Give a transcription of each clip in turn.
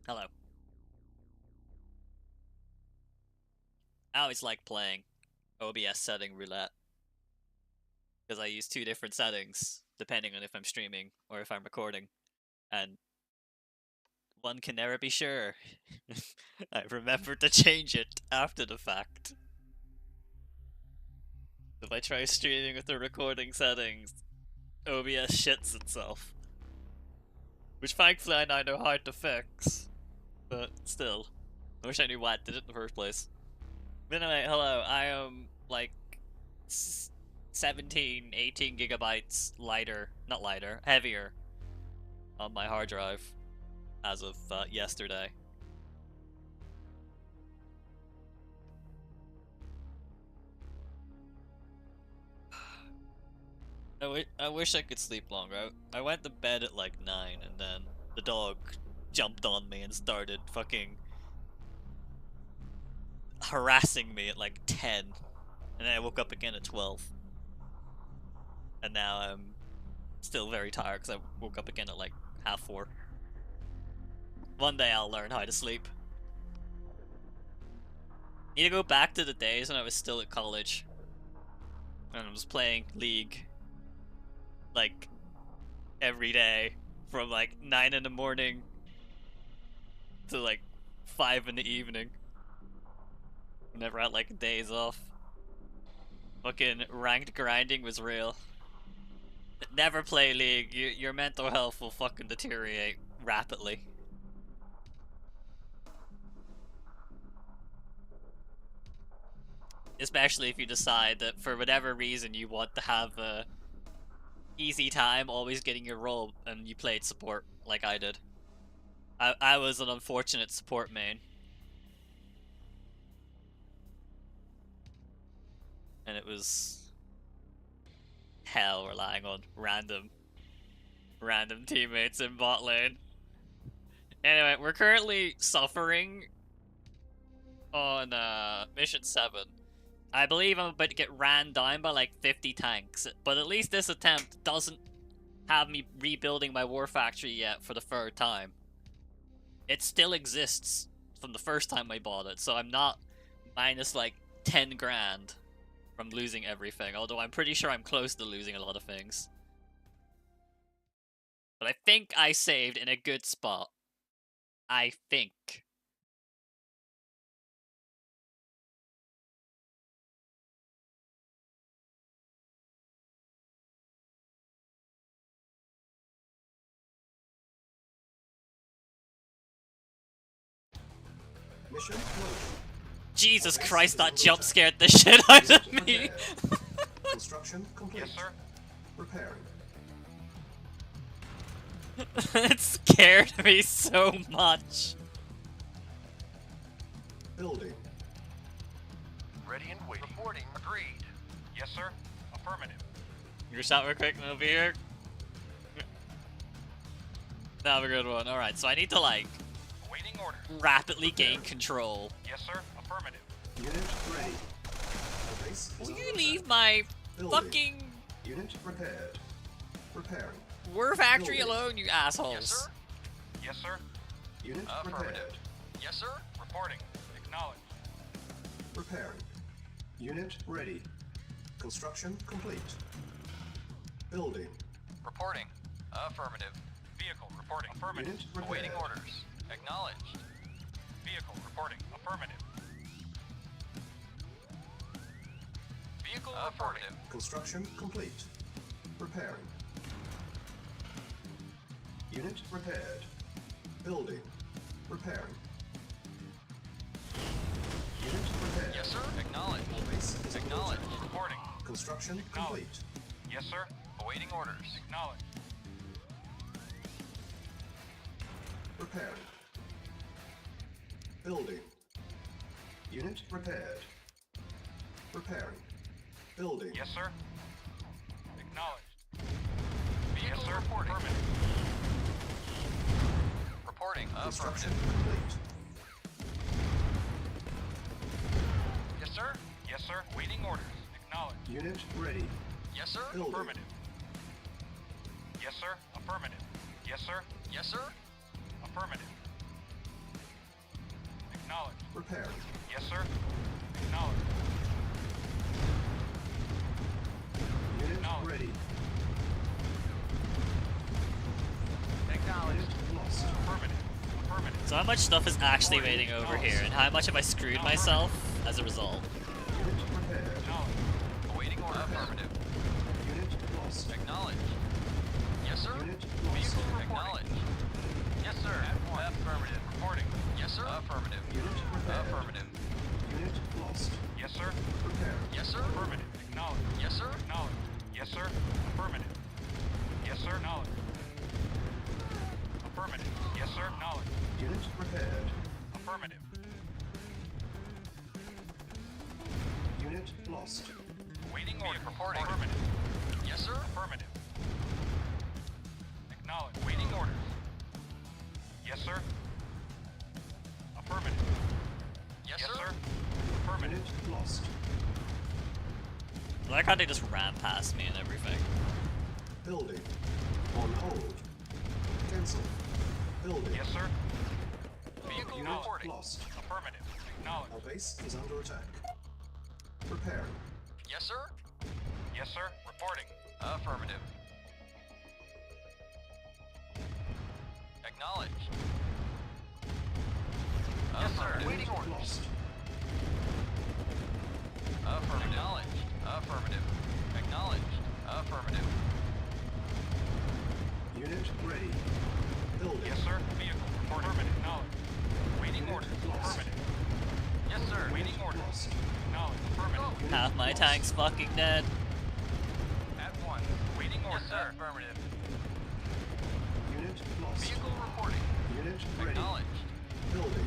Hello. I always like playing OBS setting roulette because I use two different settings depending on if I'm streaming or if I'm recording, and one can never be sure. I remember to change it after the fact. If I try streaming with the recording settings, OBS shits itself. Which thankfully I now know how to fix. But still, I wish I knew why it did it in the first place. But anyway, hello, I am like 17, 18 gigabytes lighter, not lighter, heavier on my hard drive as of yesterday. I wish I could sleep longer. I went to bed at like 9 and then the dog jumped on me and started fucking harassing me at like 10. And then I woke up again at 12. And now I'm still very tired because I woke up again at like 4:30. One day I'll learn how to sleep. Need to go back to the days when I was still at college. And I was playing League like every day from like 9 in the morning to like 5 in the evening. Never had like days off. Fucking ranked grinding was real. Never play League. Your mental health will fucking deteriorate rapidly. Especially if you decide that for whatever reason you want to have a easy time always getting your role and you played support like I did. I was an unfortunate support main. And it was hell relying on random teammates in bot lane. Anyway, we're currently suffering on mission 7. I believe I'm about to get ran down by like 50 tanks, but at least this attempt doesn't have me rebuilding my war factory yet for the 3rd time. It still exists from the first time I bought it, so I'm not minus like 10 grand from losing everything, although I'm pretty sure I'm close to losing a lot of things. But I think I saved in a good spot. I think. Mission closed. Jesus Christ, that jump scared the shit out of me! Construction complete. Yes, sir. Repairing. It scared me so much. Building. Ready and waiting. Reporting. Agreed. Yes, sir. Affirmative. You shot real quick and it'll be here. That'll be a good one. Alright, so I need to like Awaiting orders. rapidly gain control. Yes, sir. Affirmative. Unit ready. The base is Will you under leave attack. my Building. fucking Unit repaired. Repairing. war factory Building. alone, you assholes? Yes, sir. Yes, sir. Unit Affirmative. repaired. Yes, sir. Reporting. Acknowledged. Repairing. Unit ready. Construction complete. Building. Reporting. Affirmative. Vehicle reporting. Affirmative. Unit Awaiting repaired. orders. Acknowledged. Vehicle reporting. Affirmative. Vehicle affirmative. Construction complete. Repairing. Unit repaired. Building. Repairing. Unit repaired. Yes, sir. Acknowledged. Base is under Acknowledged. attack. Reporting. Construction Acknowledged. complete. Yes, sir. Awaiting orders. Acknowledged. Repairing. Building. Unit repaired. Repairing. Building. Yes, sir. Acknowledged. Vehicle yes, sir. Reporting. Affirmative. Reporting. Construction Affirmative. complete. Yes, sir. Yes, sir. Waiting orders. Acknowledged. Unit ready. Yes, sir. Building. Affirmative. Yes, sir. Affirmative. Yes, sir. Yes, sir. Affirmative. Acknowledged. Repairing. Yes, sir. Acknowledged. Unit Acknowledged. ready. Acknowledged. Unit lost. Affirmative. Affirmative. So how much stuff is actually waiting over here, and how much have I screwed myself as a result? Unit repaired. Acknowledged. Awaiting order. Affirmative. Unit lost. Acknowledged. Yes, sir. Unit lost. Vehicle acknowledged. Yes, sir. Affirmative. Reporting. Yes, sir. Affirmative. Unit repaired. Affirmative. Unit lost. Yes, sir. Repaired. Yes, sir. Affirmative. Acknowledged. Yes, sir. Acknowledged. Yes, sir. Affirmative. Yes, sir. Acknowledged. Affirmative. Yes, sir. Acknowledged. Unit repaired. Affirmative. Unit lost. Waiting order. Reporting. Affirmative. Yes, sir. Affirmative. Acknowledged. Waiting orders. Yes, sir. Affirmative. Yes, sir. Affirmative. Unit lost. Why can't they just ram past me and everything? Building. On hold. Cancel. Building. Yes, sir. Vehicle Unit reporting. lost. Affirmative. Our Acknowledged. base is under attack. Repairing. Yes, sir. Yes, sir. Reporting. Affirmative. Acknowledged. Yes, sir. Waiting Unit orders. lost. Affirmative. Acknowledged. Affirmative. Acknowledged. Affirmative. Unit ready. Building. Yes, sir. Vehicle report. Affirmative. Acknowledged. Waiting Unit orders. lost. Affirmative. Yes, sir. Waiting Unit orders. lost. Acknowledged. Affirmative. Unit Half my lost. tank's fucking dead. At one. Waiting orders. Yes, sir. Affirmative. Unit lost. Vehicle reporting. Unit ready. Acknowledged. Building.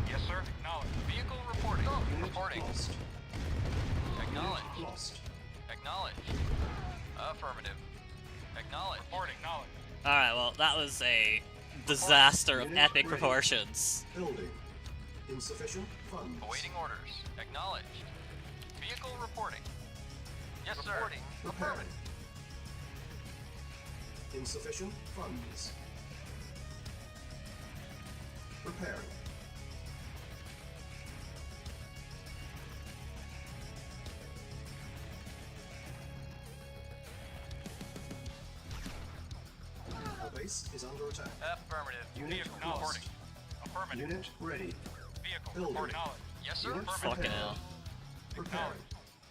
Yes, sir. Acknowledged. Vehicle reporting. Unit Reporting. lost. Acknowledged. Unit lost. Acknowledged. Affirmative. Acknowledged. Reporting. Acknowledged. Alright, well, that was a disaster of Unit epic ready. proportions. Building. Insufficient funds. Awaiting orders. Acknowledged. Vehicle reporting. Yes, sir. Repairing. Affirmative. Insufficient funds. Repairing. Our base is under attack. Affirmative. Unit Vehicle lost. reporting. Affirmative. Unit ready. Vehicle Building. reporting. Acknowledged. Yes, sir. Unit Affirmative. Fucking hell. Repairing.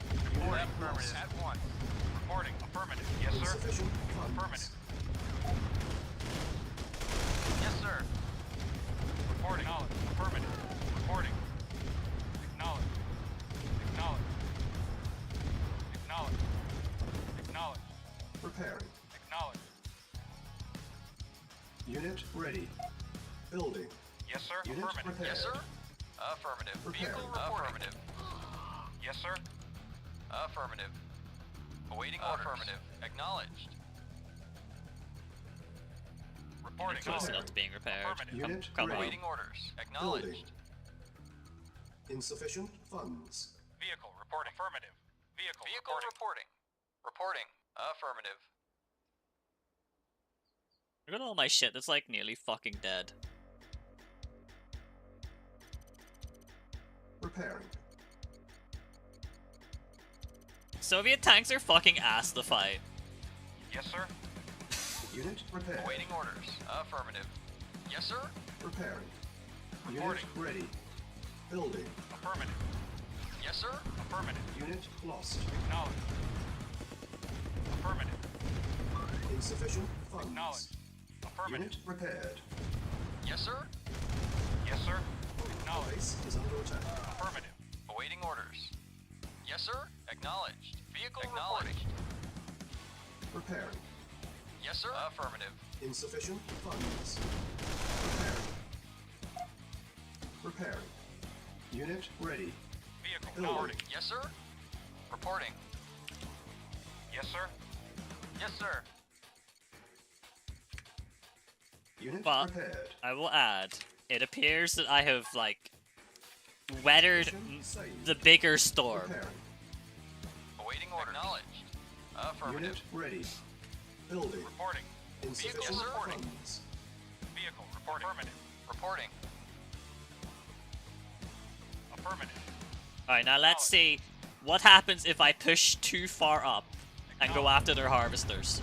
Reporting. Unit Affirmative. lost. At one. Reporting. Affirmative. Yes, sir. Insufficient funds. Affirmative. Yes, sir. Reporting. Acknowledged. Affirmative. Reporting. Acknowledged. Acknowledged. Acknowledged. Acknowledged. Repairing. Acknowledged. Unit ready. Building. Yes, sir. Unit Affirmative. prepared. Yes, sir. Affirmative. Prepared. Vehicle reporting. Affirmative. Yes, sir. Affirmative. Awaiting orders. Affirmative. Acknowledged. Reporting. Close Prepared. enough to being repaired. Affirmative. Unit Come on. ready. Awaiting orders. Building. Acknowledged. Insufficient funds. Vehicle reporting. Affirmative. Vehicle reporting. Reporting. Affirmative. Look at all my shit that's like nearly fucking dead. Repairing. Soviet tanks are fucking ass to fight. Yes, sir. Unit repaired. Awaiting orders. Affirmative. Yes, sir. Repairing. Unit Reporting. ready. Building. Affirmative. Yes, sir. Affirmative. Unit lost. Acknowledged. Affirmative. Insufficient funds. Acknowledged. Affirmative. Unit repaired. Yes, sir. Yes, sir. Acknowledged. Base is under attack. Affirmative. Awaiting orders. Yes, sir. Acknowledged. Vehicle acknowledged. Repairing. Yes, sir. Affirmative. Insufficient funds. Repairing. Repairing. Unit ready. Vehicle Building. reporting. Yes, sir. Reporting. Yes, sir. Yes, sir. Unit But prepared. I will add, it appears that I have like weathered Mission saved. the bigger storm. Repairing. Awaiting orders. Acknowledged. Affirmative. Unit ready. Building. Reporting. Insufficient Vehicle reporting. funds. Vehicle reporting. Affirmative. Reporting. Affirmative. Alright, now let's see what happens if I push too far up and go after their harvesters.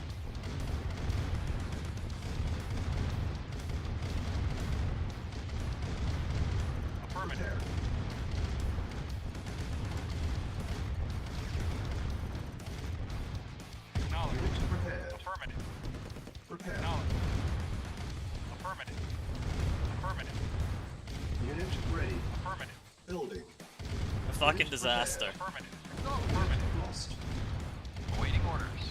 Affirmative. Acknowledge. Unit prepared. Affirmative. Prepare. Acknowledge. Affirmative. Affirmative. Unit ready. Affirmative. Building. A fucking disaster. Affirmative. Affirmative. Lost. Awaiting orders.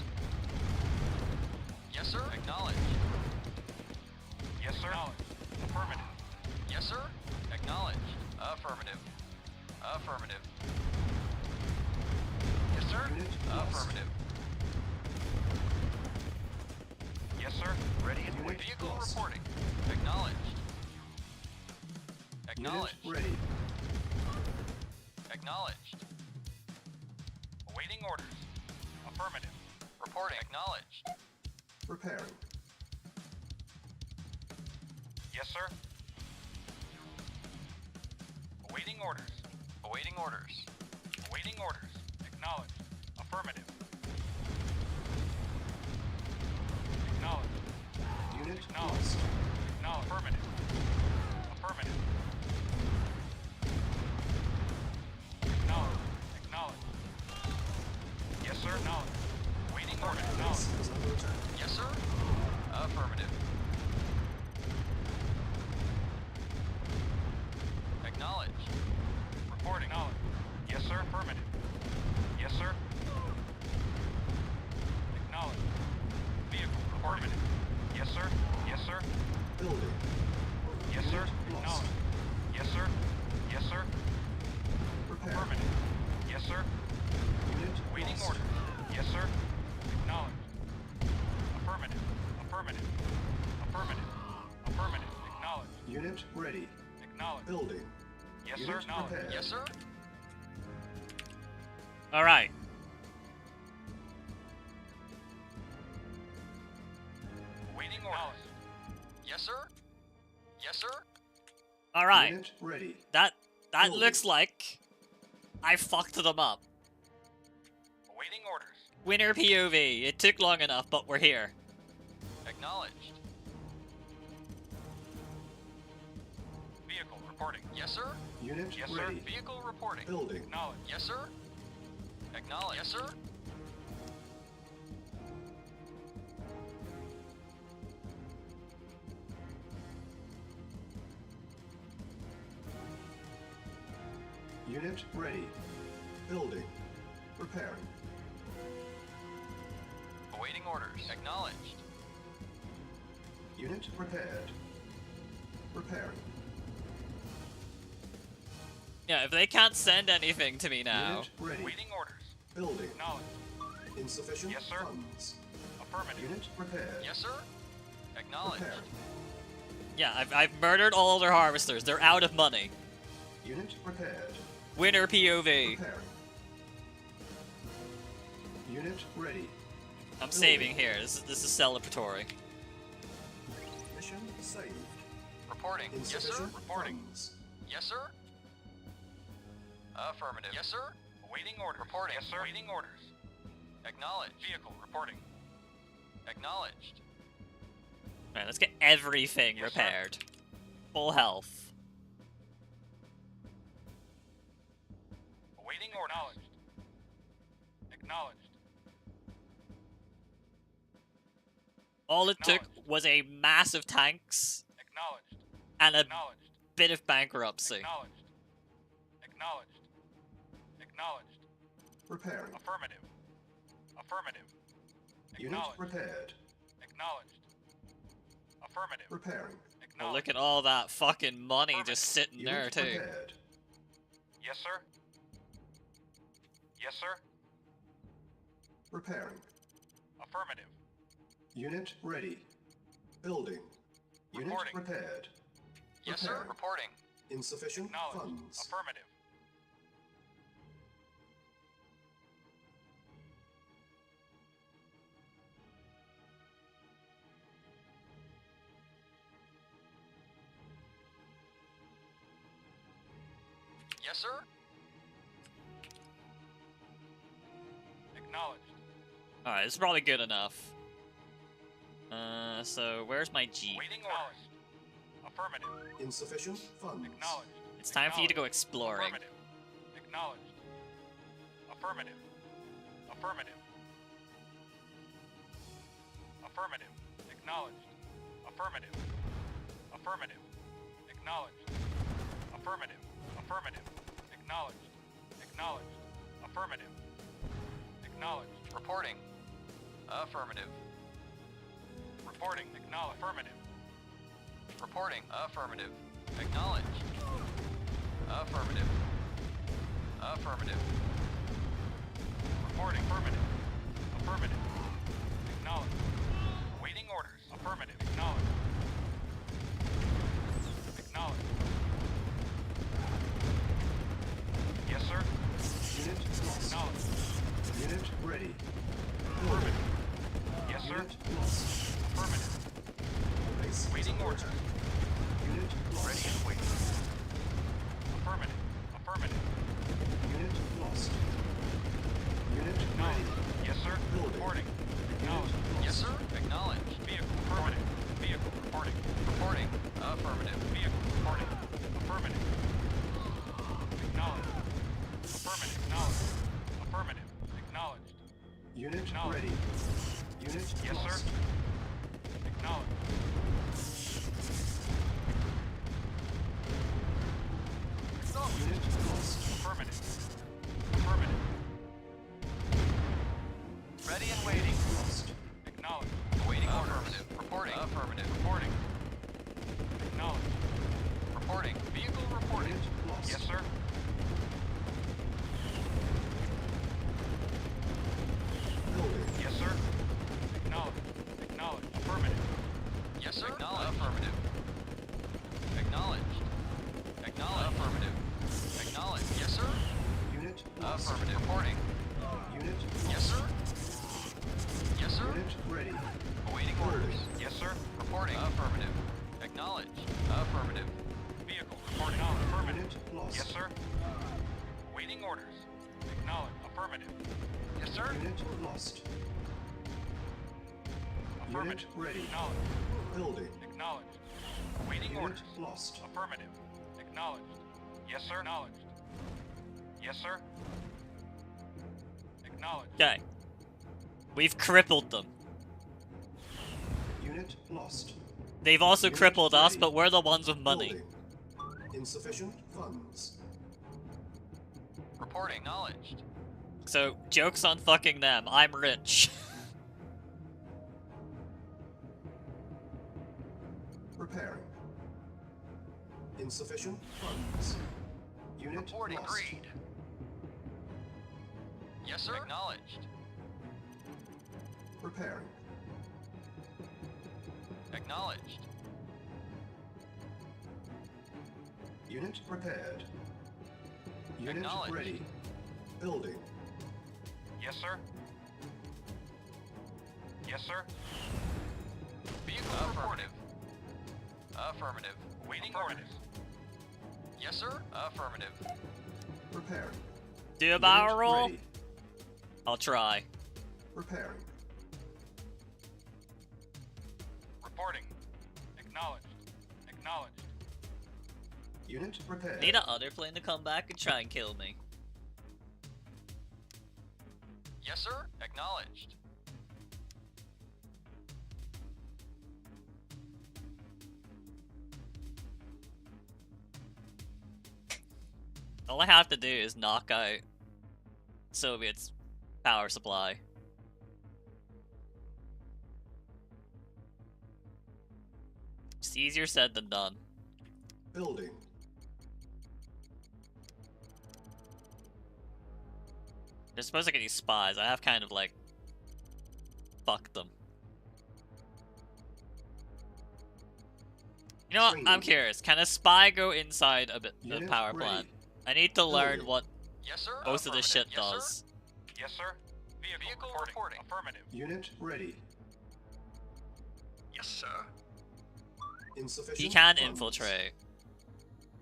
Yes, sir. Acknowledge. Yes, sir. Acknowledge. Affirmative. Yes, sir. Acknowledge. Affirmative. Affirmative. Yes, sir. Unit lost. Affirmative. Yes, sir. Ready and Unit waiting. Vehicle lost. reporting. Acknowledged. Unit Acknowledged. ready. Acknowledged. Awaiting orders. Affirmative. Reporting. Acknowledged. Preparing. Yes, sir. Awaiting orders. Awaiting orders. Awaiting orders. Acknowledged. Affirmative. Acknowledged. Unit Acknowledged. lost. Acknowledged. Affirmative. Affirmative. Acknowledged. Acknowledged. Yes, sir. Acknowledged. Waiting order. Base Acknowledged. is under attack. Yes, sir. Affirmative. Acknowledged. Reporting. Acknowledged. Yes, sir. Affirmative. Yes, sir. Acknowledged. Vehicle. Affirmative. Yes, sir. Yes, sir. Building. Yes, sir. Unit lost. Acknowledged. Yes, sir. Yes, sir. Prepare. Affirmative. Yes, sir. Unit Waiting lost. order. Yes, sir. Acknowledged. Affirmative. Affirmative. Affirmative. Affirmative. Acknowledged. Unit ready. Acknowledged. Building. Yes, Unit sir. Acknowledged. prepared. Yes, sir. Alright. Waiting orders. Yes, sir. Yes, sir. Alright. Unit ready. That Building. looks like I fucked them up. Awaiting orders. Winner POV. It took long enough, but we're here. Acknowledged. Vehicle reporting. Yes, sir. Unit Yes, ready. sir. Vehicle reporting. Building. Acknowledged. Yes, sir. Acknowledged. Yes, sir. Unit ready. Building. Preparing. Awaiting orders. Acknowledged. Unit prepared. Preparing. Yeah, if they can't send anything to me now. Unit ready. Awaiting orders. Building. Acknowledged. Insufficient Yes, sir. funds. Affirmative. Unit prepared. Yes, sir. Acknowledged. Preparing. Yeah, I've murdered all their harvesters. They're out of money. Unit prepared. Winner POV. Preparing. Unit ready. I'm saving here. This is celebratory. Mission saved. Reporting. Yes, sir. Insufficient Reporting. funds. Yes, sir. Affirmative. Yes, sir. Awaiting order. Reporting. Yes, sir. Awaiting orders. Acknowledged. Vehicle reporting. Acknowledged. Man, let's get everything Yes, sir. repaired. Full health. Awaiting order. Acknowledged. Acknowledged. All it took was a massive tanks Acknowledged. and a Acknowledged. bit of bankruptcy. Acknowledged. Acknowledged. Acknowledged. Preparing. Affirmative. Affirmative. Unit Acknowledged. prepared. Acknowledged. Affirmative. Preparing. Well, Acknowledged. look at all that fucking money just sitting there Unit too. prepared. Yes, sir. Yes, sir. Preparing. Affirmative. Unit ready. Building. Unit Reporting. prepared. Yes, sir. Preparing. Reporting. Insufficient Acknowledged. funds. Affirmative. Yes, sir. Acknowledged. Alright, this is probably good enough. So where's my G? Waiting orders. Affirmative. Insufficient funds. Acknowledged. It's time for you to go exploring. Affirmative. Acknowledged. Affirmative. Affirmative. Affirmative. Acknowledged. Affirmative. Affirmative. Acknowledged. Affirmative. Affirmative. Acknowledged. Acknowledged. Affirmative. Acknowledged. Reporting. Affirmative. Reporting. Acknowledged. Affirmative. Reporting. Affirmative. Acknowledged. Affirmative. Affirmative. Reporting. Affirmative. Affirmative. Acknowledged. Awaiting orders. Affirmative. Acknowledged. Acknowledged. Yes, sir. Unit lost. Acknowledged. Unit ready. Affirmative. Yes, sir. Unit lost. Affirmative. Base Waiting orders. Unit lost. Ready and waiting. Affirmative. Affirmative. Unit lost. Unit ready. Acknowledged. Yes, sir. Building. Reporting. Acknowledged. Unit Yes, lost. sir. Acknowledged. Vehicle. Affirmative. Vehicle. Reporting. Reporting. Affirmative. Vehicle. Reporting. Affirmative. Acknowledged. Affirmative. Acknowledged. Affirmative. Acknowledged. Unit Acknowledged. ready. Unit Yes, lost. sir. Acknowledged. Unit lost. Affirmative. Affirmative. Ready and waiting. Lost. Acknowledged. Awaiting orders. Affirmative. Reporting. Affirmative. Reporting. Acknowledged. Reporting. Vehicle reporting. Unit lost. Yes, sir. Building. Yes, sir. Acknowledged. Acknowledged. Affirmative. Yes, sir. Acknowledged. Affirmative. Acknowledged. Acknowledged. Affirmative. Acknowledged. Yes, sir. Unit lost. Affirmative. Reporting. Unit lost. Yes, sir. Yes, sir. Unit ready. Awaiting orders. Yes, sir. Reporting. Affirmative. Acknowledged. Affirmative. Vehicle reporting. Affirmative. Unit lost. Yes, sir. Awaiting orders. Acknowledged. Affirmative. Yes, sir. Unit lost. Affirmative. Unit ready. Acknowledged. Building. Acknowledged. Awaiting Unit orders. lost. Affirmative. Acknowledged. Yes, sir. Acknowledged. Yes, sir. Acknowledged. Okay. We've crippled them. Unit lost. They've also Unit crippled us, ready. but we're the ones with money. Building. Insufficient funds. Reporting. Acknowledged. So, joke's on fucking them. I'm rich. Repairing. Insufficient funds. Unit Reporting. lost. Agreed. Yes, sir. Acknowledged. Repairing. Acknowledged. Unit repaired. Unit Acknowledged. ready. Building. Yes, sir. Yes, sir. Vehicle affirmative. Affirmative. Waiting orders. Yes, sir. Affirmative. Repairing. Do a barrel Unit roll? ready. I'll try. Repairing. Reporting. Acknowledged. Acknowledged. Unit repaired. Need a other plane to come back and try and kill me. Yes, sir. Acknowledged. All I have to do is knock out Soviet's power supply. It's easier said than done. Building. They're supposed to get these spies. I have kind of like fucked them. You know what? I'm curious. Can a spy go inside a bit the Unit power ready. plant? I need to learn Building. what Yes, sir. most of this shit Affirmative. Yes, does. sir. Yes, sir. Vehicle reporting. Affirmative. Unit ready. Yes, sir. Insufficient He can funds. infiltrate.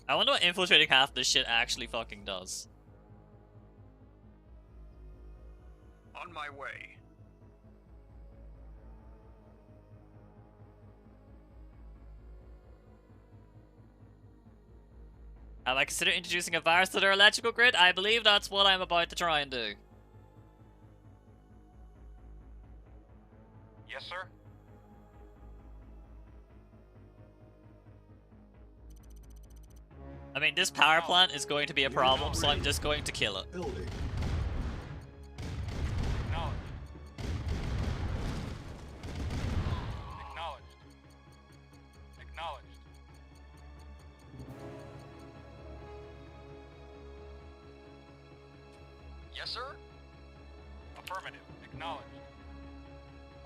I wonder what infiltrating half this shit actually fucking does. On my way. Have I considered introducing a virus to their electrical grid? I believe that's what I'm about to try and do. Yes, sir. I mean, this power plant is going to be a problem, so I'm just going to kill it. Building. Acknowledged. Acknowledged. Acknowledged. Yes, sir. Affirmative. Acknowledged.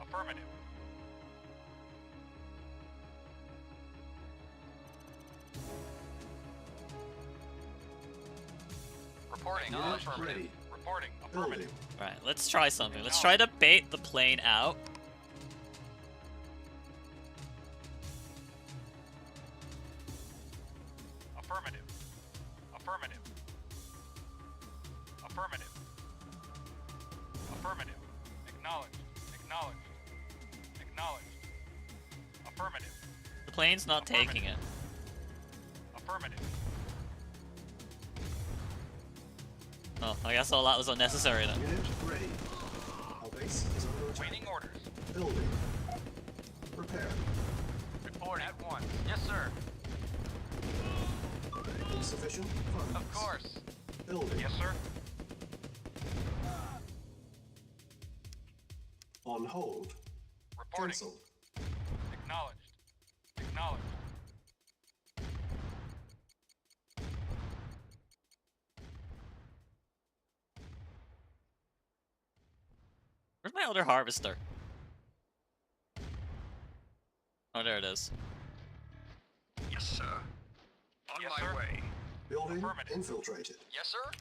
Affirmative. Reporting. Unit Affirmative. ready. Reporting. Building. Affirmative. Alright, let's try something. Let's try to bait the plane out. Affirmative. Affirmative. Affirmative. Affirmative. Acknowledged. Acknowledged. Acknowledged. Affirmative. The plane's not taking it. Affirmative. Oh, I guess all that was unnecessary then. Unit ready. Our base is under attack. Waiting orders. Building. Prepare. Report at once. Yes, sir. Insufficient funds. Of course. Building. Yes, sir. On hold. Reporting. Cancel. Acknowledged. Acknowledged. Where's my other harvester? Oh, there it is. Yes, sir. On Yes, my sir. way. Building Affirmative. infiltrated. Yes, sir.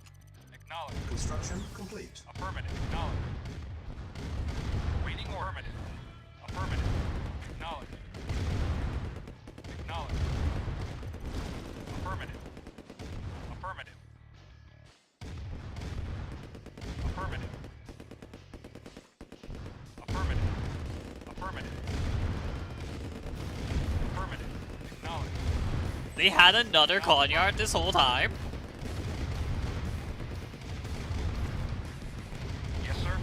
Acknowledged. Construction complete. Affirmative. Acknowledged. Waiting order. Affirmative. Affirmative. Acknowledged. Acknowledged. Affirmative. Affirmative. Affirmative. Affirmative. Affirmative. Affirmative. Acknowledged. They had another coneyard this whole time? Yes, sir.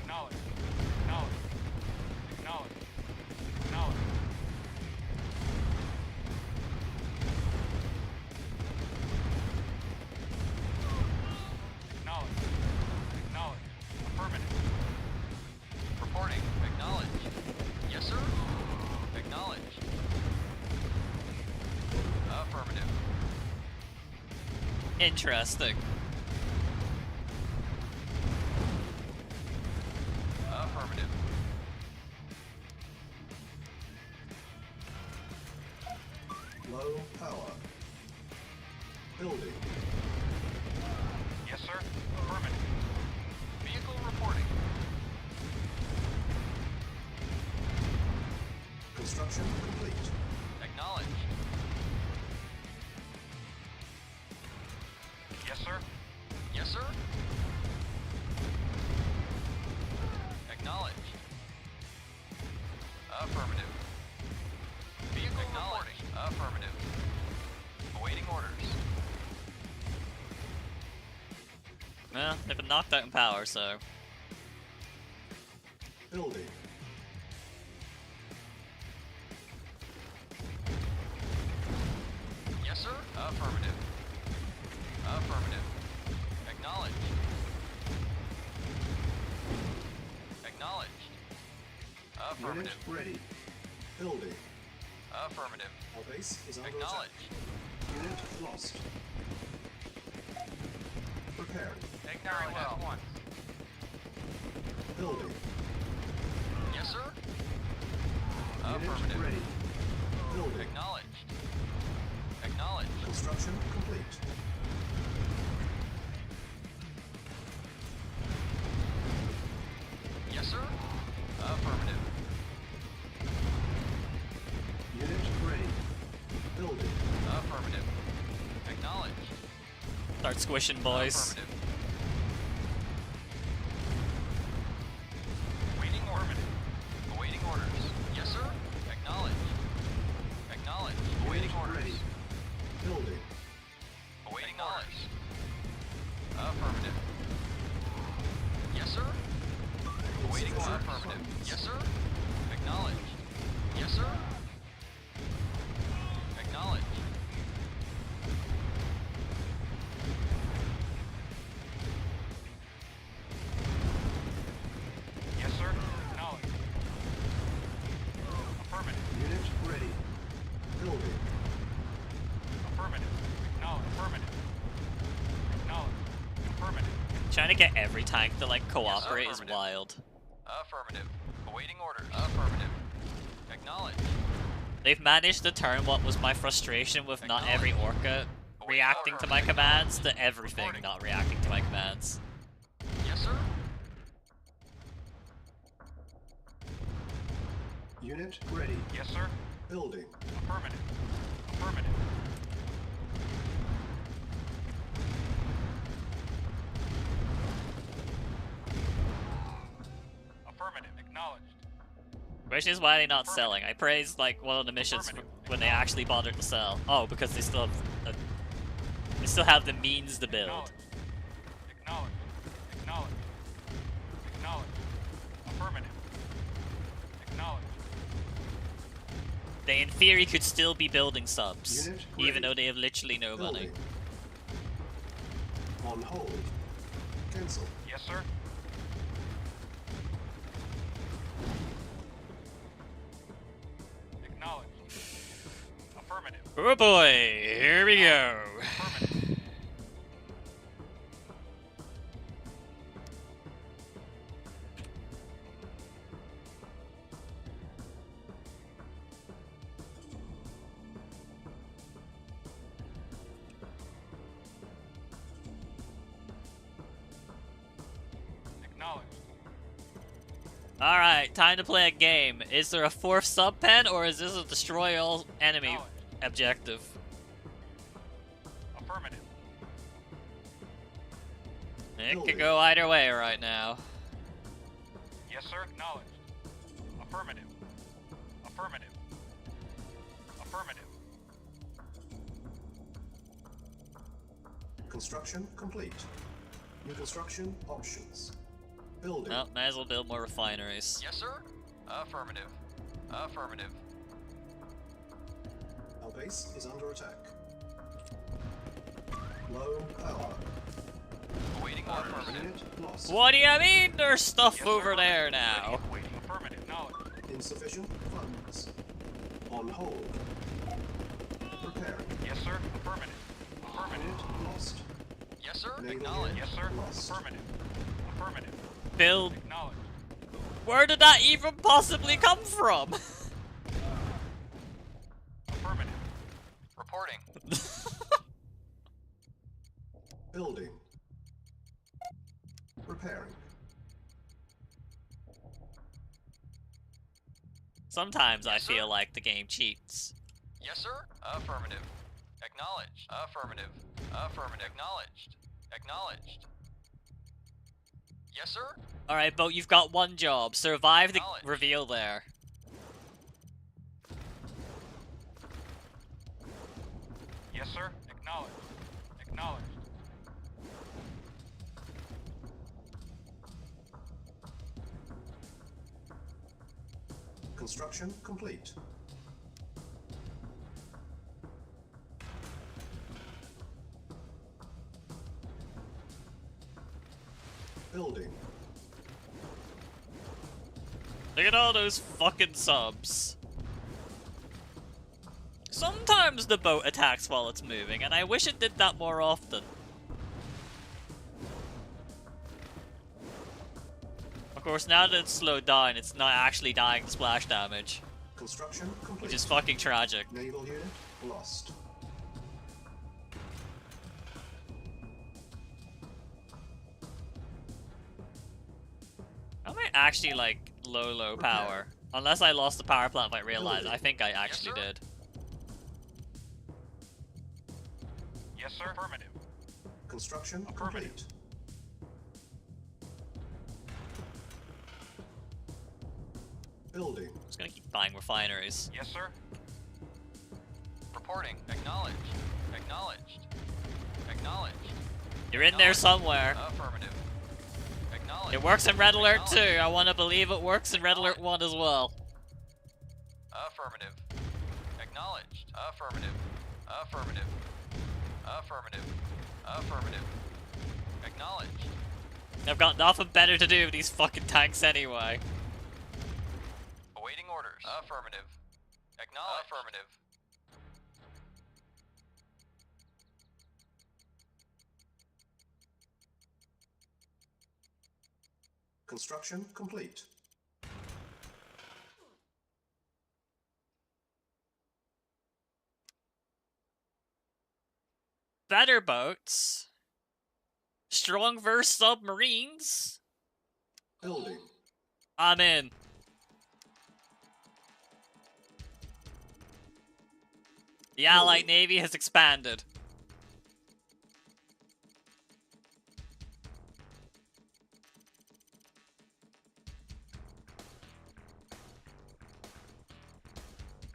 Acknowledged. Acknowledged. Acknowledged. Acknowledged. Acknowledged. Acknowledged. Affirmative. Reporting. Acknowledged. Yes, sir. Acknowledged. Affirmative. Interesting. Affirmative. Low power. Building. Yes, sir. Affirmative. Vehicle reporting. Construction complete. Acknowledged. Yes, sir. Yes, sir. Acknowledged. Affirmative. Vehicle reporting. Affirmative. Awaiting orders. Well, they've been knocked out in power, so... Building. Yes, sir. Affirmative. Affirmative. Acknowledged. Acknowledged. Unit Affirmative. ready. Building. Affirmative. Our base is under Acknowledged. attack. Unit lost. Preparing. Acknowledged at once. Building. Yes, sir. Unit Affirmative. ready. Building. Acknowledged. Acknowledged. Construction complete. Yes, sir. Affirmative. Unit ready. Building. Start squishing, boys. Affirmative. Awaiting orders. Awaiting orders. Yes, sir. Acknowledge. Acknowledge. Awaiting Unit orders. ready. Building. Awaiting orders. Affirmative. Yes, sir. Awaiting Insufficient affirmative. funds. Yes, sir. Acknowledge. Yes, sir. Acknowledge. Yes, sir. Acknowledge. Affirmative. Unit ready. Building. Affirmative. Acknowledge. Affirmative. Acknowledge. Affirmative. Trying to get every tank to like cooperate is affirmative. wild. Affirmative. Awaiting orders. Affirmative. Acknowledge. They've managed to turn what was my frustration with not every Orca reacting to my commands to everything not reacting to my commands. Yes, sir. Unit ready. Yes, sir. Building. Affirmative. Affirmative. Affirmative. Acknowledged. Which is why they're not selling. I praised like one of the missions when they actually bothered to sell. Oh, because they still have the means to build. Acknowledged. Acknowledged. Acknowledged. Affirmative. Acknowledged. They in theory could still be building subs, Unit even ready. though they have literally no money. Building. On hold. Cancel. Yes, sir. Acknowledged. Affirmative. Oh boy, here we go. Affirmative. Acknowledged. Alright, time to play a game. Is there a fourth sub pen, or is this a destroy all enemy Acknowledged. objective? Affirmative. It could go either way right now. Yes, sir. Acknowledged. Affirmative. Affirmative. Affirmative. Construction complete. New construction options. Building. Well, might as well build more refineries. Yes, sir. Affirmative. Affirmative. Our base is under attack. Low power. Awaiting affirmative. Unit lost. What do you mean there's stuff Yes, sir. over there now? Waiting. Affirmative. Acknowledged. Insufficient funds. On hold. Preparing. Yes, sir. Affirmative. Affirmative. Unit lost. Yes, sir. Naval Acknowledged. unit Yes, sir. lost. Affirmative. Affirmative. Build. Acknowledged. Where did that even possibly come from? Affirmative. Reporting. Building. Repairing. Sometimes I Yes, sir. feel like the game cheats. Yes, sir. Affirmative. Acknowledged. Affirmative. Affirmative. Acknowledged. Acknowledged. Yes, sir. Alright, Boat, you've got one job. Survive the Acknowledged. reveal there. Yes, sir. Acknowledged. Acknowledged. Construction complete. Building. Look at all those fucking subs. Sometimes the boat attacks while it's moving, and I wish it did that more often. Of course, now that it's slowed down, it's not actually dying to splash damage, Construction complete. which is fucking tragic. Naval unit lost. I might actually like low power. Unless I lost the power plant, I might realize. I think I actually sir. did. Yes, sir. Affirmative. Construction Affirmative. complete. Building. Just gonna keep buying refineries. Yes, sir. Reporting. Acknowledged. Acknowledged. Acknowledged. You're in there somewhere. Affirmative. Acknowledged. It works in Red Alert 2. I want to believe it works in Red Alert 1 as well. Affirmative. Acknowledged. Affirmative. Affirmative. Affirmative. Affirmative. Acknowledged. I've got nothing better to do with these fucking tanks anyway. Awaiting orders. Affirmative. Acknowledged. Affirmative. Construction complete. Better boats. Strong verse submarines. Building. I'm in. The Allied Navy has expanded.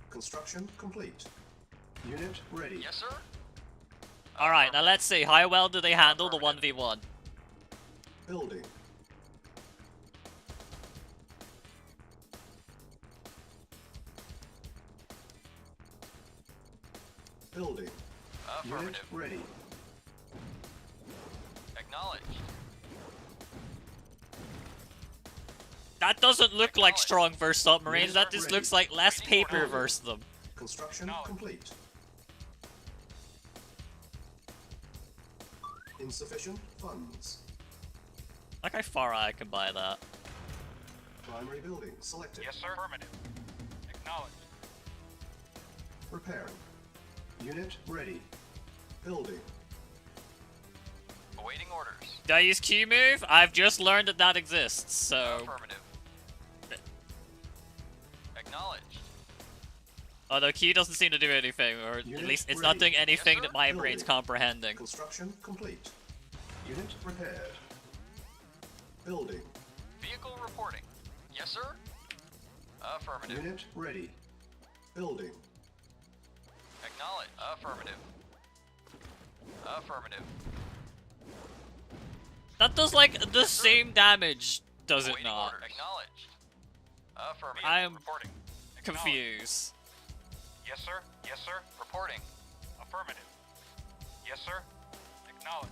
Construction complete. Unit ready. Yes, sir. Alright, now let's see. How well do they handle the 1v1? Building. Building. Unit Affirmative. ready. Acknowledged. That doesn't look like strong verse submarines. That just looks like less paper versus them. Construction complete. Insufficient funds. Look how far I can buy that. Primary building selected. Yes, sir. Affirmative. Acknowledged. Repairing. Unit ready. Building. Awaiting orders. Did I use Q move? I've just learned that that exists, so... Affirmative. Acknowledged. Although Q doesn't seem to do anything, or at Unit least it's not ready. doing anything Yes, sir. that my Building. brain's comprehending. Construction complete. Unit repaired. Building. Vehicle reporting. Yes, sir. Affirmative. Unit ready. Building. Acknowledged. Affirmative. Affirmative. That does like the same damage, does it Awaiting not? orders. Acknowledged. Affirmative. I am reporting. Confused. Yes, sir. Yes, sir. Reporting. Affirmative. Yes, sir. Acknowledged.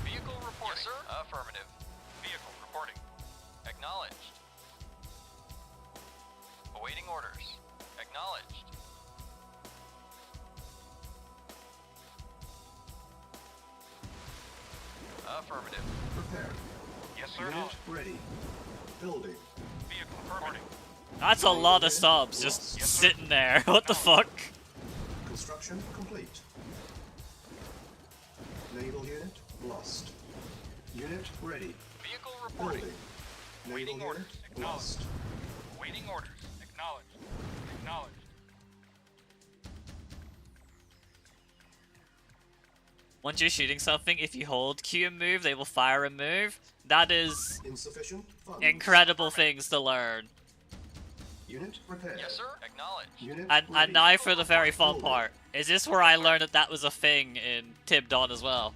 Vehicle reporting. Yes, sir. Affirmative. Vehicle reporting. Acknowledged. Awaiting orders. Acknowledged. Affirmative. Prepared. Yes, sir. Unit ready. Building. Vehicle reporting. That's a lot of subs just sitting there. What the fuck? Construction complete. Naval unit lost. Unit ready. Vehicle reporting. Building. Naval Waiting unit orders. lost. Awaiting orders. Acknowledged. Acknowledged. Once you're shooting something, if you hold Q and move, they will fire and move. That is Insufficient funds. incredible things to learn. Unit repaired. Yes, sir. Acknowledged. Unit And ready. now for the very fun Building. part. Is this where I learned that that was a thing in Tibdon as well?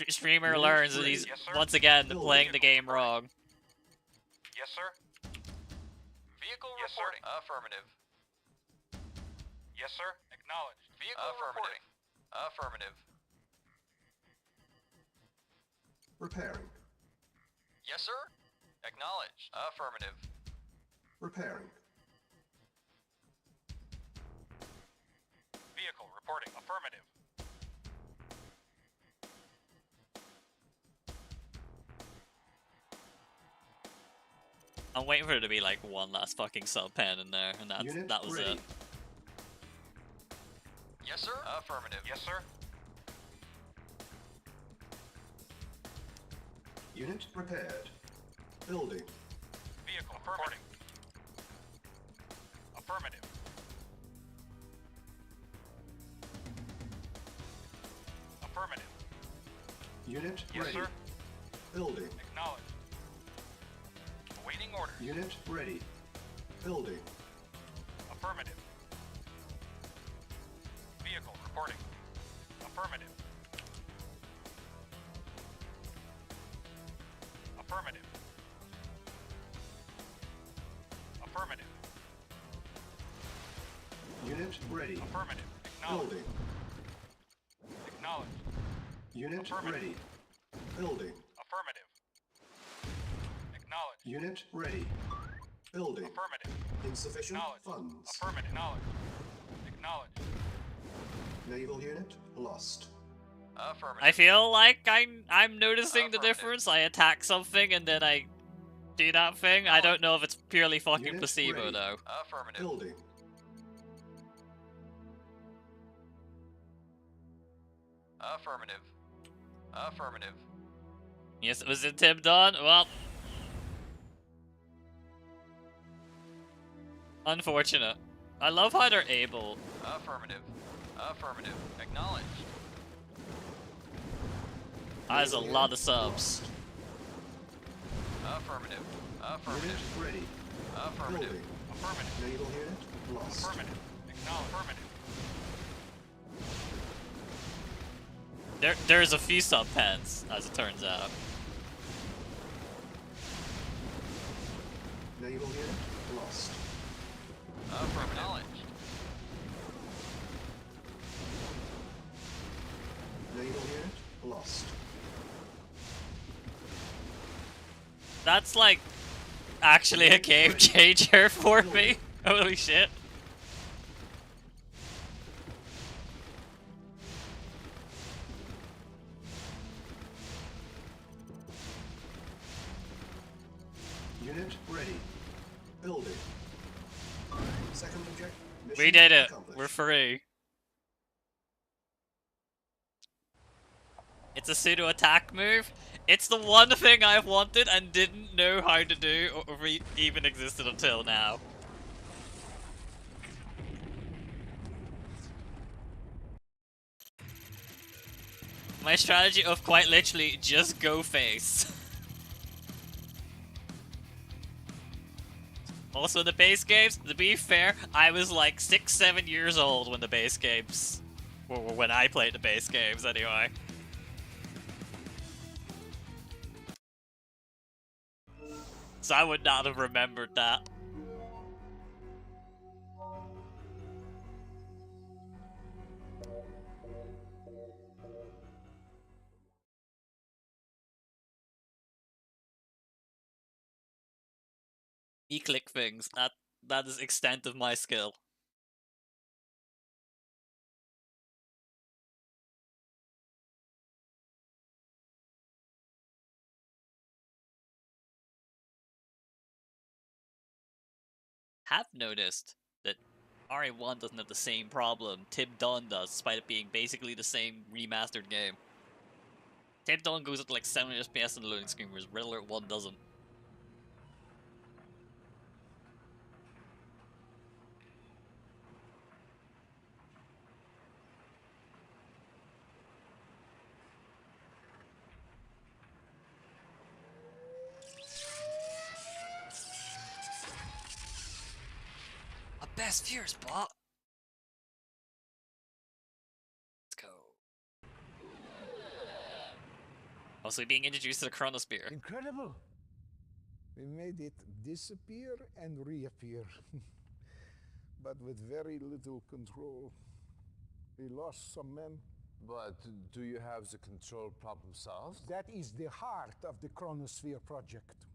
Streamer Unit learns that ready. he's Yes, sir. once again Building. playing the game wrong. Yes, sir. Vehicle reporting. Affirmative. Yes, sir. Acknowledged. Vehicle reporting. Affirmative. Repairing. Yes, sir. Acknowledged. Affirmative. Repairing. Vehicle reporting. Affirmative. I'm waiting for there to be like one last fucking sub pen in there, and Unit that was ready. it. Yes, sir. Affirmative. Yes, sir. Unit repaired. Building. Vehicle reporting. Affirmative. Affirmative. Unit Yes, ready. sir. Building. Acknowledged. Awaiting orders. Unit ready. Building. Affirmative. Vehicle reporting. Affirmative. Affirmative. Affirmative. Unit ready. Affirmative. Acknowledged. Building. Acknowledged. Unit Affirmative. ready. Building. Affirmative. Acknowledged. Unit ready. Building. Affirmative. Insufficient Acknowledged. funds. Affirmative. Acknowledged. Acknowledged. Naval unit lost. Affirmative. I feel like I'm noticing the Affirmative. difference. I attack something and then I do that thing. I don't know if it's purely fucking Unit placebo ready. though. Affirmative. Building. Affirmative. Affirmative. Yes, was it Tim Dunn? Well, unfortunate. I love how they're able. Affirmative. Affirmative. Acknowledged. Has a lot of subs. Affirmative. Unit Affirmative. ready. Affirmative. Building. Affirmative. Naval unit lost. Affirmative. Acknowledged. Affirmative. There's a few sub pens, as it turns out. Naval unit lost. Affirmative. Acknowledged. Naval unit lost. That's like actually a game changer for me. Holy shit. Unit ready. Building. Second objective. We did it. Accomplished. We're free. It's a pseudo attack move. It's the one thing I've wanted and didn't know how to do or even existed until now. My strategy of quite literally just go face. Also, the base games, to be fair, I was like 6-7 years old when the base games, or when I played the base games anyway. So I would not have remembered that. E-click things, that is extent of my skill. Have noticed that RA1 doesn't have the same problem Tib Dawn does, despite it being basically the same remastered game. Tib Dawn goes up to like 700 FPS on the loading screen, whereas Red Alert 1 doesn't. A best fears bot. Let's go. Also being introduced to the Chronosphere. Incredible! We made it disappear and reappear, but with very little control. We lost some men. But do you have the control problem solved? That is the heart of the Chronosphere project.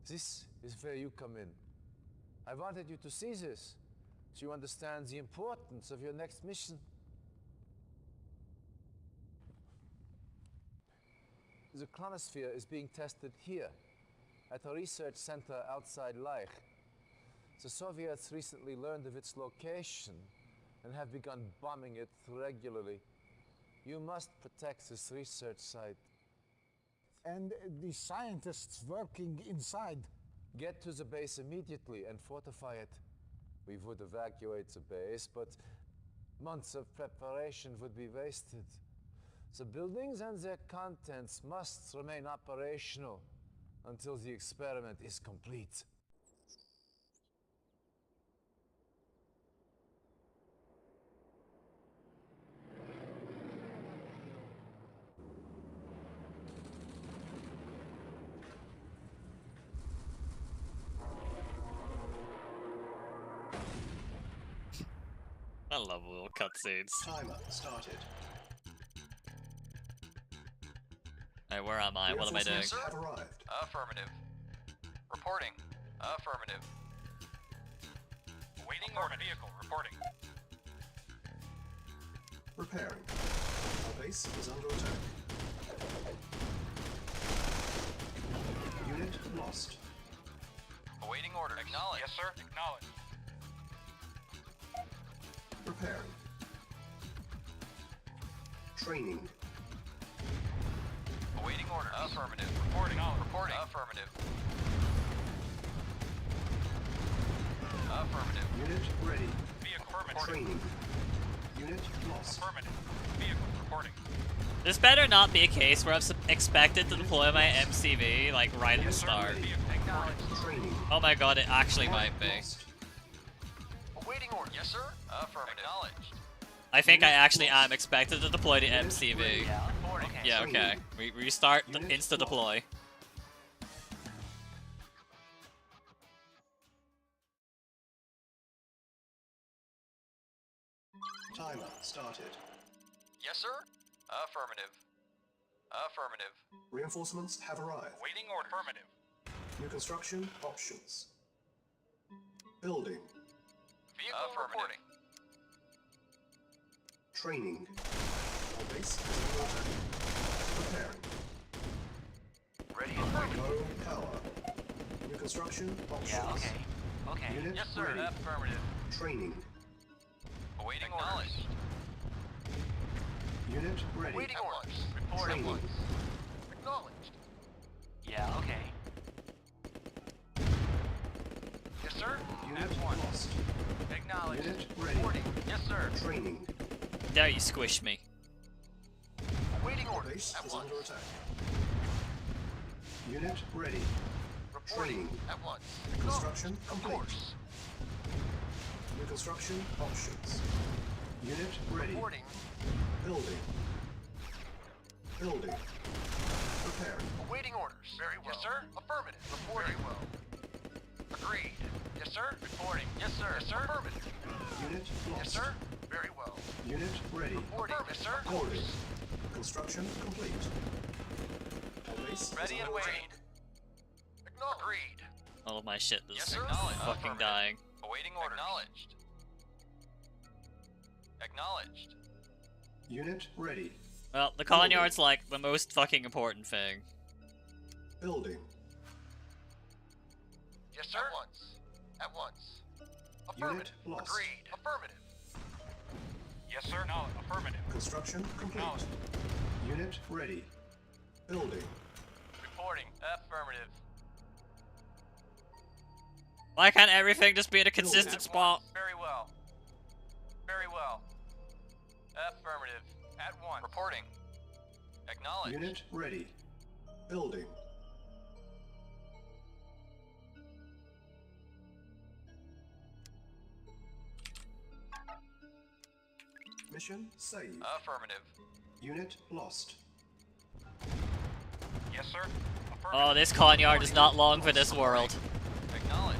This is where you come in. I wanted you to see this, so you understand the importance of your next mission. The Chronosphere is being tested here, at a research center outside Leich. The Soviets recently learned of its location and have begun bombing it regularly. You must protect this research site. and the scientists working inside. Get to the base immediately and fortify it. We would evacuate the base, but months of preparation would be wasted. The buildings and their contents must remain operational until the experiment is complete. I love little cutscenes. Timer started. Hey, where am I? What am I doing? Reinforcements have arrived. Affirmative. Reporting. Affirmative. Awaiting order. Vehicle reporting. Repairing. Our base is under attack. Unit lost. Awaiting order. Acknowledge. Yes, sir. Acknowledge. Repairing. Training. Awaiting order. Affirmative. Reporting. Reporting. Affirmative. Affirmative. Unit ready. Vehicle affirmative. Training. Unit lost. Affirmative. Vehicle reporting. This better not be a case where I'm expected to deploy my MCV, like, right at the Yes, sir. start. Vehicle acknowledged. Training. Oh my god, it actually might be. Lost. Awaiting order. Yes, sir. Affirmative. Acknowledged. I think I actually am expected to deploy the MCV. Yeah. Reporting. Yeah, okay. We restart the insta-deploy. Timer started. Yes, sir. Affirmative. Affirmative. Reinforcements have arrived. Waiting order. Affirmative. New construction options. Building. Vehicle reporting. Training. Our base is under attack. Preparing. Ready and ready. Low power. New construction options. Yeah, okay. Okay. Unit Yes, sir. ready. Affirmative. Training. Awaiting orders. Unit ready. Waiting orders. Reporting. Training. Acknowledged. Yeah, okay. Yes, sir. Unit F1. lost. Acknowledged. Unit ready. Reporting. Yes, sir. Training. There you squish me. Waiting Our orders. base At is once. under attack. Unit ready. Reporting. Training. At once. Construction Of complete. course. New construction options. Unit ready. Reporting. Building. Building. Preparing. Awaiting orders. Very well. Yes, sir. Affirmative. Reporting. Very well. Agreed. Yes, sir. Reporting. Yes, sir. Yes, sir. Affirmative. Unit lost. Yes, sir. Very well. Unit ready. Reporting. Yes, sir. Of Building. course. Construction complete. Our base is Ready and under waiting. attack. Agreed. All of my shit is Yes, sir. fucking dying. Awaiting orders. Acknowledged. Acknowledged. Unit ready. Well, the colony yard's like the most fucking important thing. Building. Yes, sir. At once. At once. Affirmative. Unit lost. Agreed. Affirmative. Yes, sir. No. Affirmative. Construction complete. Acknowledged. Unit ready. Building. Reporting. Affirmative. Why can't everything just be in a At consistent once. spot? Very well. Very well. Affirmative. At once. Reporting. Acknowledged. Unit ready. Building. Mission saved. Affirmative. Unit lost. Yes, sir. Affirmative. Oh, this colony yard is not long for this world. Acknowledged.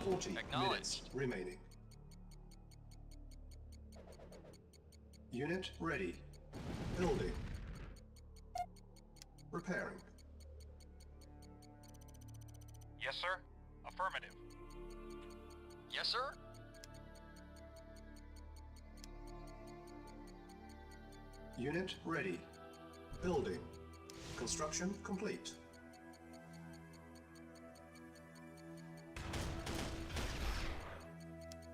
40 Acknowledged. minutes remaining. Unit ready. Building. Repairing. Yes, sir. Affirmative. Yes, sir. Unit ready. Building. Construction complete.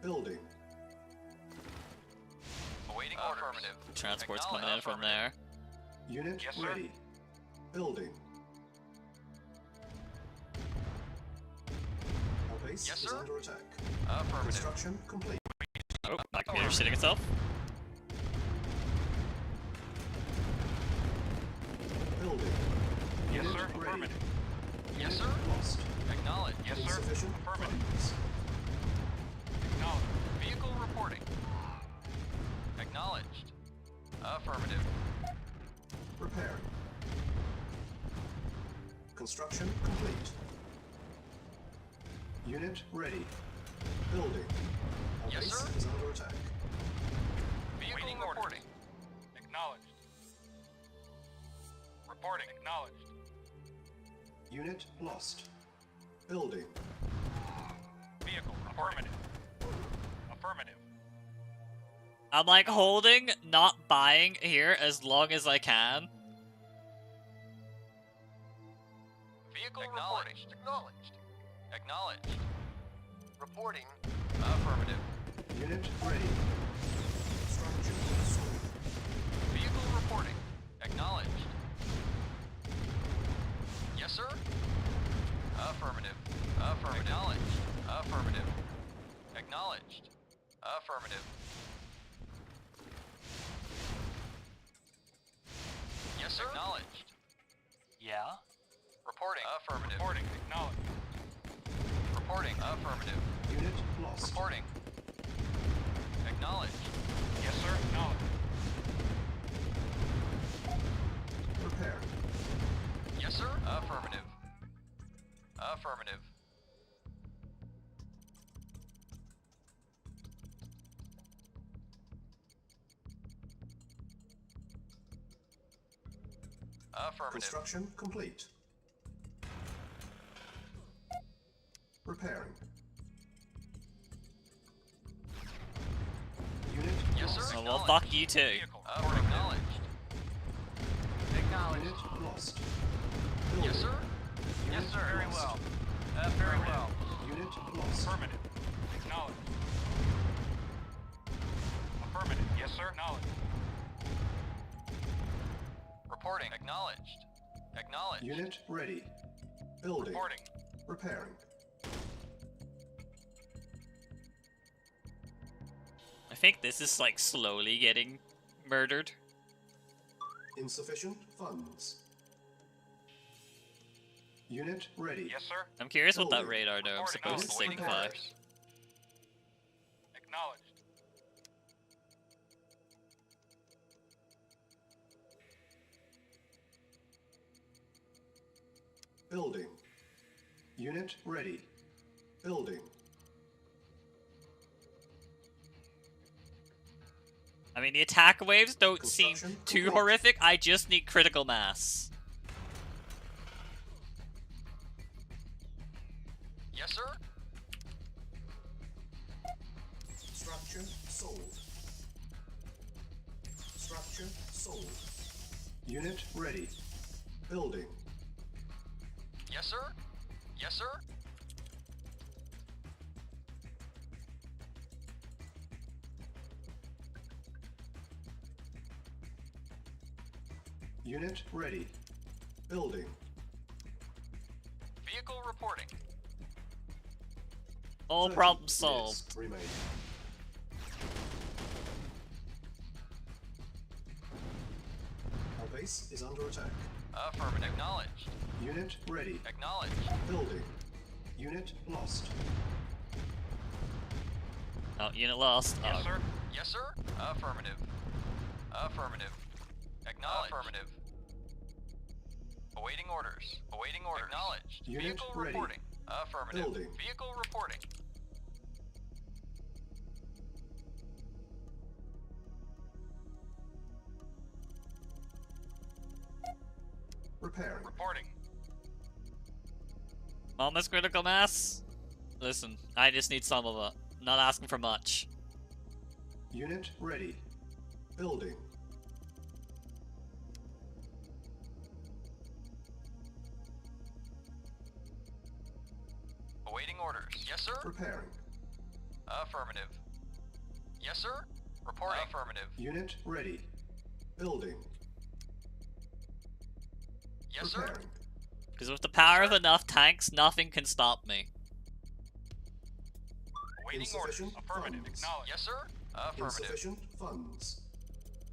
Building. Awaiting order. Affirmative. Transport's coming in from there. Unit Yes, sir. ready. Building. base Yes, is sir. under attack. Affirmative. Construction complete. Oh, my computer's shitting itself. Building. Yes, Unit sir. ready. Affirmative. Yes, Unit sir. Lost. Acknowledge. Yes, sir. Insufficient Affirmative. funds. Acknowledge. Vehicle reporting. Acknowledged. Affirmative. Repairing. Construction complete. Unit ready. Building. Our Yes, base sir. is under attack. Vehicle reporting. Acknowledged. Reporting. Acknowledged. Unit lost. Building. Vehicle. Affirmative. Affirmative. I'm like holding, not buying here as long as I can. Vehicle reporting. Acknowledged. Acknowledged. Reporting. Affirmative. Unit ready. Structure sold. Vehicle reporting. Acknowledged. Yes, sir. Affirmative. Affirmative. Acknowledged. Affirmative. Acknowledged. Affirmative. Yes, sir. Acknowledged. Yeah. Reporting. Affirmative. Reporting. Acknowledged. Reporting. Affirmative. Unit lost. Reporting. Acknowledged. Yes, sir. Acknowledged. Repair. Yes, sir. Affirmative. Affirmative. Affirmative. Construction complete. Repairing. Unit Yes, sir. lost. Oh, well, fuck you too. Vehicle. Acknowledged. Acknowledged. Unit lost. Yes, sir. Building. Yes, Unit sir. Very lost. well. Very well. Unit lost. Affirmative. Acknowledged. Affirmative. Yes, sir. Acknowledged. Reporting. Acknowledged. Acknowledged. Unit ready. Building. Reporting. Repairing. I think this is like slowly getting murdered. Insufficient funds. Unit ready. Yes, sir. I'm curious what that Building. radar dome's Reporting. supposed to Awaiting signify. orders. Acknowledged. Building. Unit ready. Building. I mean, the attack waves don't seem Construction too complete. horrific, I just need critical mass. Yes, sir. Structure sold. Structure sold. Unit ready. Building. Yes, sir. Yes, sir. Unit ready. Building. Vehicle reporting. All 30 problems years solved. Remain. Our base is under attack. Affirmative. Acknowledged. Unit ready. Acknowledged. Building. Unit lost. Oh, unit lost. Yes, Oh. sir. Yes, sir. Affirmative. Affirmative. Acknowledged. Affirmative. Awaiting orders. Awaiting orders. Acknowledged. Unit Vehicle ready. reporting. Affirmative. Building. Vehicle reporting. Repairing. Reporting. Almost critical mass? Listen, I just need some of it. Not asking for much. Unit ready. Building. Awaiting orders. Yes, sir. Preparing. Affirmative. Yes, sir. Reporting. Affirmative. Unit ready. Building. Yes, sir. Preparing. Because with the power of enough tanks, nothing can stop me. Awaiting orders. Insufficient Affirmative. funds. Acknowledged. Yes, sir. Affirmative. Insufficient funds.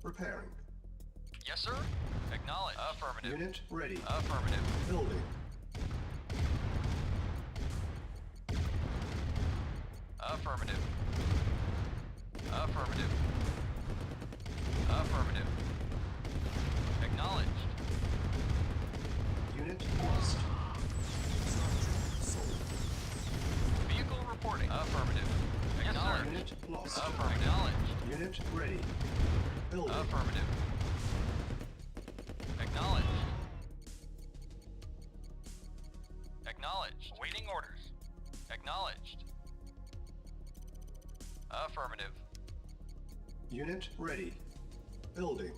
Repairing. Yes, sir. Acknowledged. Affirmative. Unit ready. Affirmative. Building. Affirmative. Affirmative. Affirmative. Acknowledged. Unit lost. Structure sold. Vehicle reporting. Affirmative. Yes, sir. Unit lost. Affirmative. Acknowledged. Unit ready. Building. Affirmative. Acknowledged. Acknowledged. Awaiting orders. Acknowledged. Affirmative. Unit ready. Building.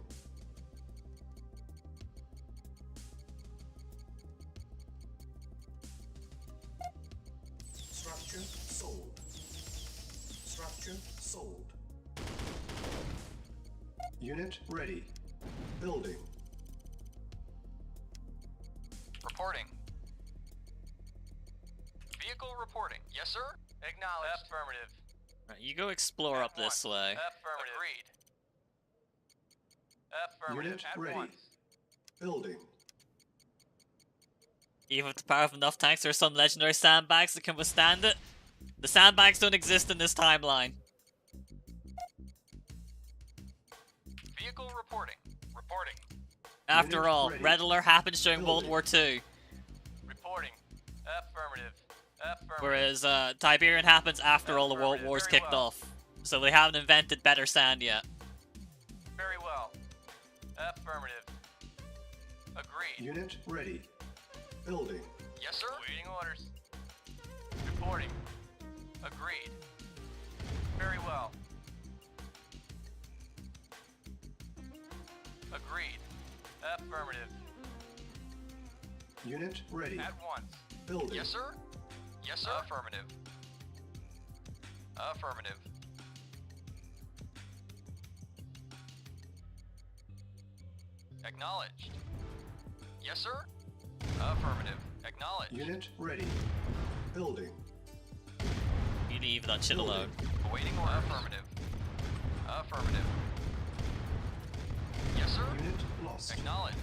Structure sold. Structure sold. Unit ready. Building. Reporting. Vehicle reporting. Yes, sir. Acknowledged. Affirmative. Right, you go explore up this way. Affirmative. Agreed. Affirmative. Unit At ready. once. Building. Even with the power of enough tanks, there are some legendary sandbags that can withstand it. The sandbags don't exist in this timeline. Vehicle reporting. Reporting. After Unit all, ready. Red Alert happened during World Building. War II, Reporting. Affirmative. Affirmative. whereas Tiberian happens after all the World Affirmative. Wars Very kicked well. off. So they haven't invented better sand yet. Very well. Affirmative. Agreed. Unit ready. Building. Yes, sir. Waiting orders. Reporting. Agreed. Very well. Agreed. Affirmative. Unit ready. At once. Building. Yes, sir. Yes, sir. Affirmative. Affirmative. Acknowledged. Yes, sir. Affirmative. Acknowledged. Unit ready. Building. You leave that shit alone. Awaiting order. Affirmative. Affirmative. Yes, sir. Unit lost. Acknowledged.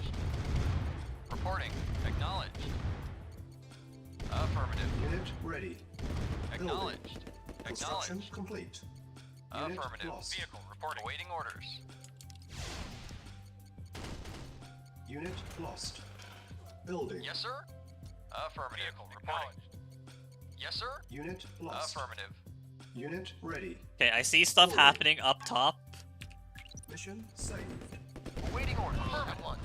Reporting. Acknowledged. Affirmative. Unit ready. Acknowledged. Construction Acknowledged. complete. Unit Affirmative. lost. Vehicle reporting. Awaiting orders. Unit lost. Building. Yes, sir. Affirmative. Vehicle reporting. Yes, sir. Unit lost. Affirmative. Unit ready. Okay, I see stuff Building. happening up top. Mission saved. Awaiting orders. At once.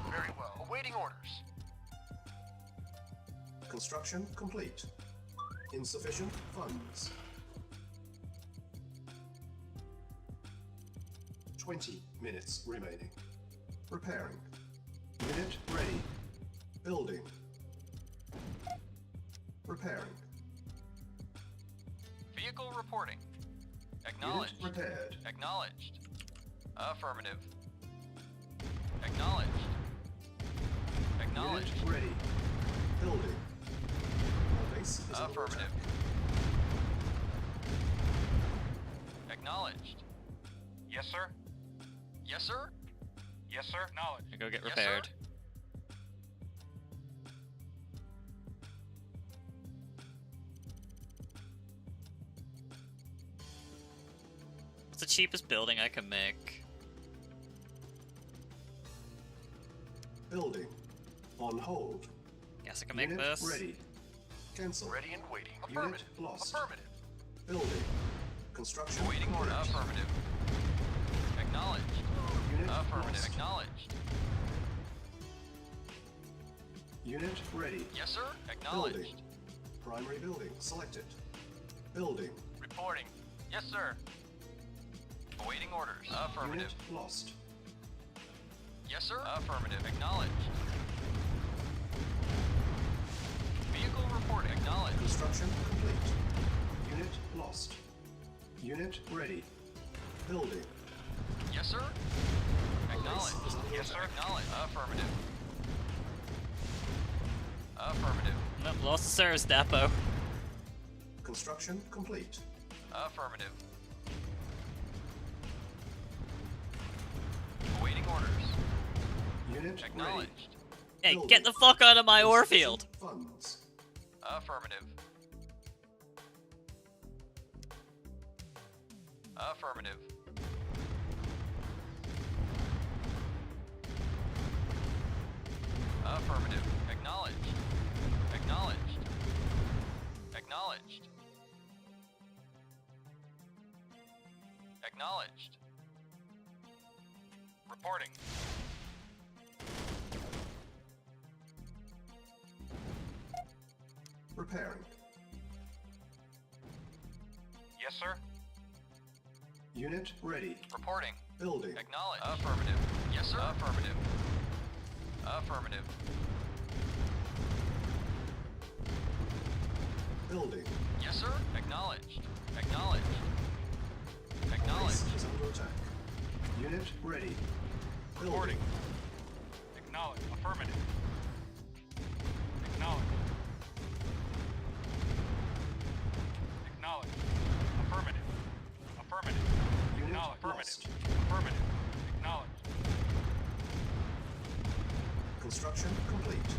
Very well. Awaiting orders. Construction complete. Insufficient funds. 20 minutes remaining. Repairing. Unit ready. Building. Repairing. Vehicle reporting. Unit Acknowledged. repaired. Acknowledged. Affirmative. Acknowledged. Acknowledged. Unit ready. Building. Base is under Affirmative. attack. Acknowledged. Yes, sir. Yes, sir. Yes, sir. Acknowledged. I go get Yes, sir. repaired. What's the cheapest building I can make? Building. On hold. Guess I can make Unit this. ready. Cancel. Ready and waiting. Unit Affirmative. lost. Affirmative. Building. Construction Awaiting order. complete. Affirmative. Acknowledged. Unit Affirmative. lost. Acknowledged. Unit ready. Yes, sir. Building. Acknowledged. Primary building selected. Building. Reporting. Yes, sir. Awaiting orders. Affirmative. Unit lost. Yes, sir. Affirmative. Acknowledged. Vehicle reporting. Acknowledged. Construction complete. Unit lost. Unit ready. Building. Yes, sir. Acknowledged. Base is under Yes, sir. attack. Acknowledged. Affirmative. Affirmative. Nope, lost the service depot. Construction complete. Affirmative. Awaiting orders. Unit ready. Acknowledged. Hey, get the fuck out of my ore field! Funds. Affirmative. Affirmative. Affirmative. Acknowledged. Acknowledged. Acknowledged. Acknowledged. Reporting. Preparing. Yes, sir. Unit ready. Reporting. Building. Acknowledged. Affirmative. Yes, sir. Affirmative. Affirmative. Building. Yes, sir. Acknowledged. Acknowledged. Acknowledged. Base is under attack. Unit ready. Reporting. Acknowledged. Affirmative. Acknowledged. Acknowledged. Affirmative. Affirmative. Unit Acknowledged. lost. Affirmative. Affirmative. Acknowledged. Construction complete.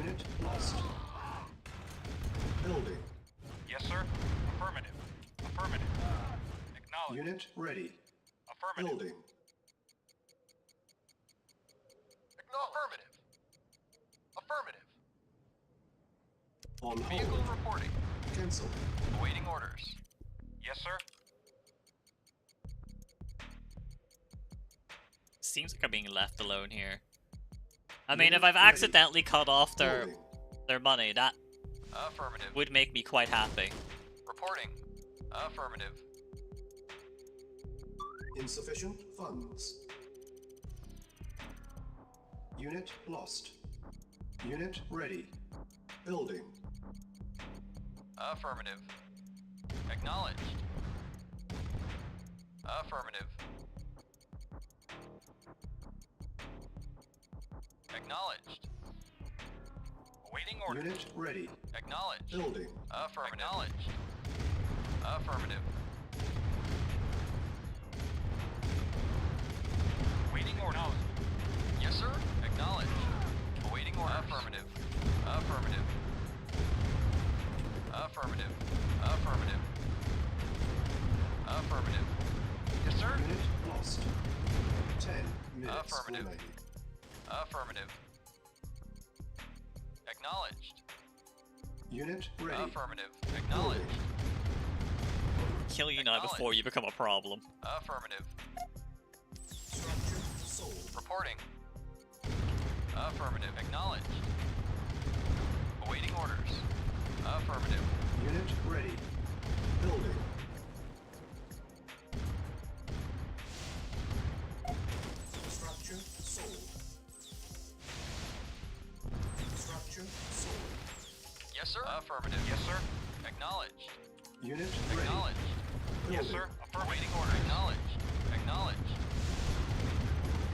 Unit lost. Building. Yes, sir. Affirmative. Affirmative. Acknowledged. Unit ready. Affirmative. Building. Affirmative. Affirmative. On Vehicle hold. reporting. Cancel. Awaiting orders. Yes, sir. Seems like I'm being left alone here. I mean, if Unit I've ready. accidentally cut off Building. their money, that Affirmative. would make me quite happy. Reporting. Affirmative. Insufficient funds. Unit lost. Unit ready. Building. Affirmative. Acknowledged. Affirmative. Acknowledged. Awaiting orders. Unit ready. Acknowledged. Building. Affirmative. Acknowledged. Affirmative. Awaiting orders. Yes, sir. Acknowledged. Awaiting orders. Affirmative. Affirmative. Affirmative. Affirmative. Affirmative. Yes, sir. Unit lost. 10 minutes Affirmative. remaining. Affirmative. Acknowledged. Unit ready. Affirmative. Acknowledged. Kill you now before you become a problem. Affirmative. Structure sold. Reporting. Affirmative. Acknowledged. Awaiting orders. Affirmative. Unit ready. Building. Structure sold. Structure sold. Yes, sir. Affirmative. Yes, sir. Acknowledged. Unit ready. Acknowledged. Yes, Building. sir. Awaiting order. Acknowledged. Acknowledged.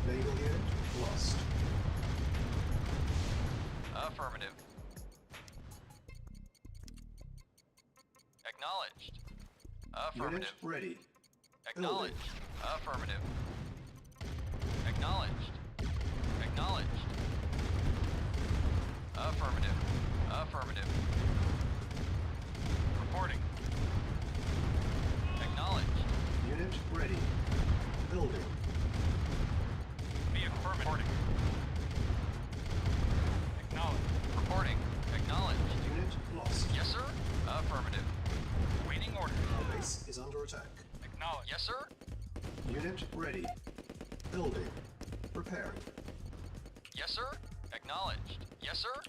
Naval unit lost. Affirmative. Acknowledged. Unit Affirmative. ready. Acknowledged. Affirmative. Acknowledged. Acknowledged. Affirmative. Affirmative. Reporting. Acknowledged. Unit ready. Building. Be affirmative. Reporting. Acknowledged. Reporting. Acknowledged. Unit lost. Yes, sir. Affirmative. Waiting order. Our base is under attack. Acknowledged. Yes, sir. Unit ready. Building. Preparing. Yes, sir. Acknowledged. Yes, sir.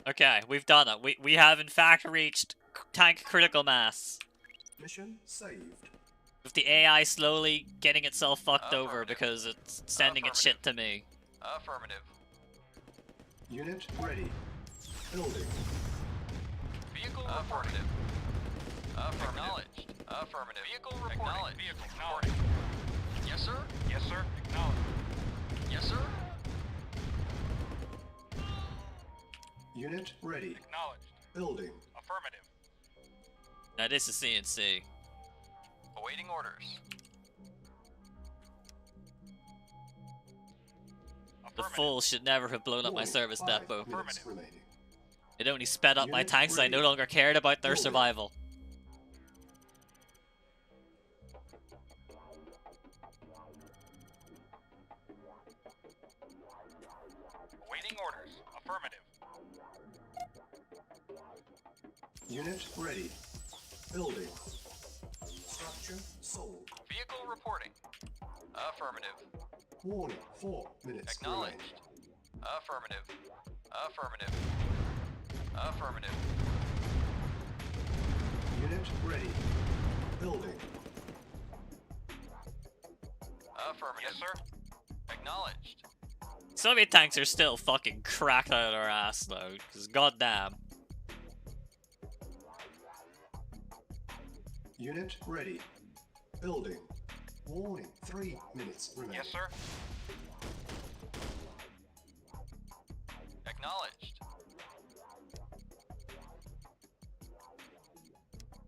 Okay, we've done it. We have in fact reached tank critical mass. Mission saved. With the AI slowly getting itself fucked over Affirmative. because it's sending its shit to me. Affirmative. Unit ready. Building. Vehicle affirmative. Affirmative. Acknowledged. Affirmative. Vehicle reporting. Acknowledged. Vehicle reporting. Yes, sir. Yes, sir. Acknowledged. Yes, sir. Unit ready. Acknowledged. Building. Affirmative. Now this is CnC. Awaiting orders. The fool should never have blown up my Warning, service 5 depot. minutes remaining. It only sped up my Unit tanks and I no ready. longer cared about their Building. survival. Awaiting orders. Affirmative. Unit ready. Building. Structure sold. Vehicle reporting. Affirmative. Warning, 4 minutes Acknowledged. remaining. Affirmative. Affirmative. Affirmative. Unit ready. Building. Affirmative. Yes, sir. Acknowledged. Soviet tanks are still fucking cracked out of their ass though, because goddamn. Unit ready. Building. Warning, 3 minutes remaining. Yes, sir. Acknowledged.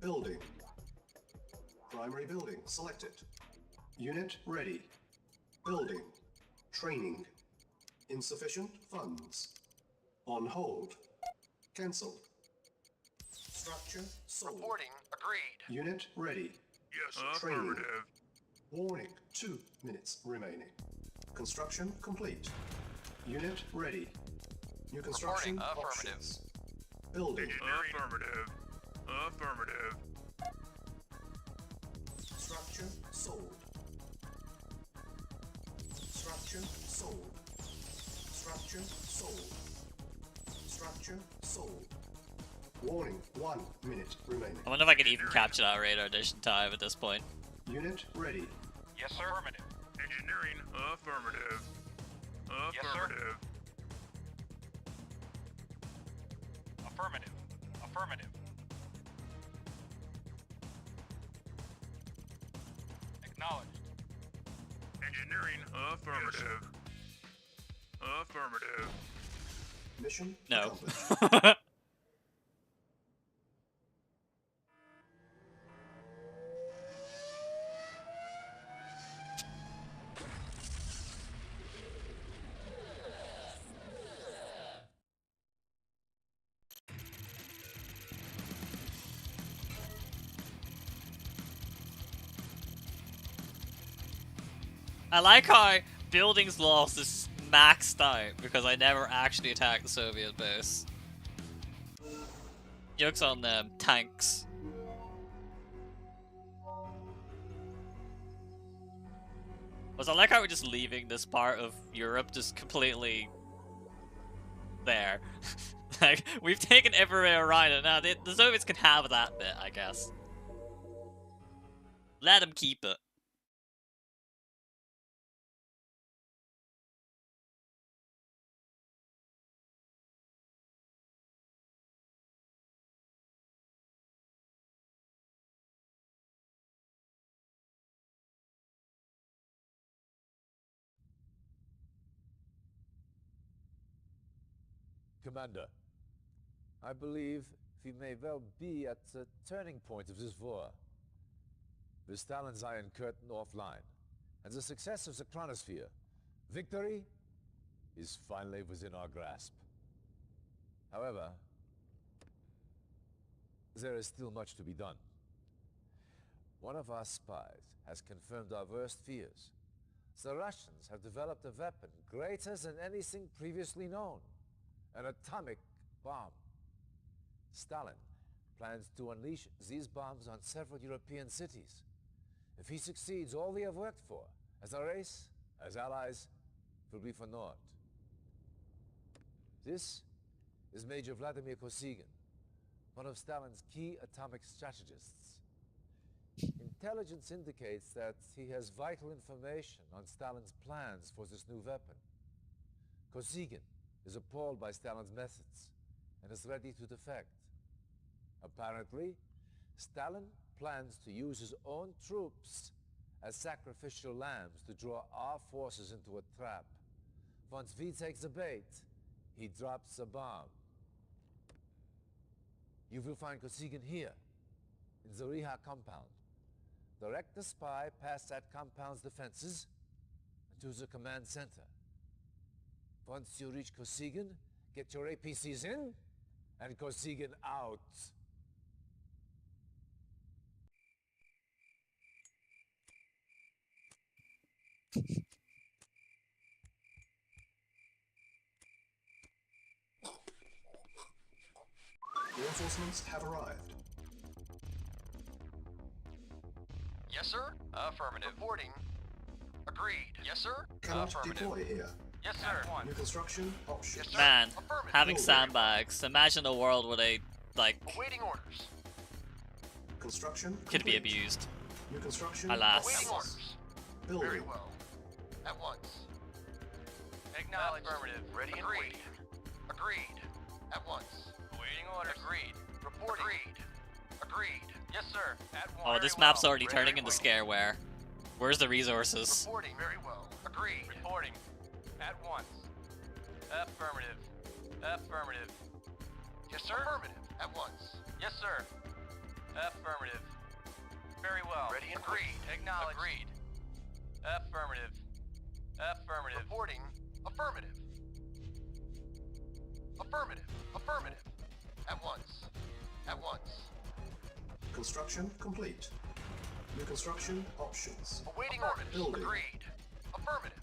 Building. Primary building selected. Unit ready. Building. Training. Insufficient funds. On hold. Cancelled. Structure sold. Reporting agreed. Unit ready. Yes, Training. affirmative. Warning, 2 minutes remaining. Construction complete. Unit ready. New construction Reporting. options. Building. Engineering. Affirmative. Affirmative. Structure sold. Structure sold. Structure sold. Structure sold. Warning, 1 minute remaining. I wonder if I can even capture that radar edition time at this point. Unit ready. Yes, sir. Affirmative. Engineering. Affirmative. Yes, sir. Affirmative. Affirmative. Affirmative. Acknowledged. Engineering. Affirmative. Affirmative. Mission No. accomplished. I like how buildings lost is maxed out because I never actually attacked the Soviet base. Joke's on them, tanks. Was I like how we're just leaving this part of Europe just completely there. Like, we've taken everywhere around it now. The Soviets can have that bit, I guess. Let them keep it. Commander, I believe we may well be at a turning point of this war. With Stalin's Iron Curtain offline, and the success of the chronosphere, victory is finally within our grasp. However, there is still much to be done. One of our spies has confirmed our worst fears. The Russians have developed a weapon greater than anything previously known. An atomic bomb. Stalin plans to unleash these bombs on several European cities. If he succeeds, all we have worked for, as a race, as allies, will be for naught. This is Major Vladimir Kosygin, one of Stalin's key atomic strategists. Intelligence indicates that he has vital information on Stalin's plans for this new weapon. Kosygin is appalled by Stalin's methods and is ready to defect. Apparently, Stalin plans to use his own troops as sacrificial lambs to draw our forces into a trap. Once V takes the bait, he drops a bomb. You will find Kosygin here, in the Riha compound. Direct the spy past that compound's defenses to the command center. Once you reach Kosigan, get your APCs in and Kosigan out. Reinforcements have arrived. Yes, sir. Affirmative. Reporting. Agreed. Yes, sir. Cannot Affirmative. deploy here. Yes, sir. New construction options. Yes, sir. Man, Affirmative. having sandbags. Imagine a world where they, like, Awaiting orders. Construction could be complete. abused. New construction. Alas. Awaiting orders. Building. Very well. At once. Acknowledged. Affirmative. Ready and waiting. Agreed. At once. Awaiting orders. Agreed. Reporting. Agreed. Yes, sir. At once. Oh, this map's already turning into scareware. Where's the resources? Reporting. Very well. Agreed. Reporting. At once. Affirmative. Affirmative. Yes, sir. Affirmative. At once. Yes, sir. Affirmative. Very well. Ready and agreed. Acknowledged. Agreed. Affirmative. Affirmative. Reporting. Affirmative. Affirmative. Affirmative. At once. At once. Construction complete. New construction options. Awaiting orders. Building. Agreed. Affirmative.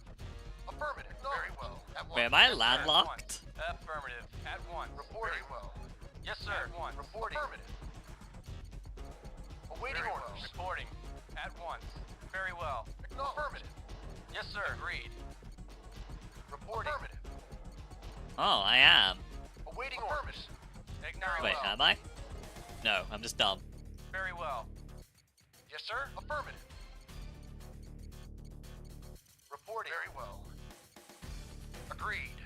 Affirmative. Very well. At once. Wait, am I Yes, sir. landlocked? At once. Affirmative. At once. Reporting. Very well. Yes, sir. At once. Reporting. Affirmative. Awaiting orders. Well. Reporting. At once. Very well. Affirmative. Yes, sir. Agreed. Reporting. Affirmative. Oh, I am. Awaiting orders. Acknowledged. Wait, am I? No, I'm just dumb. Very well. Yes, sir. Affirmative. Reporting. Very well. Agreed.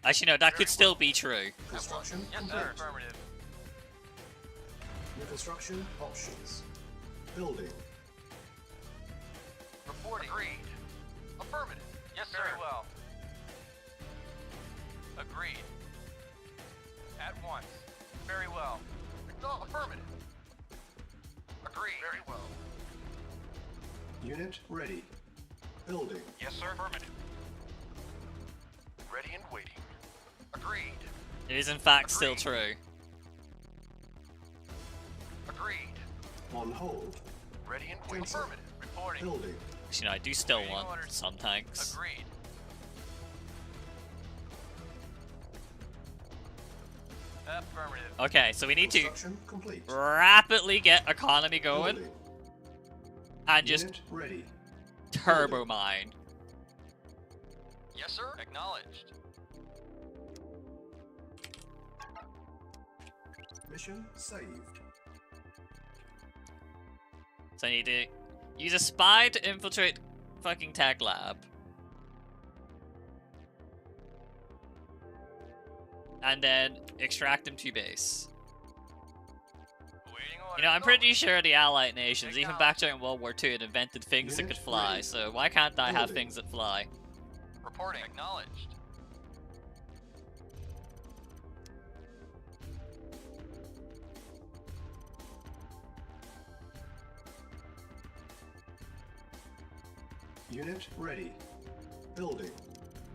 Actually, no, that could still be true. Construction Yes, complete. sir. Affirmative. New construction options. Building. Reporting. Agreed. Affirmative. Yes, sir. Very well. Agreed. At once. Very well. Affirmative. Agreed. Very well. Unit ready. Building. Yes, sir. Affirmative. Ready and waiting. Agreed. It is in fact still Agreed. true. Agreed. On hold. Ready and waiting. Cancel. Affirmative. Reporting. Building. Actually, no, I do still Waiting want orders. some tanks. Agreed. Affirmative. Okay, so we need to Construction complete. rapidly get economy going Building. and just Unit ready. turbo mine. Yes, sir. Acknowledged. Mission saved. So I need to use a spy to infiltrate fucking tech lab. And then extract him to base. Waiting You know, I'm pretty sure the Allied nations, even back during World War II, had invented things that could fly, so why can't I have things that fly? Reporting. Acknowledged. Unit ready. Building.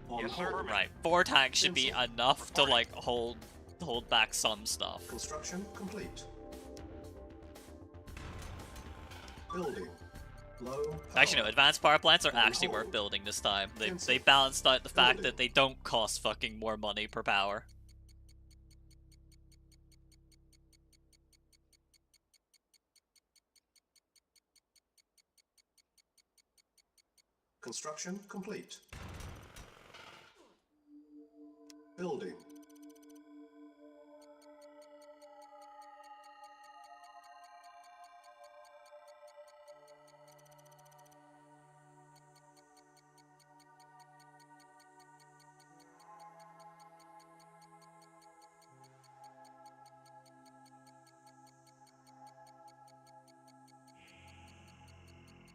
On Yes, sir. hold. Right, 4 tanks should be Cancel. enough to, like, hold back some stuff. Construction complete. Building. Low power. Actually, no, advanced power plants are On actually worth hold. building this time. They Cancel. balanced out the fact Building. that they don't cost fucking more money per power. Construction complete. Building.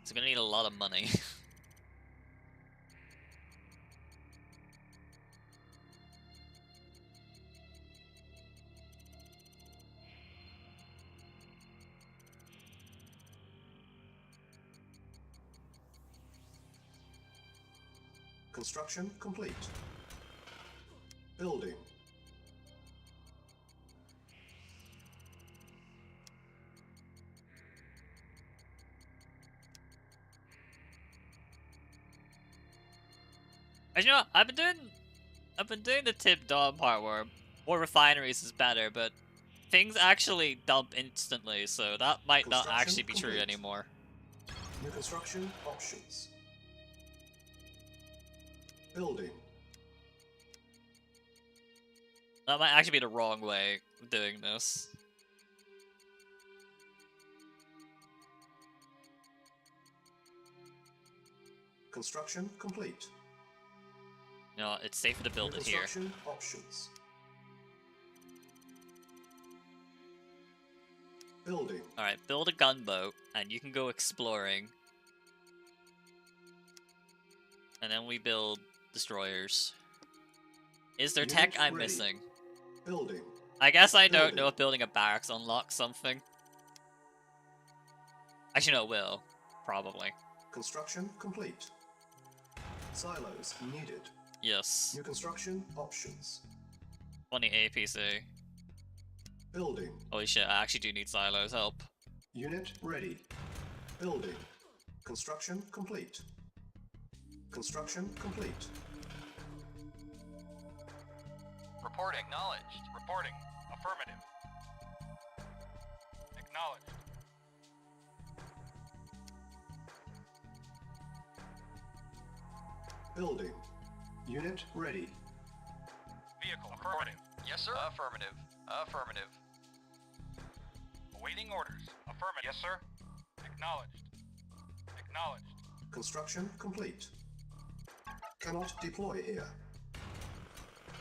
It's gonna need a lot of money. Construction complete. Building. As you know, I've been doing the tip dump part where more refineries is better, but things actually dump instantly, so that might not Construction actually be true complete. anymore. New construction options. Building. That might actually be the wrong way of doing this. Construction complete. No, it's safer to build New it here. construction options. Building. Alright, build a gunboat, and you can go exploring. And then we build destroyers. Is there Unit tech I'm ready. missing? Building. I guess I don't Building. know if building a barracks unlocks something. Actually, no, it will. Probably. Construction complete. Silos needed. Yes. New construction options. 20 APC. Building. Holy shit, I actually do need silos. Help. Unit ready. Building. Construction complete. Construction complete. Reporting. Acknowledged. Reporting. Affirmative. Acknowledged. Building. Unit ready. Vehicle. Affirmative. Yes, sir. Affirmative. Affirmative. Awaiting orders. Affirmative. Yes, sir. Acknowledged. Acknowledged. Construction complete. Cannot deploy here.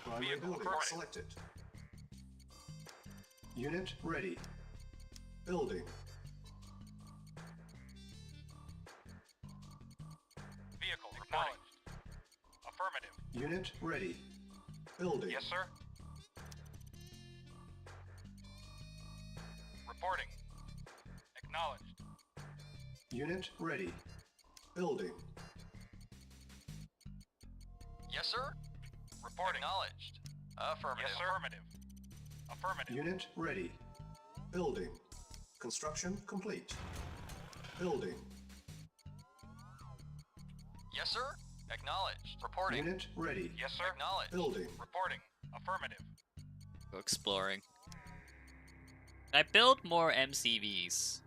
Primary Vehicle building affirmative. selected. Unit ready. Building. Vehicle. Acknowledged. Affirmative. Unit ready. Building. Yes, sir. Reporting. Acknowledged. Unit ready. Building. Yes, sir. Reporting. Acknowledged. Affirmative. Yes, sir. Affirmative. Affirmative. Unit ready. Building. Construction complete. Building. Yes, sir. Acknowledged. Reporting. Unit ready. Yes, sir. Acknowledged. Building. Reporting. Affirmative. Go exploring. Can I build more MCVs?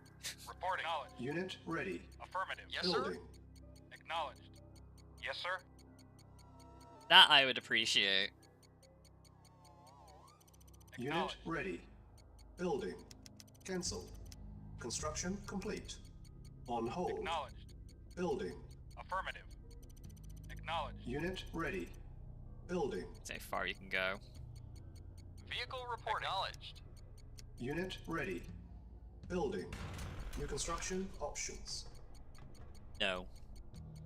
Reporting. Acknowledged. Unit ready. Affirmative. Yes, Building. sir. Acknowledged. Yes, sir. That I would appreciate. Unit Acknowledged. ready. Building. Cancel. Construction complete. On hold. Acknowledged. Building. Affirmative. Acknowledged. Unit ready. Building. See how far you can go. Vehicle reporting. Acknowledged. Unit ready. Building. New construction options. No.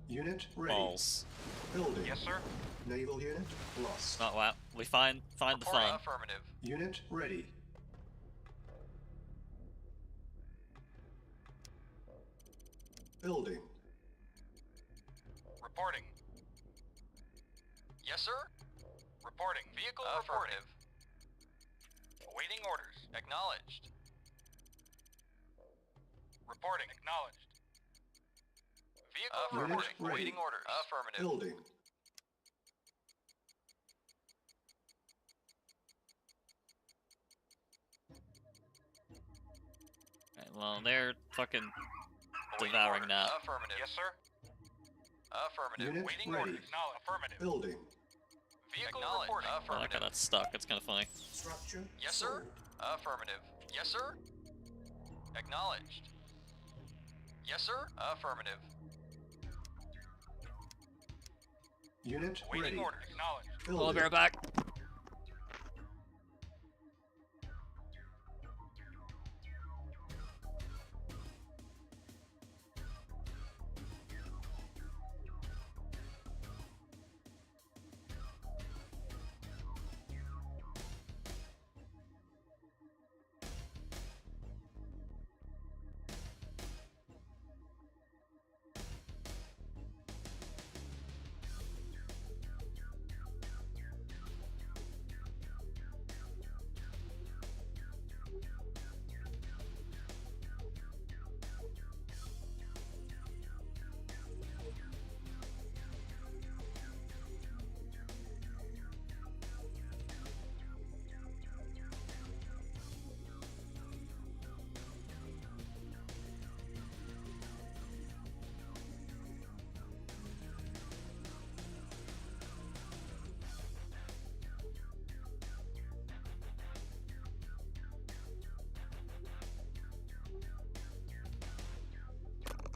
Unit ready. Balls. Building. Yes, sir. Naval unit lost. Not what. We find the Reporting. fun. Affirmative. Unit ready. Building. Reporting. Yes, sir. Reporting. Vehicle affirmative. Awaiting orders. Acknowledged. Reporting. Acknowledged. Vehicle Unit reporting. ready. Awaiting orders. Affirmative. Building. Right, well, they're fucking devouring that. Affirmative. Yes, sir. Affirmative. Unit Awaiting ready. orders. Affirmative. Building. Vehicle reporting. I like how Affirmative. that's stuck. It's kind of funny. Structure. Yes, sir. sold. Affirmative. Yes, sir. Acknowledged. Yes, sir. Affirmative. Unit Awaiting ready. orders. Acknowledged. Hello, Building. bareback.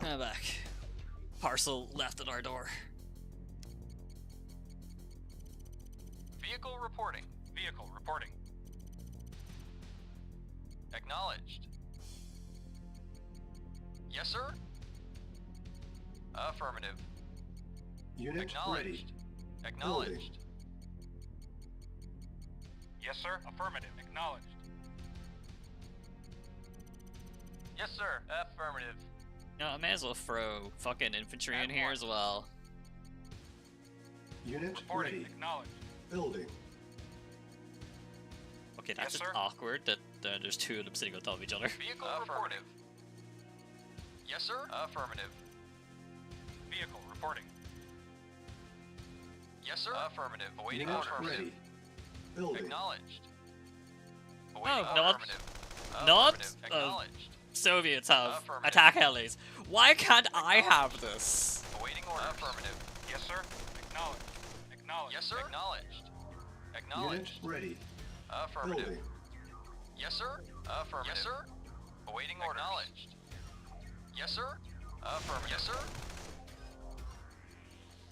I'm back. Parcel left at our door. Vehicle reporting. Vehicle reporting. Acknowledged. Yes, sir. Affirmative. Unit Acknowledged. ready. Acknowledged. Yes, sir. Affirmative. Acknowledged. Yes, sir. Affirmative. No, I may as well throw fucking infantry in At here once. as well. Unit Reporting. ready. Acknowledged. Building. Okay, that's Yes, just sir. awkward that there's two of them sitting on top of each other. Vehicle reporting. Yes, sir. Affirmative. Vehicle reporting. Yes, sir. Affirmative. Awaiting Unit order. ready. Building. Acknowledged. Oh, Awaiting not- affirmative. not, Affirmative. uh, Acknowledged. Soviets have Affirmative. attack helis. Why can't I have this? Awaiting order. Affirmative. Yes, sir. Acknowledged. Acknowledged. Yes, sir. Acknowledged. Unit Acknowledged. ready. Affirmative. Building. Yes, sir. Affirmative. Yes, sir. Awaiting orders. Acknowledged. Yes, sir. Affirmative. Yes, sir.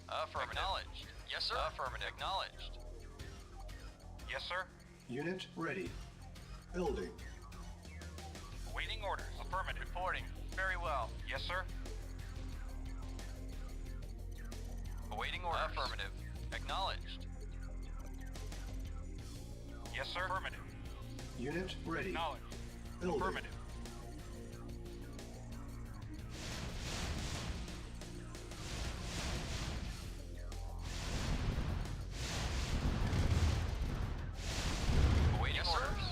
Affirmative. Acknowledged. Yes, sir. Affirmative. Acknowledged. Yes, sir. Unit ready. Building. Awaiting orders. Affirmative. Reporting. Very well. Yes, sir. Awaiting orders. Affirmative. Acknowledged. Yes, sir. Affirmative. Unit ready. Acknowledged. Building. Affirmative. Awaiting orders.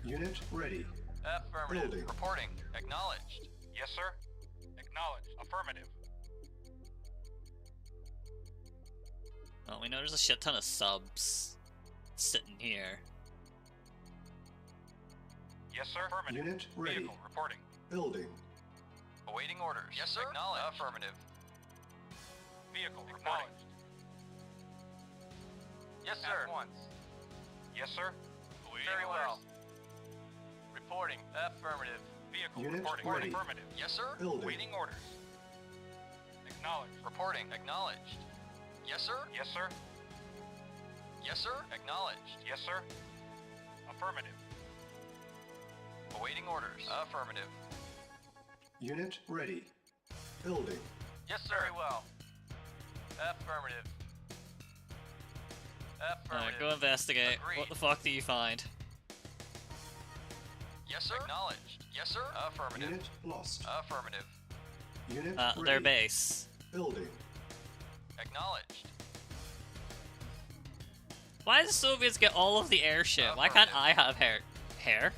Unit ready. Affirmative. Building. Reporting. Acknowledged. Yes, sir. Acknowledged. Affirmative. Well, we know there's a shit ton of subs sitting here. Yes, sir. Affirmative. Unit ready. Vehicle reporting. Building. Awaiting orders. Yes, sir. Acknowledged. Affirmative. Vehicle acknowledged. Yes, sir. At once. Yes, sir. Very well. Reporting. Affirmative. Vehicle Unit reporting. ready. Affirmative. Yes, sir. Building. Waiting orders. Acknowledged. Reporting. Acknowledged. Yes, sir. Yes, sir. Yes, sir. Acknowledged. Yes, sir. Affirmative. Awaiting orders. Affirmative. Unit ready. Building. Yes, sir. Very well. Affirmative. Affirmative. Go investigate. Agreed. What the fuck do you find? Yes, sir. Acknowledged. Yes, sir. Affirmative. Unit lost. Affirmative. Unit Their ready. base. Building. Acknowledged. Why do the Soviets get all of the airship? Why can't I have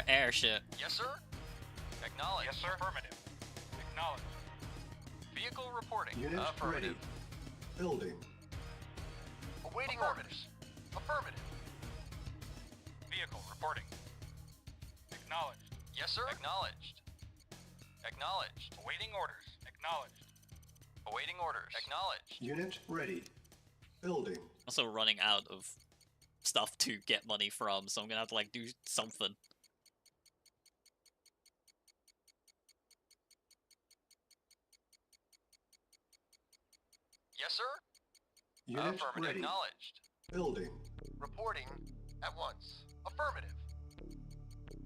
airship? Yes, sir. Acknowledged. Yes, sir. Affirmative. Acknowledged. Vehicle reporting. Unit Affirmative. ready. Building. Awaiting orders. Affirmative. Vehicle reporting. Acknowledged. Yes, sir. Acknowledged. Acknowledged. Awaiting orders. Acknowledged. Awaiting orders. Acknowledged. Unit ready. Building. Also running out of stuff to get money from, so I'm gonna have to like do something. Yes, sir. Unit Affirmative. ready. Acknowledged. Building. Reporting at once. Affirmative.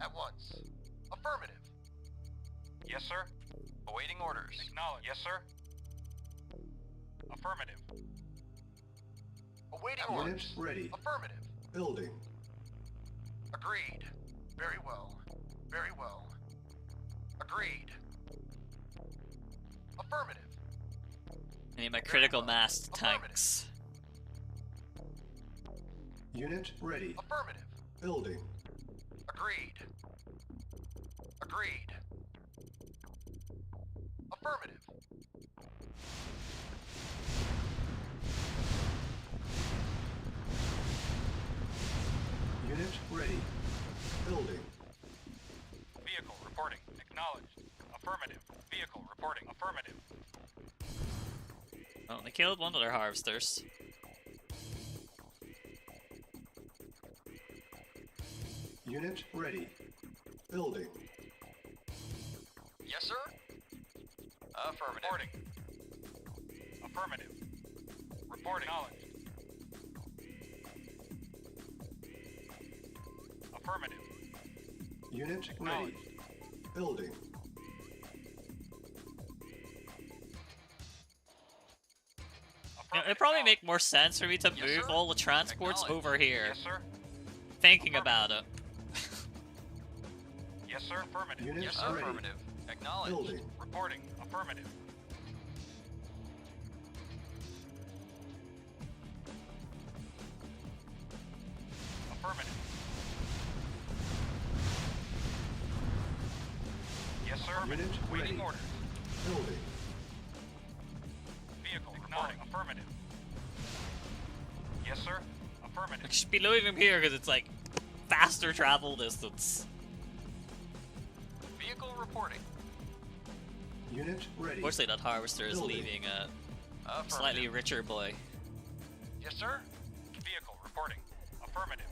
At once. Affirmative. Yes, sir. Awaiting orders. Acknowledged. Yes, sir. Affirmative. Awaiting Unit orders. ready. Affirmative. Building. Agreed. Very well. Very well. Agreed. Affirmative. I need my critical well. mass Affirmative. tanks. Unit ready. Affirmative. Building. Agreed. Agreed. Affirmative. Unit ready. Building. Vehicle reporting. Acknowledged. Affirmative. Vehicle reporting. Affirmative. Oh, they killed one of their harvesters. Unit ready. Building. Yes, sir. Affirmative. Reporting. Affirmative. Reporting. Acknowledged. Affirmative. Unit ready. Acknowledged. Building. It'd probably make more sense for me to Yes, move sir. all the transports Acknowledged. over here. Yes, sir. Thinking about it. Yes, sir. Affirmative. Unit Yes, sir. ready. Affirmative. Acknowledged. Building. Reporting. Affirmative. Affirmative. Yes, sir. Unit Waiting ready. orders. Building. Vehicle reporting. Affirmative. Yes, sir. Affirmative. I should be leaving here because it's like faster travel distance. Vehicle reporting. Unit ready. Unfortunately, that harvester is Building. leaving a Affirmative. slightly richer boy. Yes, sir. Vehicle reporting. Affirmative.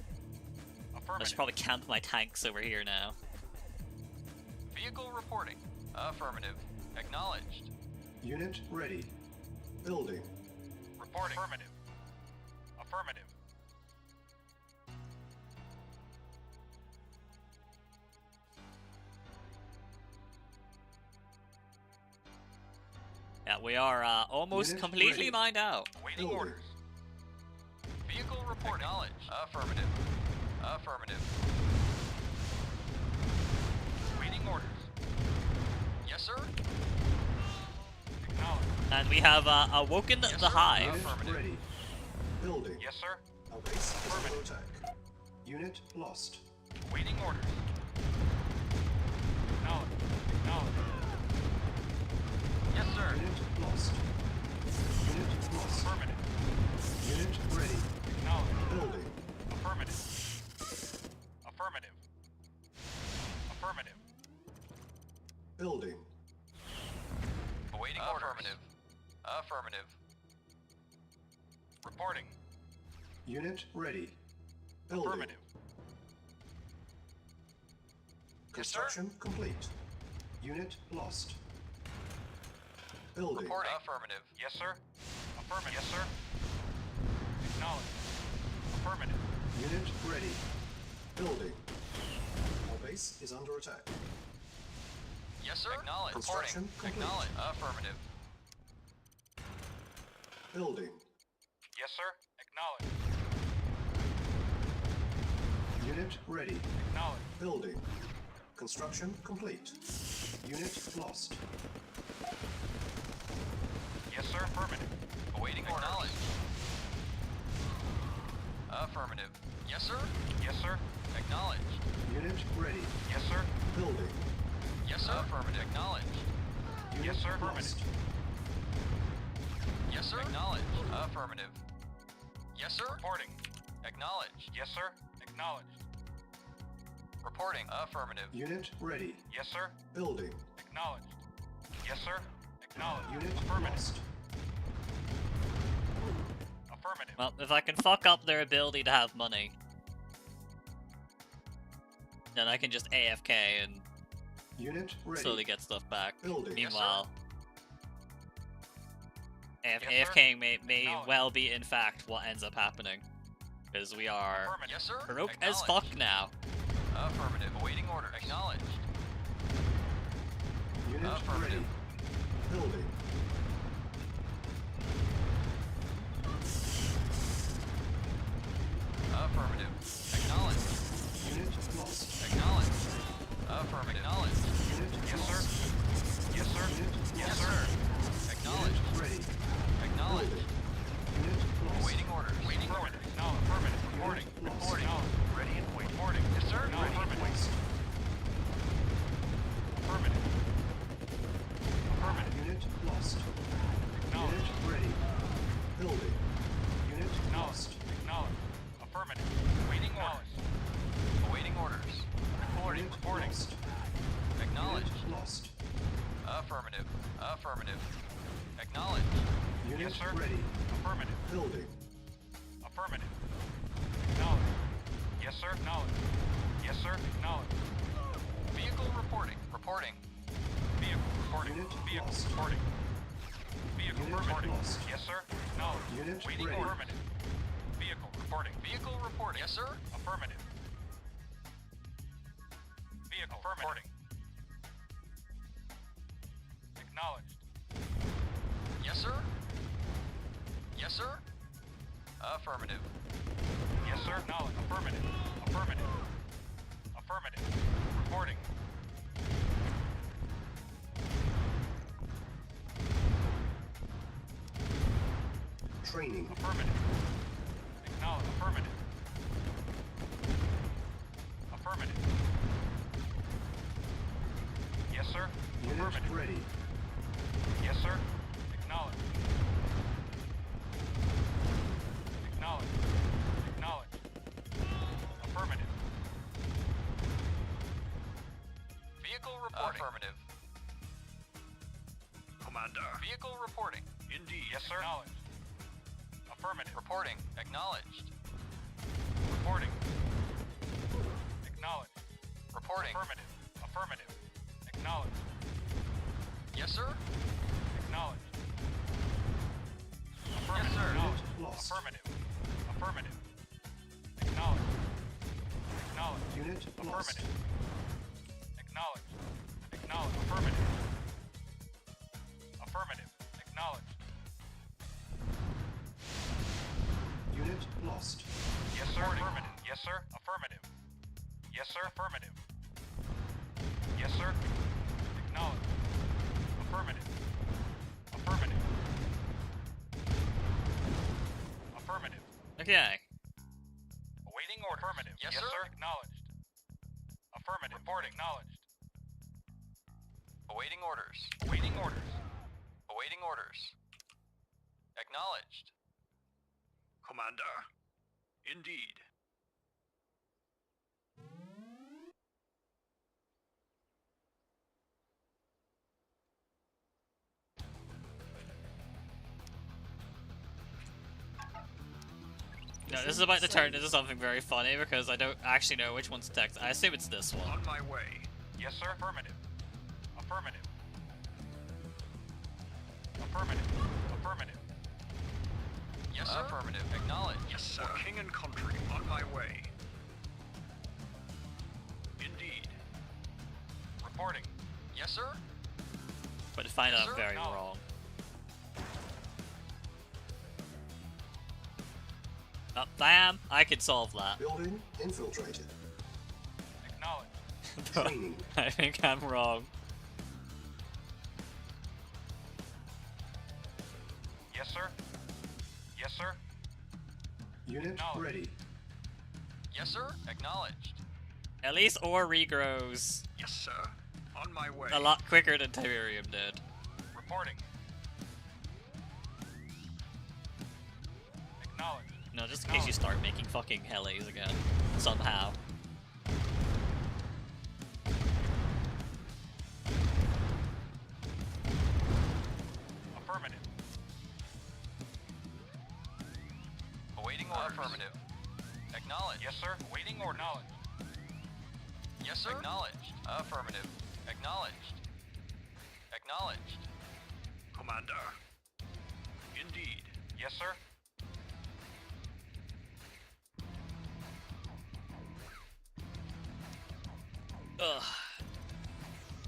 I Affirmative. should probably camp my tanks over here now. Vehicle reporting. Affirmative. Acknowledged. Unit ready. Building. Reporting. Affirmative. Affirmative. Yeah, we are almost Unit completely ready. mined out. Waiting Building. orders. Vehicle reporting. Acknowledged. Affirmative. Affirmative. Waiting orders. Yes, sir. Acknowledged. And we have awoken Yes, the sir. hive. Unit Affirmative. ready. Building. Yes, sir. Our base is under Affirmative. attack. Unit lost. Waiting orders. Acknowledged. Acknowledged. Yes, sir. Unit lost. Unit lost. Affirmative. Unit ready. Acknowledged. Building. Affirmative. Affirmative. Affirmative. Building. Awaiting orders. Affirmative. Affirmative. Reporting. Unit ready. Building. Affirmative. Yes, sir. Construction complete. Unit lost. Building. Reporting. Affirmative. Yes, sir. Affirmative. Yes, sir. Acknowledged. Affirmative. Unit ready. Building. Our base is under attack. Yes, sir. Acknowledged. Construction Reporting. complete. Acknowledged. Affirmative. Building. Yes, sir. Acknowledged. Unit ready. Acknowledged. Building. Construction complete. Unit lost. Yes, sir. Affirmative. Awaiting orders. Acknowledged. Affirmative. Yes, sir. Yes, sir. Acknowledged. Unit ready. Yes, sir. Building. Yes, sir. Affirmative. Acknowledged. Unit Yes, sir. lost. Yes, sir. Acknowledged. Affirmative. Yes, sir. Reporting. Acknowledged. Yes, sir. Acknowledged. Reporting. Affirmative. Unit ready. Yes, sir. Building. Acknowledged. Yes, sir. Acknowledged. Unit Affirmative. lost. Affirmative. Well, if I can fuck up their ability to have money, then I can just AFK and Unit ready. slowly get stuff back. Building. Yes, sir. Meanwhile, Yes, sir. AFKing may Acknowledged. well be, in fact, what ends up happening. Because we are Affirmative. Yes, sir. broke as Acknowledged. fuck now. Affirmative. Awaiting order. Acknowledged. Unit Affirmative. ready. Building. Affirmative. Acknowledged. Unit lost. Acknowledged. Affirmative. Acknowledged. Unit Yes, sir. lost. Yes, sir. Unit Yes, lost. sir. Acknowledged. Unit ready. Acknowledged. Building. Unit lost. Awaiting orders. Waiting orders. No, affirmative. Reporting. Unit lost. Reporting. No. Ready and waiting. Reporting. Yes, sir. No, Unit affirmative. lost. Affirmative. Affirmative. Unit lost. Acknowledged. Unit ready. Building. Unit lost. Acknowledged. Affirmative. Waiting orders. Awaiting orders. Reporting. Unit Reporting. lost. Acknowledged. Unit lost. Affirmative. Affirmative. Acknowledged. Unit Yes, sir. ready. Affirmative. Building. Affirmative. Acknowledged. Yes, sir. Acknowledged. Yes, sir. Acknowledged. Vehicle reporting. Reporting. Vehicle reporting. Unit Vehicle lost. reporting. Vehicle Unit reporting. lost. Yes, sir. Acknowledged. Unit Waiting ready. affirmative. Vehicle reporting. Vehicle reporting. Yes, sir. Affirmative. Vehicle reporting. Acknowledged. Yes, sir. Yes, sir. Affirmative. Yes, sir. Acknowledged. Affirmative. Affirmative. Affirmative. Reporting. Training. Affirmative. Acknowledge. Affirmative. Affirmative. Yes, sir. Unit Affirmative. ready. Yes, sir. Acknowledge. Acknowledge. Acknowledge. Affirmative. Vehicle reporting. Affirmative. Commander. Vehicle reporting. Indeed. Yes, sir. Acknowledged. Affirmative. Reporting. Acknowledged. Reporting. Acknowledged. Reporting. Affirmative. Affirmative. Acknowledged. Yes, sir. Acknowledged. Affirmative. Yes, sir. Acknowledged. Lost. Affirmative. Affirmative. Acknowledged. Acknowledged. Unit lost. Affirmative. Acknowledged. Acknowledged. Affirmative. Affirmative. Acknowledged. Unit lost. Yes, sir. Affirmative. Yes, sir. Affirmative. Yes, sir. Affirmative. Yes, sir. Acknowledged. Affirmative. Affirmative. Affirmative. Okay. Awaiting order. Affirmative. Yes, sir. Acknowledged. Affirmative. Reporting. Acknowledged. Awaiting orders. Awaiting orders. Awaiting orders. Acknowledged. Commander. Indeed. No, this is about to turn into something very funny because I don't actually know which one's text. I assume it's this one. On my way. Yes, sir. Affirmative. Affirmative. Affirmative. Affirmative. Yes, sir. Affirmative. Acknowledged. Yes, sir. For king and country. On my way. Indeed. Reporting. Yes, sir. But to find Yes, out I'm sir. very No. wrong. Oh, damn! I can solve that. Building infiltrated. Acknowledged. But Training. I think I'm wrong. Yes, sir. Yes, sir. Unit Acknowledged. ready. Yes, sir. Acknowledged. At least ore regrows Yes, sir. On my way. a lot quicker than Tiberium did. Reporting. Acknowledged. No, just in case you start making fucking helis again. Somehow. Affirmative. Awaiting orders. Affirmative. Acknowledged. Yes, sir. Awaiting order. Acknowledged. Yes, sir. Acknowledged. Affirmative. Acknowledged. Acknowledged. Commander. Indeed. Yes, sir. Ugh.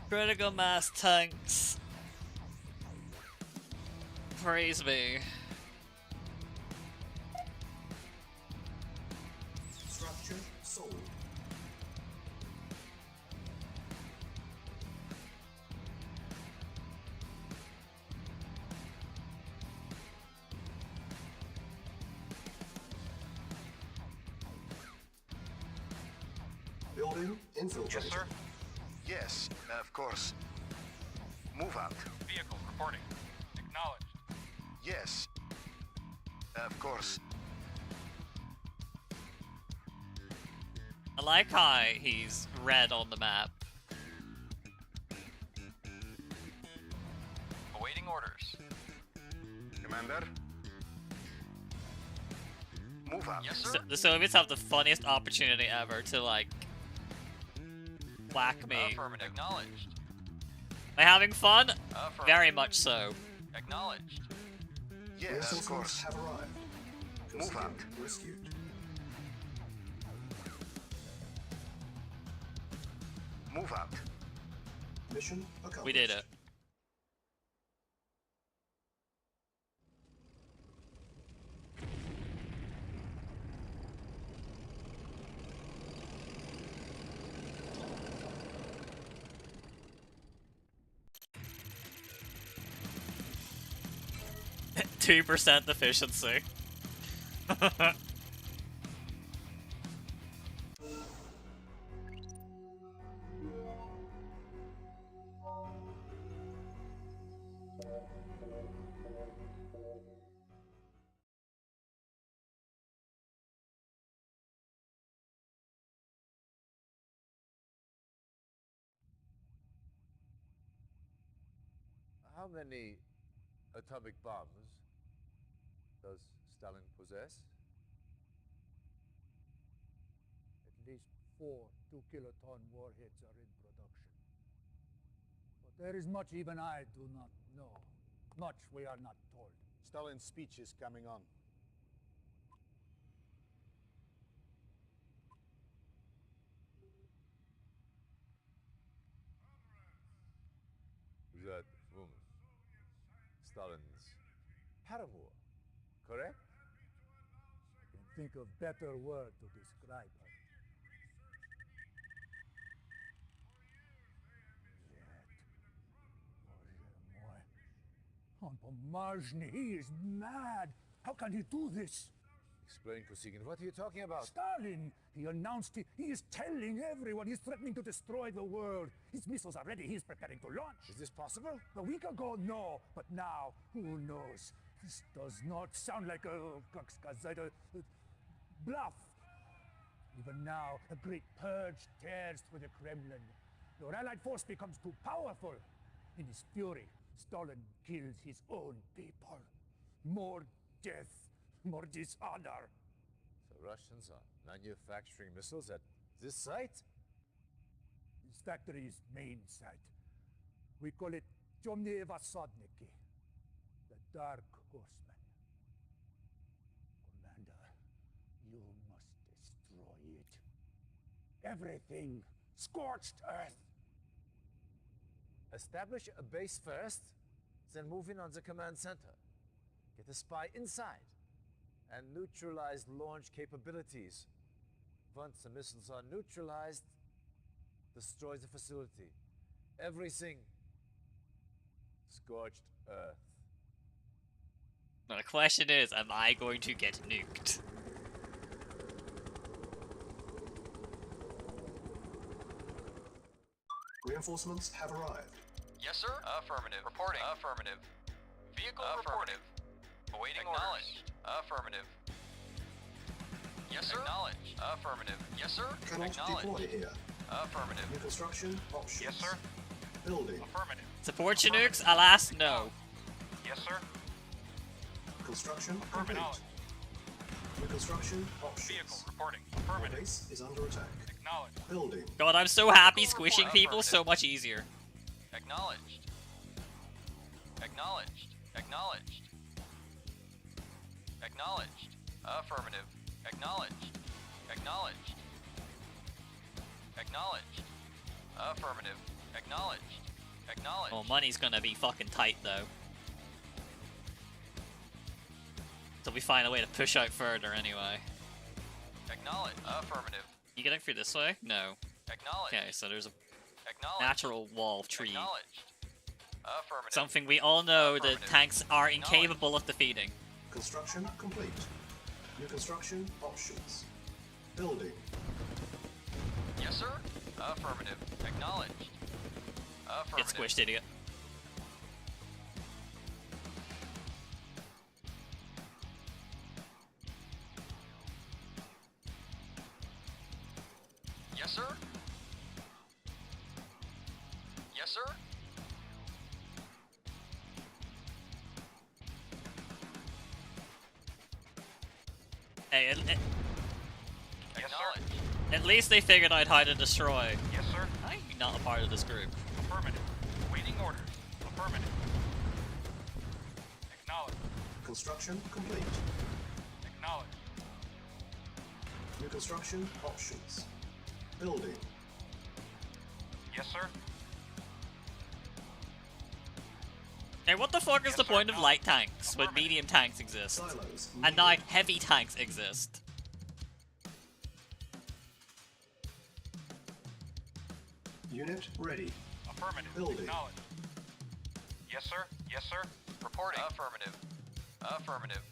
Critical mass tanks. Praise me. Structure sold. Building infiltrated. Yes, sir. Yes, of course. Move out. Vehicle reporting. Acknowledged. Yes. Of course. I like how he's red on the map. Awaiting orders. Commander. Move out. Yes, So sir. the Soviets have the funniest opportunity ever to, like, whack me. Affirmative. Acknowledged. I having fun? Affirmative. Very much so. Acknowledged. Yes, of Reinforcements course. have arrived. Move Civilian out. rescued. Move out. Mission accomplished. We did it. %2 efficiency. How many atomic bombs does Stalin possess? At least 4 2-kiloton warheads are in production. But there is much even I do not know. Much we are not told. Stalin's speech is coming on. That woman. Stalin's paramour, correct? I can think of better word to describe her. On Pomazhny, he is mad. How can he do this? Explain, Kosygin, what are you talking about? Stalin! He announced he is telling everyone he's threatening to destroy the world. His missiles are ready. He's preparing to launch. Is this possible? A week ago, no. But now, who knows? This does not sound like a bluff. Even now, a great purge tears through the Kremlin. Your allied force becomes too powerful. In his fury, Stalin kills his own people. More death, more dishonor. The Russians are manufacturing missiles at this site? His factory's main site. We call it Temные Vasodniki, the Dark Horsemen. Commander, you must destroy it. Everything. Scorched earth. Establish a base first, then move in on the command center. Get a spy inside, and neutralize launch capabilities. Once the missiles are neutralized, destroy the facility. Everything. Scorched earth. Now the question is, am I going to get nuked? Reinforcements have arrived. Yes, sir. Affirmative. Reporting. Affirmative. Vehicle affirmative. Awaiting orders. Affirmative. Yes, sir. Acknowledged. Affirmative. Yes, sir. Cannot deploy here. Affirmative. New construction options. Yes, sir. Building. Affirmative. Support your nukes? Alas, no. Yes, sir. Construction complete. New construction options. Vehicle reporting. Our Affirmative. base is under attack. Acknowledged. Building. God, I'm so happy squishing people so much easier. Acknowledged. Acknowledged. Acknowledged. Acknowledged. Affirmative. Acknowledged. Acknowledged. Acknowledged. Affirmative. Acknowledged. Acknowledged. Well, money's gonna be fucking tight though. So we find a way to push out further anyway. Acknowledged. Affirmative. You getting through this way? No. Acknowledged. Okay, so there's a Acknowledged. natural wall of tree. Acknowledged. Affirmative. Something we all know that Affirmative. tanks are incapable of defeating. Construction complete. New construction options. Building. Yes, sir. Affirmative. Acknowledged. Get Affirmative. squished, idiot. Yes, sir. Yes, sir. Hey, Acknowledged. at least they figured out how to destroy. Yes, sir. I'm not a part of this group. Affirmative. Waiting orders. Affirmative. Acknowledged. Construction complete. Acknowledged. New construction options. Building. Yes, sir. Hey, what the fuck is Yes, the sir. point of No. light tanks when medium tanks exist? Silos. And now heavy tanks exist. Unit ready. Affirmative. Building. Acknowledged. Yes, sir. Yes, sir. Reporting. Affirmative. Affirmative.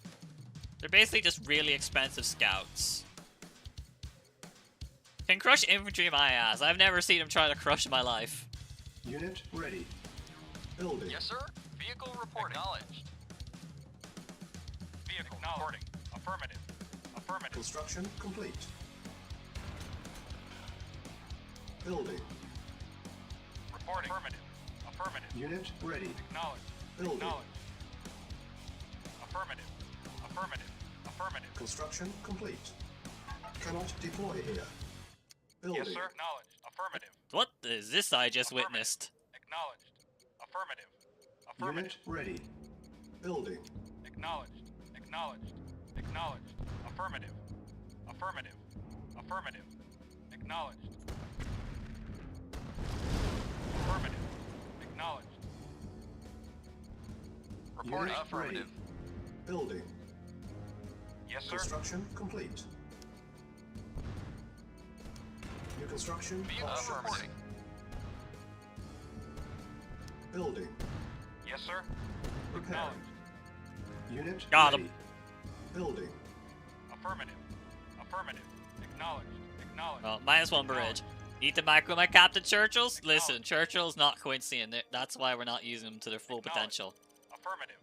They're basically just really expensive scouts. Can crush infantry my ass. I've never seen him try to crush in my life. Unit ready. Building. Yes, sir. Vehicle reporting. Acknowledged. Vehicle reporting. Affirmative. Affirmative. Construction complete. Building. Reporting. Affirmative. Affirmative. Unit ready. Acknowledged. Building. Acknowledged. Affirmative. Affirmative. Affirmative. Construction complete. Cannot deploy here. Building. Yes, sir. Acknowledged. Affirmative. What is this I just Affirmative. witnessed? Acknowledged. Affirmative. Affirmative. Unit ready. Building. Acknowledged. Acknowledged. Acknowledged. Affirmative. Affirmative. Affirmative. Acknowledged. Affirmative. Acknowledged. Reporting. Unit Affirmative. ready. Building. Yes, sir. Construction complete. New construction Vehicle options. reporting. Building. Yes, sir. Repair. Acknowledged. Unit Got ready. him. Building. Affirmative. Affirmative. Acknowledged. Acknowledged. Well, -1 bridge. Need to micro my Captain Churchills? Listen, Churchill's not Quincy, and that's why we're not using them to their full potential. Affirmative.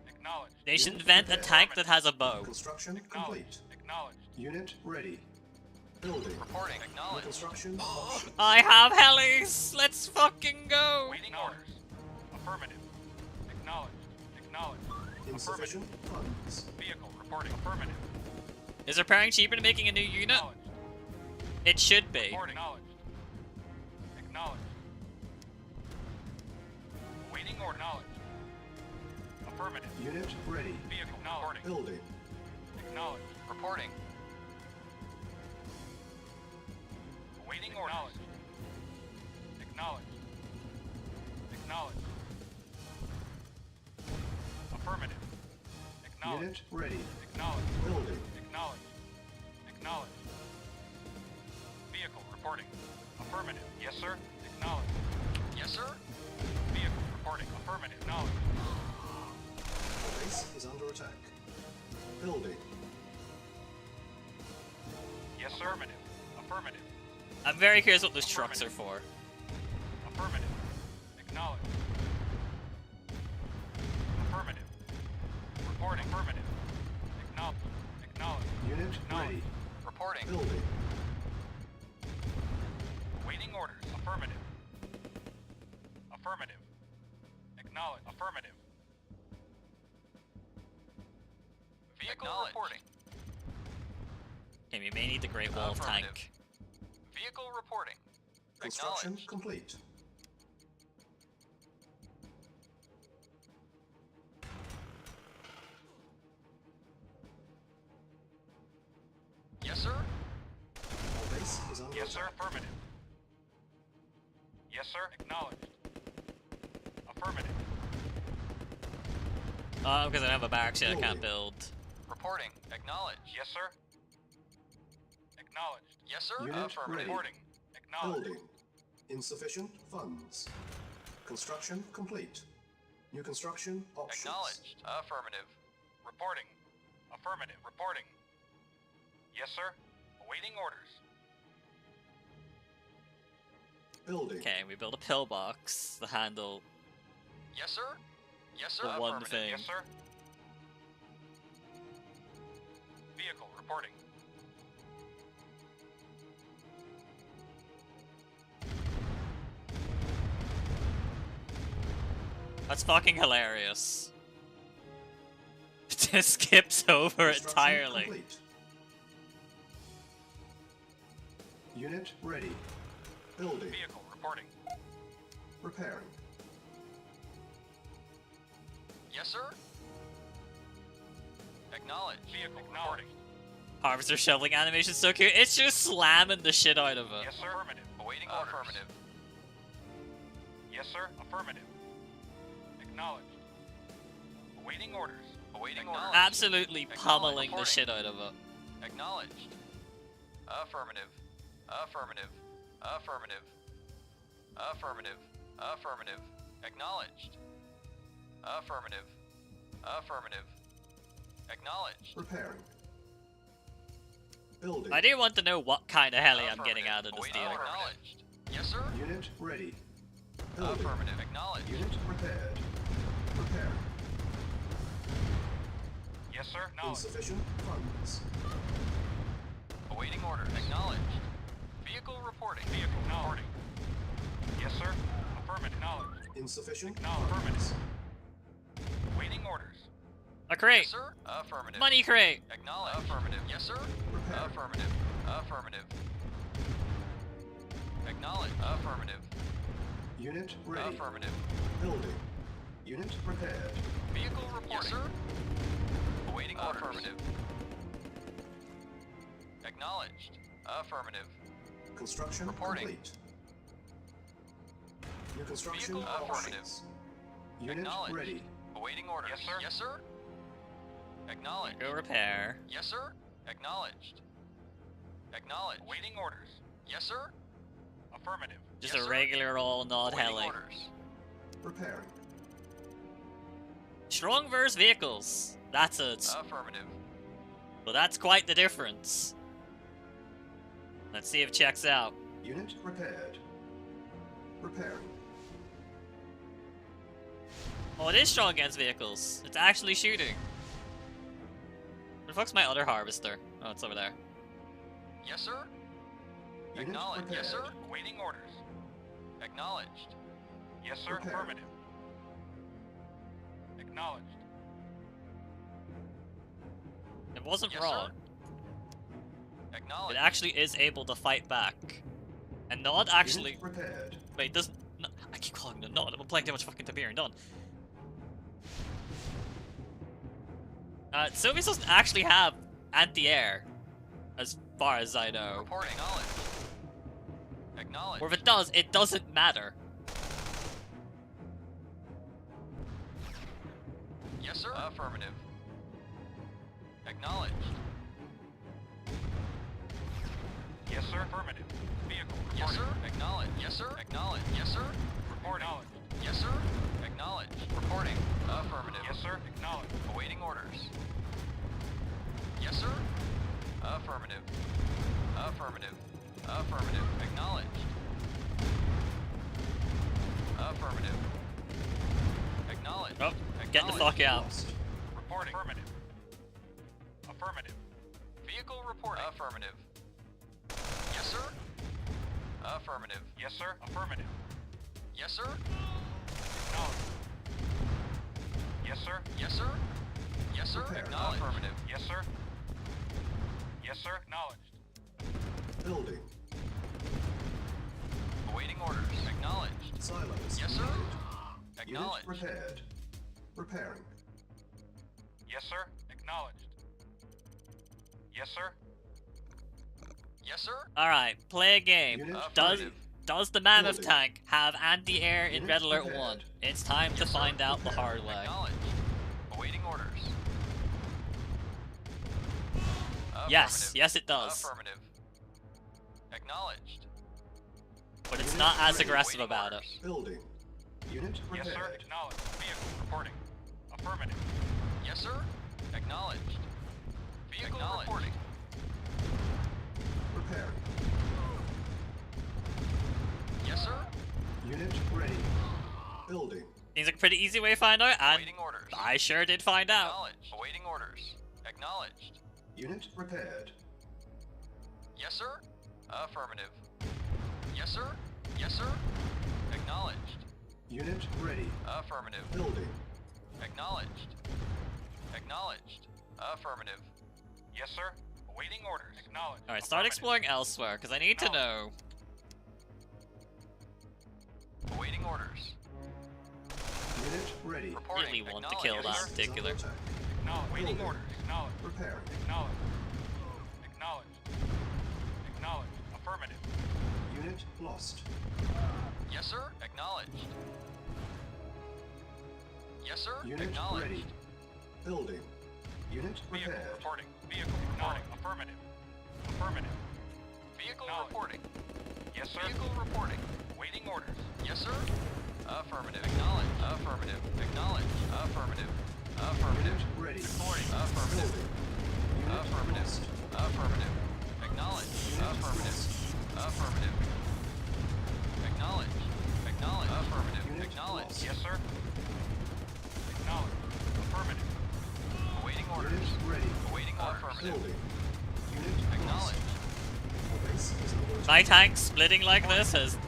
Acknowledged. They should Unit invent a repair. tank that has a bow. Construction Acknowledged. complete. Acknowledged. Unit ready. Building. Reporting. New Acknowledged. construction options. I have helis! Let's fucking go! Waiting orders. Affirmative. Acknowledged. Acknowledged. Insufficient funds. Vehicle reporting. Affirmative. Is repairing cheaper than making a new unit? Acknowledged. It should be. Reporting. Acknowledged. Acknowledged. Waiting order. Acknowledged. Affirmative. Unit ready. Vehicle reporting. Building. Acknowledged. Reporting. Waiting order. Acknowledged. Acknowledged. Affirmative. Acknowledged. Unit ready. Acknowledged. Building. Acknowledged. Acknowledged. Vehicle reporting. Affirmative. Yes, sir. Acknowledged. Yes, sir. Vehicle reporting. Affirmative. Acknowledged. Our base is under attack. Building. Yes, sir. Affirmative. Affirmative. I'm very curious what those trucks are for. Affirmative. Acknowledged. Affirmative. Reporting. Affirmative. Acknowledged. Acknowledged. Unit Acknowledged. ready. Reporting. Building. Waiting orders. Affirmative. Affirmative. Acknowledge. Affirmative. Vehicle reporting. Okay, we may need the Great Wall Affirmative. tank. Vehicle reporting. Construction Acknowledged. complete. Yes, sir. Our base is under Yes, sir. attack. Affirmative. Yes, sir. Acknowledged. Affirmative. Oh, because I don't have a barracks yet, I can't build. Reporting. Acknowledged. Yes, sir. Acknowledged. Yes, sir. Unit Affirmative. ready. Reporting. Acknowledged. Building. Insufficient funds. Construction complete. New construction options. Acknowledged. Affirmative. Reporting. Affirmative. Reporting. Yes, sir. Awaiting orders. Building. Okay, we build a pillbox to handle. Yes, sir. Yes, sir. The one Affirmative. thing. Yes, sir. Vehicle reporting. That's fucking hilarious. Just skips over it Construction entirely. complete. Unit ready. Building. Vehicle reporting. Repairing. Yes, sir. Acknowledged. Vehicle reporting. Harvester shoveling animation so cute. It's just slamming the shit out of it. Yes, sir. Affirmative. Awaiting orders. Affirmative. Yes, sir. Affirmative. Acknowledged. Awaiting orders. Awaiting orders. Absolutely pummeling the shit out of it. Acknowledged. Affirmative. Affirmative. Affirmative. Affirmative. Affirmative. Acknowledged. Affirmative. Affirmative. Acknowledged. Repairing. Building. I do want to know what kind of heli I'm getting out of this Awaiting deal. acknowledged. Yes, sir. Unit ready. Building. Affirmative. Acknowledged. Unit repaired. Repairing. Yes, sir. Acknowledged. Insufficient funds. Awaiting orders. Acknowledged. Vehicle reporting. Vehicle reporting. Yes, sir. Affirmative. Acknowledged. Insufficient Affirmative. funds. Waiting orders. A crate. Yes, sir. Affirmative. Money crate. Acknowledged. Affirmative. Yes, sir. Repair. Affirmative. Affirmative. Acknowledged. Affirmative. Unit ready. Affirmative. Building. Unit repaired. Vehicle reporting. Yes, sir. Awaiting orders. Affirmative. Acknowledged. Affirmative. Construction Reporting. complete. New construction Vehicle affirmative. options. Unit Acknowledged. ready. Awaiting orders. Yes, sir. Yes, sir. Acknowledged. Go repair. Yes, sir. Acknowledged. Acknowledged. Awaiting orders. Yes, sir. Affirmative. Just Yes, a sir. regular old nod Awaiting heli. orders. Repairing. Strong versus vehicles. That's it. Affirmative. Well, that's quite the difference. Let's see if it checks out. Unit repaired. Repairing. Oh, it is strong against vehicles. It's actually shooting. Where the fuck's my other harvester? Oh, it's over there. Yes, sir. Unit Acknowledged. Yes, sir. repaired. Awaiting orders. Acknowledged. Yes, sir. Repaired. Affirmative. Acknowledged. It wasn't Yes, wrong. sir. It Acknowledged. actually is able to fight back. And Nod actually... Unit repaired. Wait, doesn't... No, I keep calling him Nod. I'm playing too much fucking Tabir and done. Sylvius doesn't actually have anti-air, as far as I know. Reporting. Acknowledged. Acknowledged. Or if it does, it doesn't matter. Yes, sir. Affirmative. Acknowledged. Yes, sir. Affirmative. Vehicle. Yes, sir. Acknowledged. Yes, sir. Acknowledged. Yes, sir. Report. Acknowledged. Yes, sir. Acknowledged. Reporting. Affirmative. Yes, sir. Acknowledged. Awaiting orders. Yes, sir. Affirmative. Affirmative. Affirmative. Acknowledged. Affirmative. Acknowledged. Oh, get the fuck out. Lost. Reporting. Affirmative. Affirmative. Vehicle reporting. Affirmative. Yes, sir. Affirmative. Yes, sir. Affirmative. Yes, sir. Acknowledged. Yes, sir. Yes, sir. Yes, sir. Repair. Acknowledged. Affirmative. Yes, sir. Yes, sir. Acknowledged. Building. Awaiting orders. Acknowledged. Silos. Yes, sir. completed. Acknowledged. Unit repaired. Repairing. Yes, sir. Acknowledged. Yes, sir. Yes, sir. Alright, play a game. Unit Does ready. does the Mammoth Building. tank have anti-air in Unit Red Alert prepared. 1? It's time to Yes, sir. find out the Prepared. hard way. Acknowledged. Awaiting orders. Yes, Affirmative. yes it does. Affirmative. Acknowledged. But it's Unit not as ready. aggressive Awaiting about it. orders. Building. Unit Yes, sir. repaired. Acknowledged. Vehicle reporting. Affirmative. Yes, sir. Acknowledged. Vehicle reporting. Repairing. Yes, sir. Unit ready. Building. Seems like a pretty easy way to find out, and Awaiting orders. I sure did find out. Acknowledged. Awaiting orders. Acknowledged. Unit repaired. Yes, sir. Affirmative. Yes, sir. Yes, sir. Acknowledged. Unit ready. Affirmative. Building. Acknowledged. Acknowledged. Affirmative. Yes, sir. Awaiting orders. Acknowledged. Alright, start exploring elsewhere, because I need to know. Awaiting orders. Unit Unit ready. Reporting. Really want to Acknowledged. kill Yes, that sir. in particular. Is under attack. Acknowledged. Waiting Building. orders. Acknowledged. Preparing. Acknowledged. Acknowledged. Acknowledged. Affirmative. Unit lost. Yes, sir. Acknowledged. Yes, sir. Unit Acknowledged. ready. Building. Unit Vehicle prepared. reporting. Vehicle reporting. Affirmative. Affirmative. Vehicle reporting. Yes, sir. Vehicle reporting. Waiting orders. Yes, sir. Affirmative. Acknowledged. Affirmative. Acknowledged. Affirmative. Affirmative. Unit ready. Reporting. Affirmative. Building. Unit Affirmative. lost. Affirmative. Acknowledged. Unit Affirmative. lost. Affirmative. Acknowledged. Acknowledged. Affirmative. Unit Acknowledged. lost. Yes, sir. Acknowledged. Affirmative. Awaiting orders. Unit ready. Awaiting orders. Affirmative. Building. Unit Acknowledged. lost. Our base is under attack. My tank splitting like this has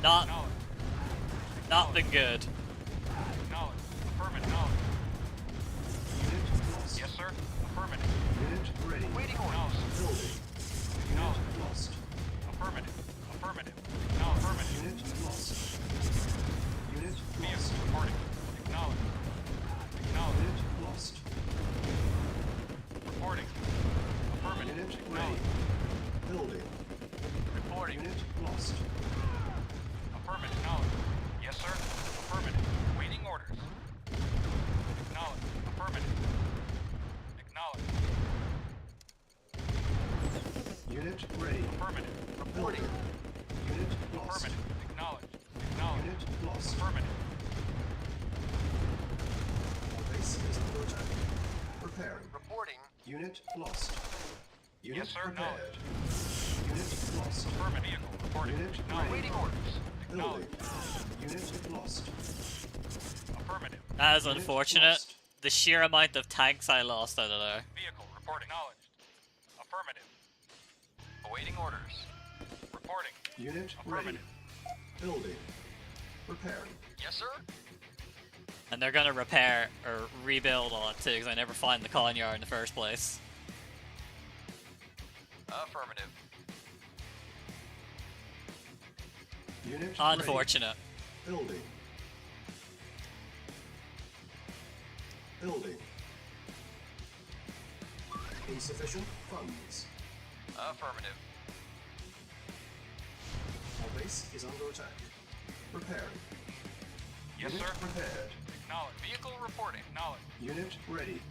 not Acknowledged. been good. Acknowledged. Affirmative. Acknowledged. Unit lost. Yes, sir. Affirmative. Unit ready. Waiting orders. Building. Acknowledged. Unit lost. Affirmative. Affirmative. Acknowledged. Affirmative. Unit lost. Unit lost. Vehicle reporting. Acknowledged. Acknowledged. Unit lost. Reporting. Affirmative. Unit ready. Acknowledged. Building. Reporting. Unit lost. Affirmative. Acknowledged. Yes, sir. Affirmative. Waiting orders. Acknowledged. Affirmative. Acknowledged. Unit ready. Affirmative. Reporting. Building. Unit lost. Affirmative. Acknowledged. Acknowledged. Unit lost. Affirmative. Our base is under attack. Preparing. Reporting. Unit lost. Unit Yes, sir. prepared. Unit lost. Affirmative. Vehicle reporting. Unit Acknowledged. ready. Waiting orders. Building. Acknowledged. Unit lost. Affirmative. That is Unit unfortunate. lost. The sheer amount of tanks I lost out of there. Vehicle reporting. Acknowledged. Affirmative. Awaiting orders. Reporting. Unit ready. Affirmative. Building. Preparing. Yes, sir. And they're gonna repair or rebuild on it too, because I never find the con yard in the first place. Affirmative. Unit Unfortunate. ready. Building. Building. Insufficient funds. Affirmative. Our base is under attack. Preparing. Yes, Unit sir. prepared. Acknowledged. Vehicle reporting. Acknowledged. Unit ready.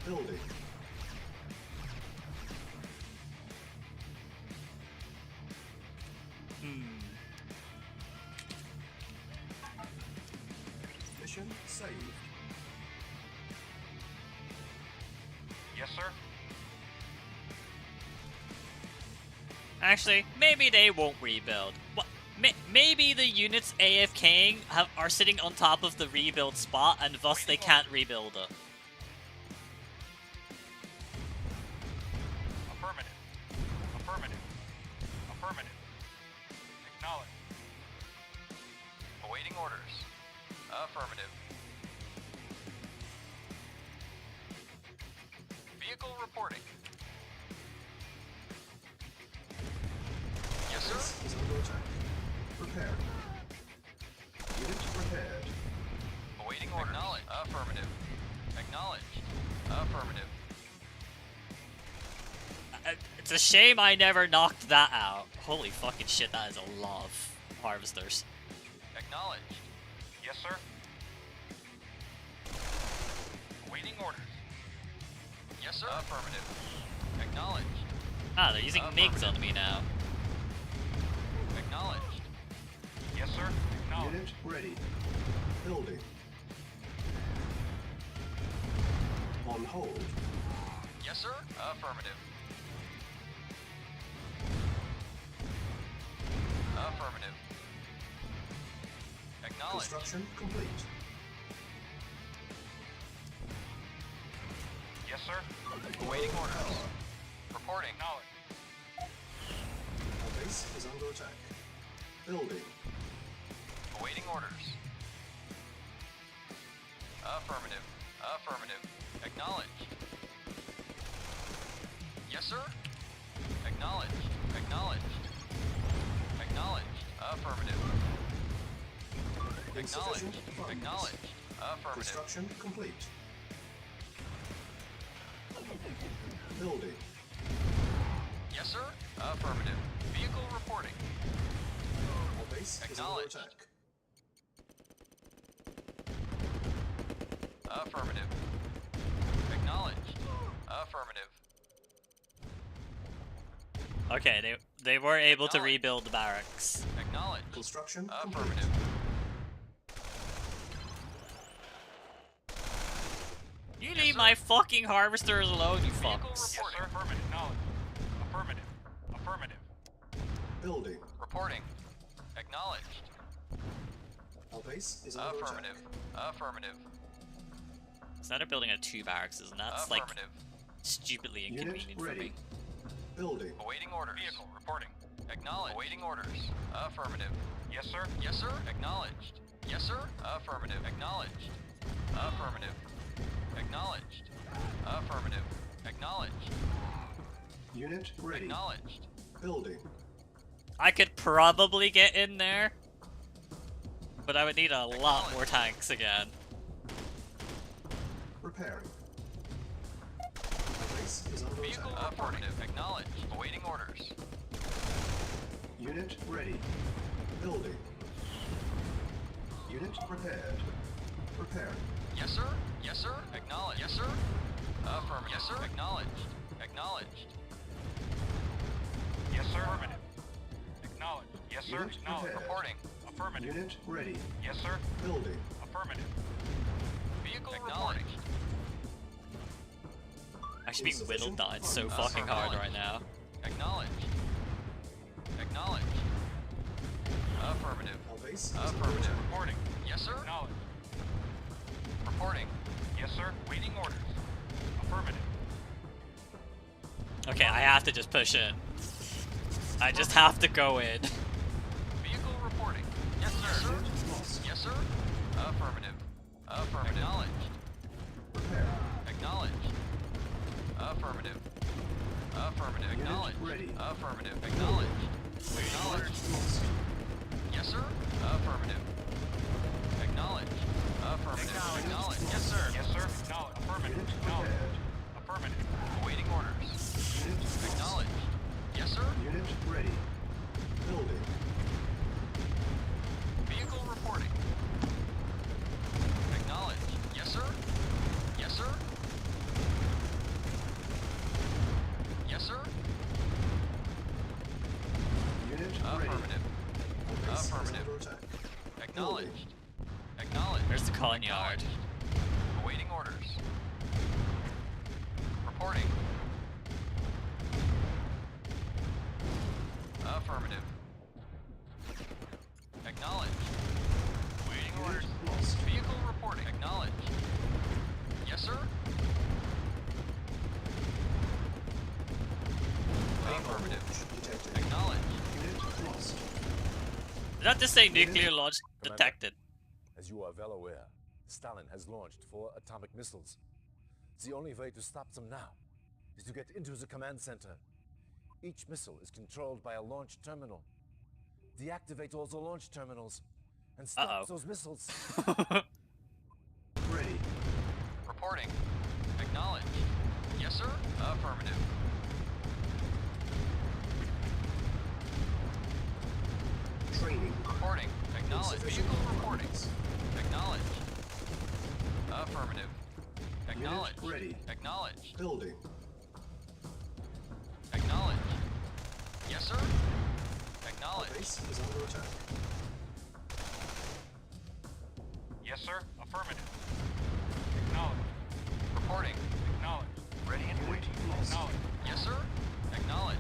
Building. Mission saved. Yes, sir. Actually, maybe they won't rebuild. What? Maybe the units AFKing are sitting on top of the rebuild spot, and thus they can't rebuild it. Affirmative. Affirmative. Affirmative. Acknowledged. Awaiting orders. Affirmative. Vehicle reporting. Yes, sir. Base is under attack. Preparing. Unit prepared. Awaiting orders. Acknowledged. Affirmative. Acknowledged. Affirmative. It's a shame I never knocked that out. Holy fucking shit, that is a lot of harvesters. Acknowledged. Yes, sir. Awaiting orders. Yes, sir. Affirmative. Acknowledged. Ah, they're using MiGs on me now. Acknowledged. Yes, sir. Acknowledged. Unit ready. Building. On hold. Yes, sir. Affirmative. Affirmative. Acknowledged. Construction complete. Yes, sir. Awaiting orders. Reporting. Acknowledged. Our base is under attack. Building. Awaiting orders. Affirmative. Affirmative. Acknowledged. Yes, sir. Acknowledged. Acknowledged. Acknowledged. Affirmative. Acknowledged. Insufficient funds. Acknowledged. Affirmative. Construction complete. Building. Yes, sir. Affirmative. Vehicle reporting. Our base is under Acknowledged. attack. Affirmative. Acknowledged. Affirmative. Okay, they were able to Acknowledged. rebuild the barracks. Acknowledged. Construction complete. Affirmative. You leave my fucking harvesters alone, you Vehicle fucks. reporting. Yes, sir. Affirmative. Acknowledged. Affirmative. Affirmative. Building. Reporting. Acknowledged. Our base is under Affirmative. attack. Affirmative. It's not a building of 2 barracks, and that's like Affirmative. stupidly Unit inconvenient for ready. me. Building. Awaiting orders. Vehicle reporting. Acknowledged. Awaiting orders. Affirmative. Yes, sir. Yes, sir. Acknowledged. Yes, sir. Affirmative. Acknowledged. Affirmative. Acknowledged. Affirmative. Acknowledged. Unit ready. Acknowledged. Building. I could probably get in there, but I would need a lot more tanks again. Repairing. Our base is under Vehicle attack. affirmative. Acknowledged. Awaiting orders. Unit ready. Building. Unit prepared. Repairing. Yes, sir. Yes, sir. Acknowledged. Yes, sir. Affirmative. Yes, sir. Acknowledged. Acknowledged. Yes, sir. Affirmative. Acknowledged. Yes, sir. Unit Acknowledged. prepared. Reporting. Affirmative. Unit ready. Yes, sir. Building. Affirmative. Vehicle reporting. Actually being whittled down so fucking hard right now. Acknowledged. Acknowledged. Affirmative. Our base is under Affirmative. attack. Reporting. Yes, sir. Acknowledged. Reporting. Yes, sir. Waiting orders. Affirmative. Okay, I have to just push in. I just have to go in. Vehicle reporting. Yes, sir. Unit lost. Yes, sir. Affirmative. Affirmative. Acknowledged. Repair. Acknowledged. Affirmative. Affirmative. Unit Acknowledged. ready. Affirmative. Acknowledged. Acknowledged. Lost. Yes, sir. Affirmative. Acknowledged. Affirmative. Acknowledged. Yes, sir. Yes, sir. Acknowledged. Affirmative. Unit Acknowledged. prepared. Affirmative. Awaiting orders. Unit lost. Acknowledged. Yes, sir. Unit ready. Building. Vehicle reporting. Acknowledged. Yes, sir. Yes, sir. Yes, sir. Unit ready. Affirmative. Our base is Affirmative. under attack. Acknowledged. Acknowledged. There's the colony yard. Acknowledged. Awaiting orders. Reporting. Affirmative. Acknowledged. Waiting Unit orders. lost. Vehicle reporting. Acknowledged. Yes, sir. Affirmative. Detected. Acknowledged. Unit lost. Did that just say nuclear launch detected? As you are well aware, Stalin has launched 4 atomic missiles. The only way to stop them now is to get into the command center. Each missile is controlled by a launch terminal. Deactivate all the launch terminals and stop Uh-oh. those missiles. Ready. Reporting. Acknowledged. Yes, sir. Affirmative. Training. Reporting. Acknowledged. Insufficient Vehicle reporting. funds. Acknowledged. Affirmative. Acknowledged. Unit ready. Acknowledged. Building. Acknowledged. Yes, sir. Our Acknowledged. base is under attack. Yes, sir. Affirmative. Acknowledged. Reporting. Acknowledged. Ready and Unit lost. Acknowledged. Yes, sir. Acknowledged.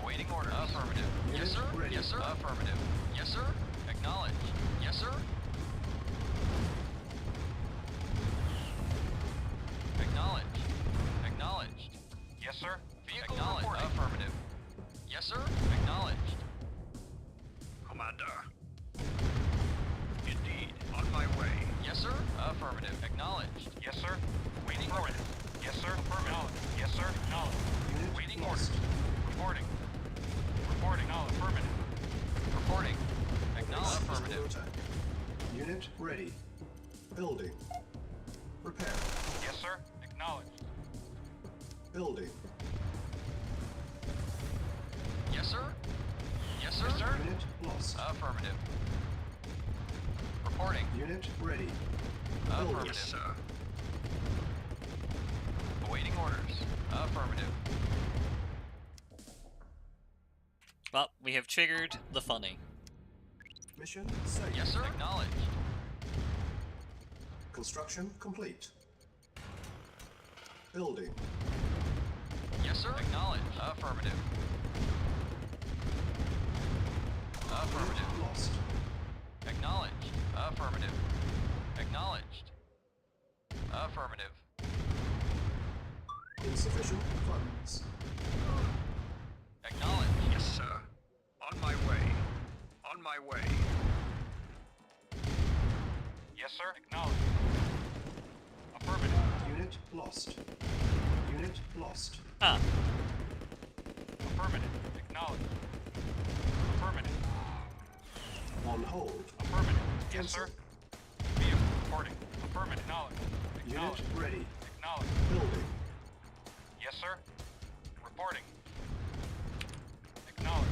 Awaiting orders. Affirmative. Yes, Unit sir. ready. Yes, sir. Affirmative. Yes, sir. Acknowledged. Yes, sir. Acknowledged. Acknowledged. Yes, sir. Vehicle reporting. Affirmative. Yes, sir. Acknowledged. Commander. Indeed, on my way. Yes, sir. Affirmative. Acknowledged. Yes, sir. Waiting orders. Yes, sir. Affirmative. Yes, sir. Acknowledged. Unit Waiting lost. orders. Reporting. Reporting. Affirmative. Reporting. Our base Acknowledged. is under Affirmative. attack. Unit ready. Building. Repair. Yes, sir. Acknowledged. Building. Yes, sir. Yes, sir. Unit lost. Affirmative. Reporting. Unit ready. Affirmative. Yes, sir. Awaiting orders. Affirmative. Well, we have triggered the funny. Mission safe. Yes, sir. Acknowledged. Construction complete. Building. Yes, sir. Acknowledged. Affirmative. Affirmative. Unit lost. Acknowledged. Affirmative. Acknowledged. Affirmative. Insufficient funds. Acknowledged. Yes, sir. On my way. On my way. Yes, sir. Acknowledged. Affirmative. Unit lost. Unit lost. Huh. Affirmative. Acknowledged. Affirmative. On hold. Affirmative. Yes, Cancel. sir. Vehicle reporting. Affirmative. Acknowledged. Unit Acknowledged. ready. Acknowledged. Building. Yes, sir. Reporting. Acknowledged.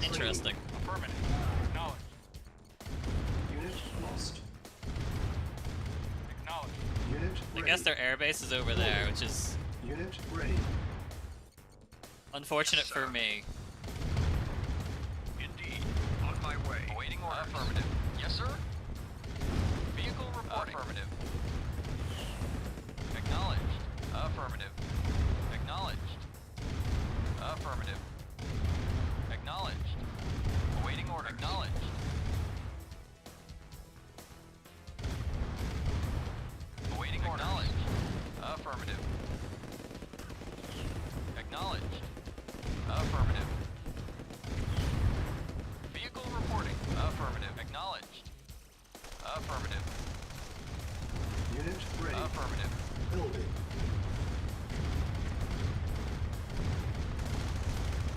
Interesting. Affirmative. Acknowledged. Unit lost. Acknowledged. Unit I ready. guess their airbase is over there, which is Unit ready. unfortunate for me. Indeed. On my way. Awaiting orders. Affirmative. Yes, sir. Vehicle reporting. Affirmative. Acknowledged. Affirmative. Acknowledged. Affirmative. Acknowledged. Awaiting order. Acknowledged. Awaiting order. Acknowledged. Affirmative. Acknowledged. Affirmative. Vehicle reporting. Affirmative. Acknowledged. Affirmative. Unit ready. Affirmative. Building.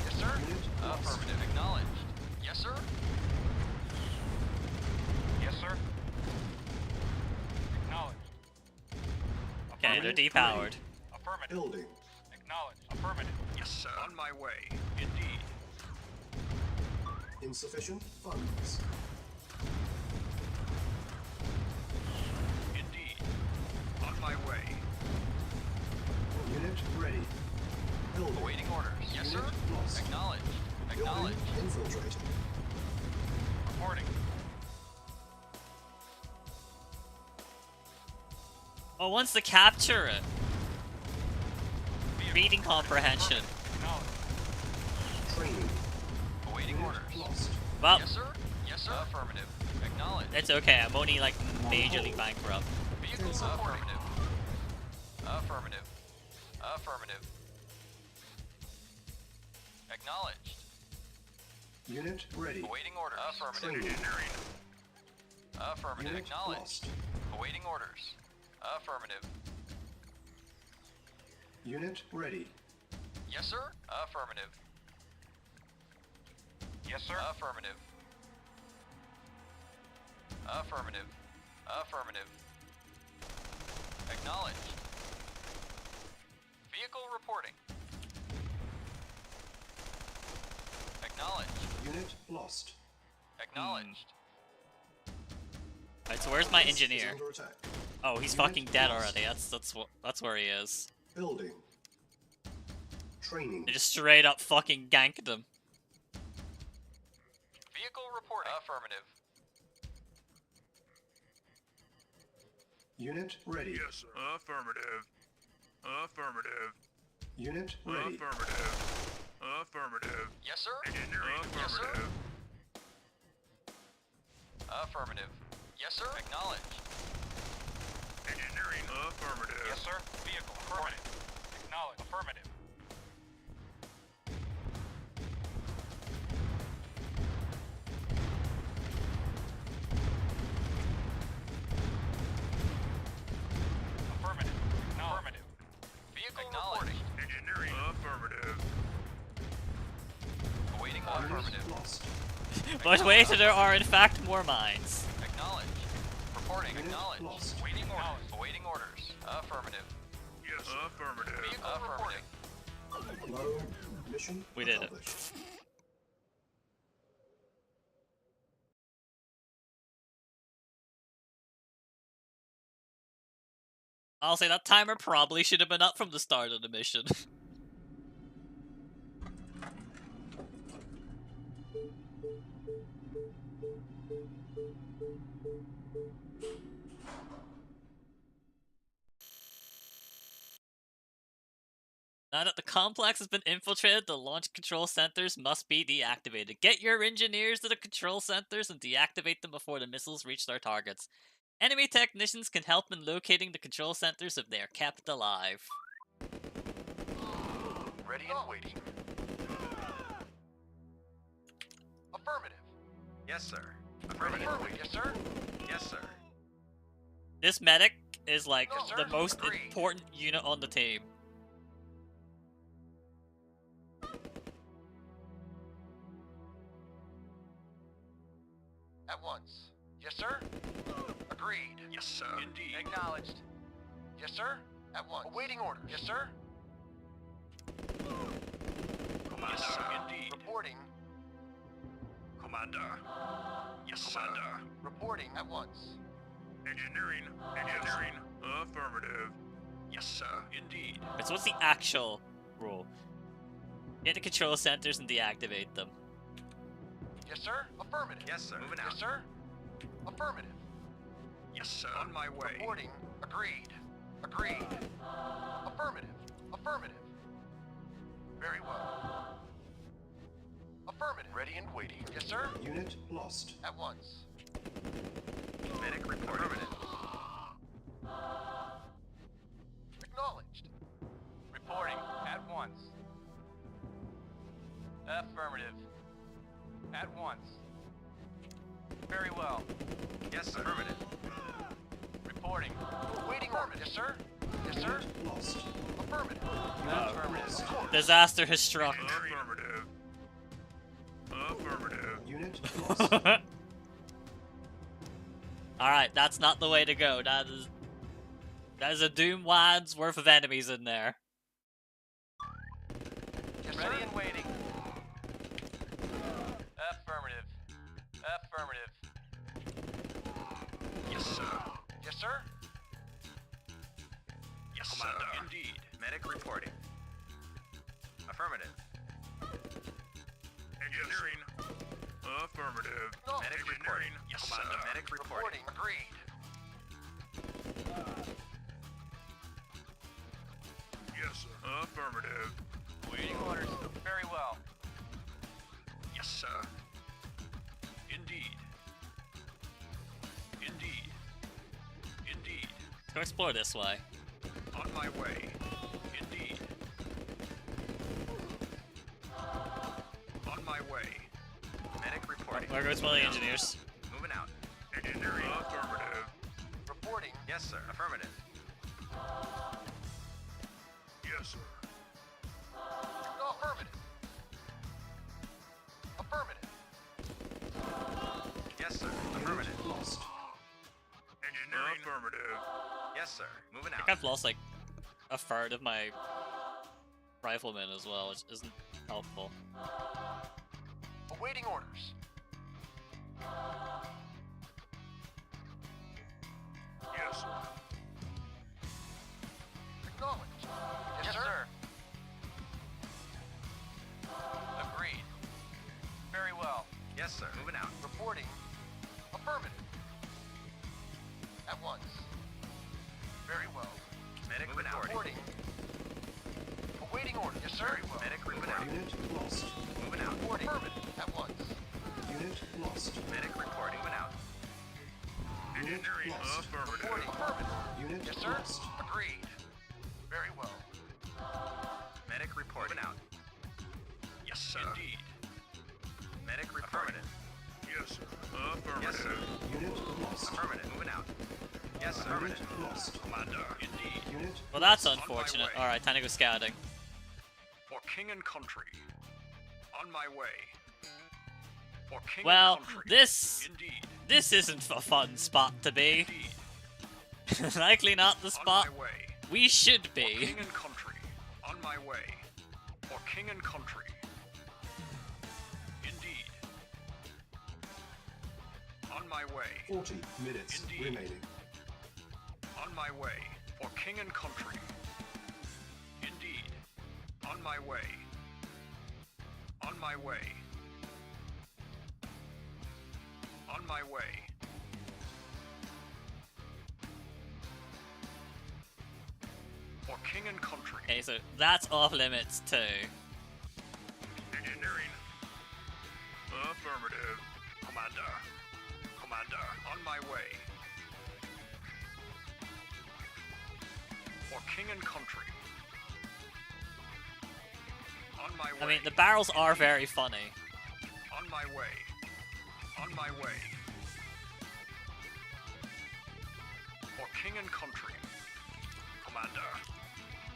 Yes, sir. Unit lost. Affirmative. Acknowledged. Yes, sir. Yes, sir. Acknowledged. Okay, they're Affirmative. depowered. Affirmative. Building. Acknowledged. Affirmative. Yes, sir. On my way. Indeed. Insufficient funds. Indeed. On my way. Unit ready. Building. Awaiting orders. Yes, sir. Unit lost. Acknowledged. Building Acknowledged. infiltrated. Reporting. Oh, once to capture it. Reading comprehension. Acknowledged. Training. Awaiting Unit orders. lost. Well, Yes, sir. Yes, sir. Affirmative. Acknowledged. it's okay. I'm only like majorly bankrupt. Vehicle affirmative. Affirmative. Affirmative. Acknowledged. Unit ready. Awaiting orders. Affirmative. Training. Affirmative. Unit Acknowledged. lost. Awaiting orders. Affirmative. Unit ready. Yes, sir. Affirmative. Yes, sir. Affirmative. Affirmative. Affirmative. Acknowledged. Vehicle reporting. Acknowledged. Unit lost. Acknowledged. Alright, so where's my Base is engineer? under attack. Oh, he's Unit fucking dead lost. already. That's where he is. Building. Training. They just straight up fucking ganked him. Vehicle reporting. Affirmative. Unit ready. Yes, sir. Affirmative. Affirmative. Unit ready. Affirmative. Affirmative. Yes, sir. Engineering. Yes, sir. Affirmative. Affirmative. Yes, sir. Acknowledged. Engineering. Affirmative. Yes, sir. Vehicle affirmative. Acknowledged. Affirmative. Affirmative. Affirmative. Vehicle reporting. Engineering. Affirmative. Awaiting orders. Affirmative. Lost. But wait, there are in fact more mines. Acknowledged. Reporting. Unit Acknowledged. lost. Awaiting orders. Awaiting orders. Affirmative. Yes, affirmative. Vehicle reporting. Low. Mission We did it. accomplished. I'll say that timer probably should have been up from the start of the mission. Now that the complex has been infiltrated, the launch control centers must be deactivated. Get your engineers to the control centers and deactivate them before the missiles reach their targets. Enemy technicians can help in locating the control centers if they are kept alive. Ready and waiting. Affirmative. Yes, sir. Affirmative. Yes, sir. Yes, sir. This medic is like Yes, sir. the most Agreed. important unit on the team. At once. Yes, sir. Agreed. Yes, sir. Indeed. Acknowledged. Yes, sir. At once. Awaiting orders. Yes, sir. Commander. Yes, sir. Indeed. Reporting. Commander. Yes, Commander. sir. Reporting at once. Engineering. Engineering. Affirmative. Yes, sir. Indeed. Right, so what's the actual rule? Get the control centers and deactivate them. Yes, sir. Affirmative. Yes, sir. Moving out. Yes, sir. Affirmative. Yes, sir. On my way. Reporting. Agreed. Agreed. Affirmative. Affirmative. Very well. Affirmative. Ready and waiting. Yes, sir. Unit lost. At once. Medic reporting. Affirmative. Acknowledged. Reporting at once. Affirmative. At once. Very well. Yes, sir. Affirmative. Reporting. Waiting order. Yes, sir. Yes, sir. Unit lost. Affirmative. Oh. Affirmative. Disaster has struck. Affirmative. Affirmative. Unit lost. Alright, that's not the way to go. That is a Doom wad's worth of enemies in there. Yes, ready and waiting. Affirmative. Affirmative. Yes, sir. Yes, sir. Yes, Commander. sir. Indeed. Medic reporting. Affirmative. Engineering. Affirmative. No. Medic reporting. Yes, Commander. sir. Medic reporting. Agreed. Yes, sir. Affirmative. Waiting orders. Very well. Yes, sir. Indeed. Indeed. Indeed. Let's go explore this way. On my way. Indeed. On my way. Medic reporting. Where goes one of the engineers? Moving out. Engineering. Affirmative. Reporting. Yes, sir. Affirmative. Yes, sir. No, affirmative. Affirmative. Yes, sir. Affirmative. Unit lost. Engineering. Affirmative. Yes, sir. Moving I out. think I've lost like a third of my riflemen as well, which isn't helpful. Awaiting orders. Yes, sir. Acknowledged. Yes, sir. Agreed. Very well. Yes, sir. Moving out. Reporting. Affirmative. At once. Very well. Medic reporting. Reporting. Awaiting orders. Yes, sir. Very well. Medic moving out. Unit lost. Moving out. Reporting. Affirmative. At once. Unit lost. Medic reporting. Moving out. Unit Engineering. lost. Affirmative. Reporting. Affirmative. Unit Yes, sir. lost. Agreed. Very well. Medic reporting. Moving out. Yes, sir. Indeed. Medic reporting. Yes, sir. Affirmative. Yes, sir. Unit lost. Affirmative. Moving out. Yes, sir. Unit lost. Commander. Indeed. Unit Well, that's On my unfortunate. way. Alright, time to go scouting. For king and country. On my way. For king Well, and country. this isn't a fun spot to be. Likely not the spot On my way. we should For be. king and country. On my way. For king and country. Indeed. On my way. 40 minutes Indeed. remaining. On my way. For king and country. Indeed. On my way. On my way. On my way. For king and country. Okay, so that's off limits too. Engineering. Affirmative. Commander. Commander. On my way. For king and country. On my way. I mean, the barrels are very funny. On my way. On my way. For king and country. Commander.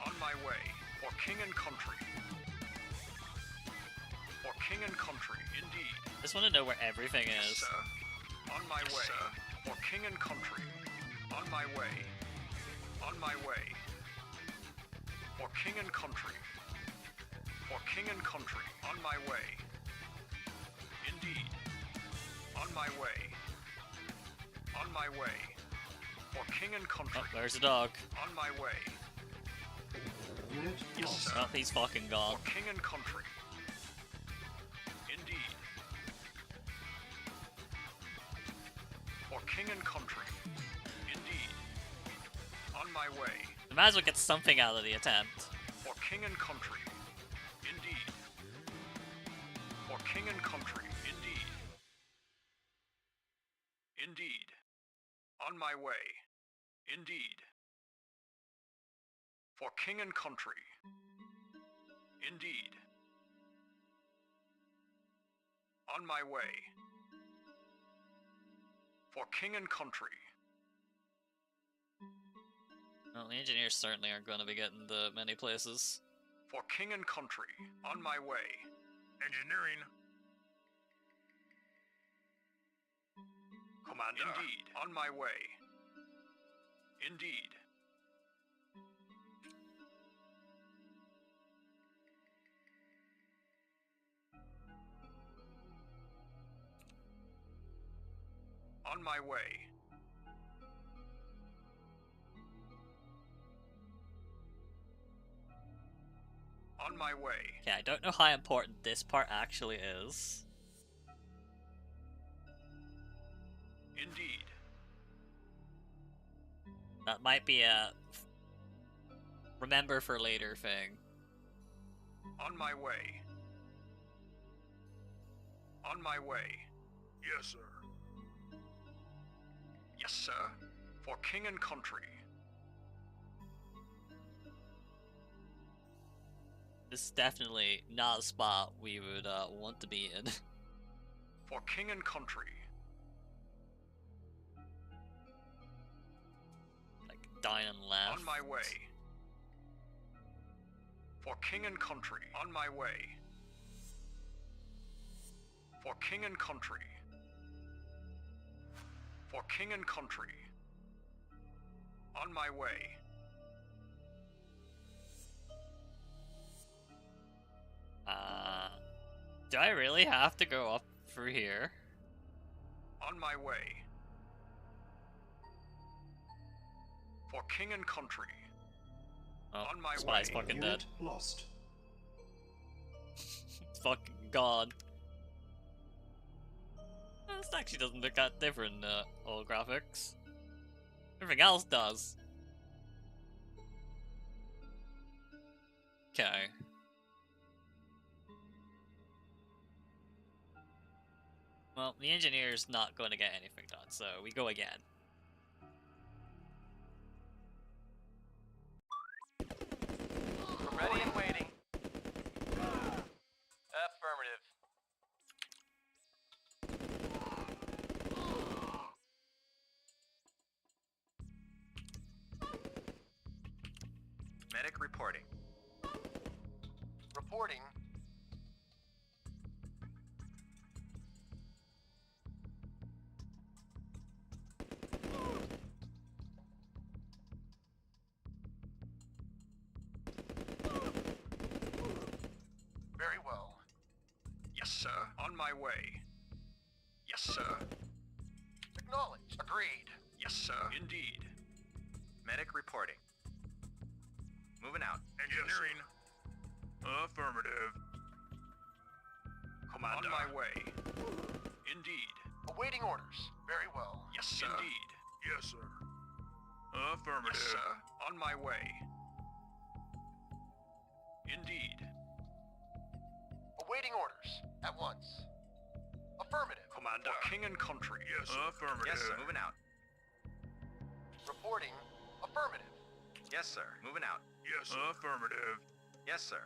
On my way. For king and country. For king and country, indeed. Just want to know where everything Yes, is. sir. On my way. Sir. For king and country. On my way. On my way. For king and country. For king and country. On my way. Indeed. On my way. On my way. For king and country. Oh, there's a dog. On my way. Unit Yes, lost. sir. Oh, he's fucking gone. For king and country. Indeed. For king and country. Indeed. On my way. We might as well get something out of the attempt. For king and country. Indeed. For king and country. Indeed. Indeed. On my way. Indeed. For king and country. Indeed. On my way. For king and country. Well, the engineers certainly aren't going to be getting to many places. For king and country. On my way. Engineering. Commander. Indeed. On my way. Indeed. On my way. On my way. Okay, I don't know how important this part actually is. Indeed. That might be a remember for later thing. On my way. On my way. Yes, sir. Yes, sir. For king and country. This is definitely not a spot we would want to be in. For king and country. Like, down and left. On my way. For king and country. On my way. For king and country. For king and country. On my way. Do I really have to go up through here? On my way. For king and country. Oh, On my spy's way. fucking Unit dead. lost. It's fucking gone. This actually doesn't look that different, old graphics. Everything else does. Okay. Well, the engineer's not going to get anything done, so we go again. Ready and waiting. Affirmative. Medic reporting. Reporting. Yes, sir. On my way. Yes, sir. Acknowledged. Agreed. Yes, sir. Indeed. Medic reporting. Moving out. Engineering. Affirmative. Commander. On my way. Indeed. Awaiting orders. Very well. Yes, sir. Indeed. Yes, sir. Affirmative. Yes, sir. On my way. Indeed. Awaiting orders. At once. Affirmative. Commander. For king and country. Yes, sir. Affirmative. Yes, sir. Moving out. Reporting. Affirmative. Yes, sir. Moving out. Yes, sir. Affirmative. Yes, sir.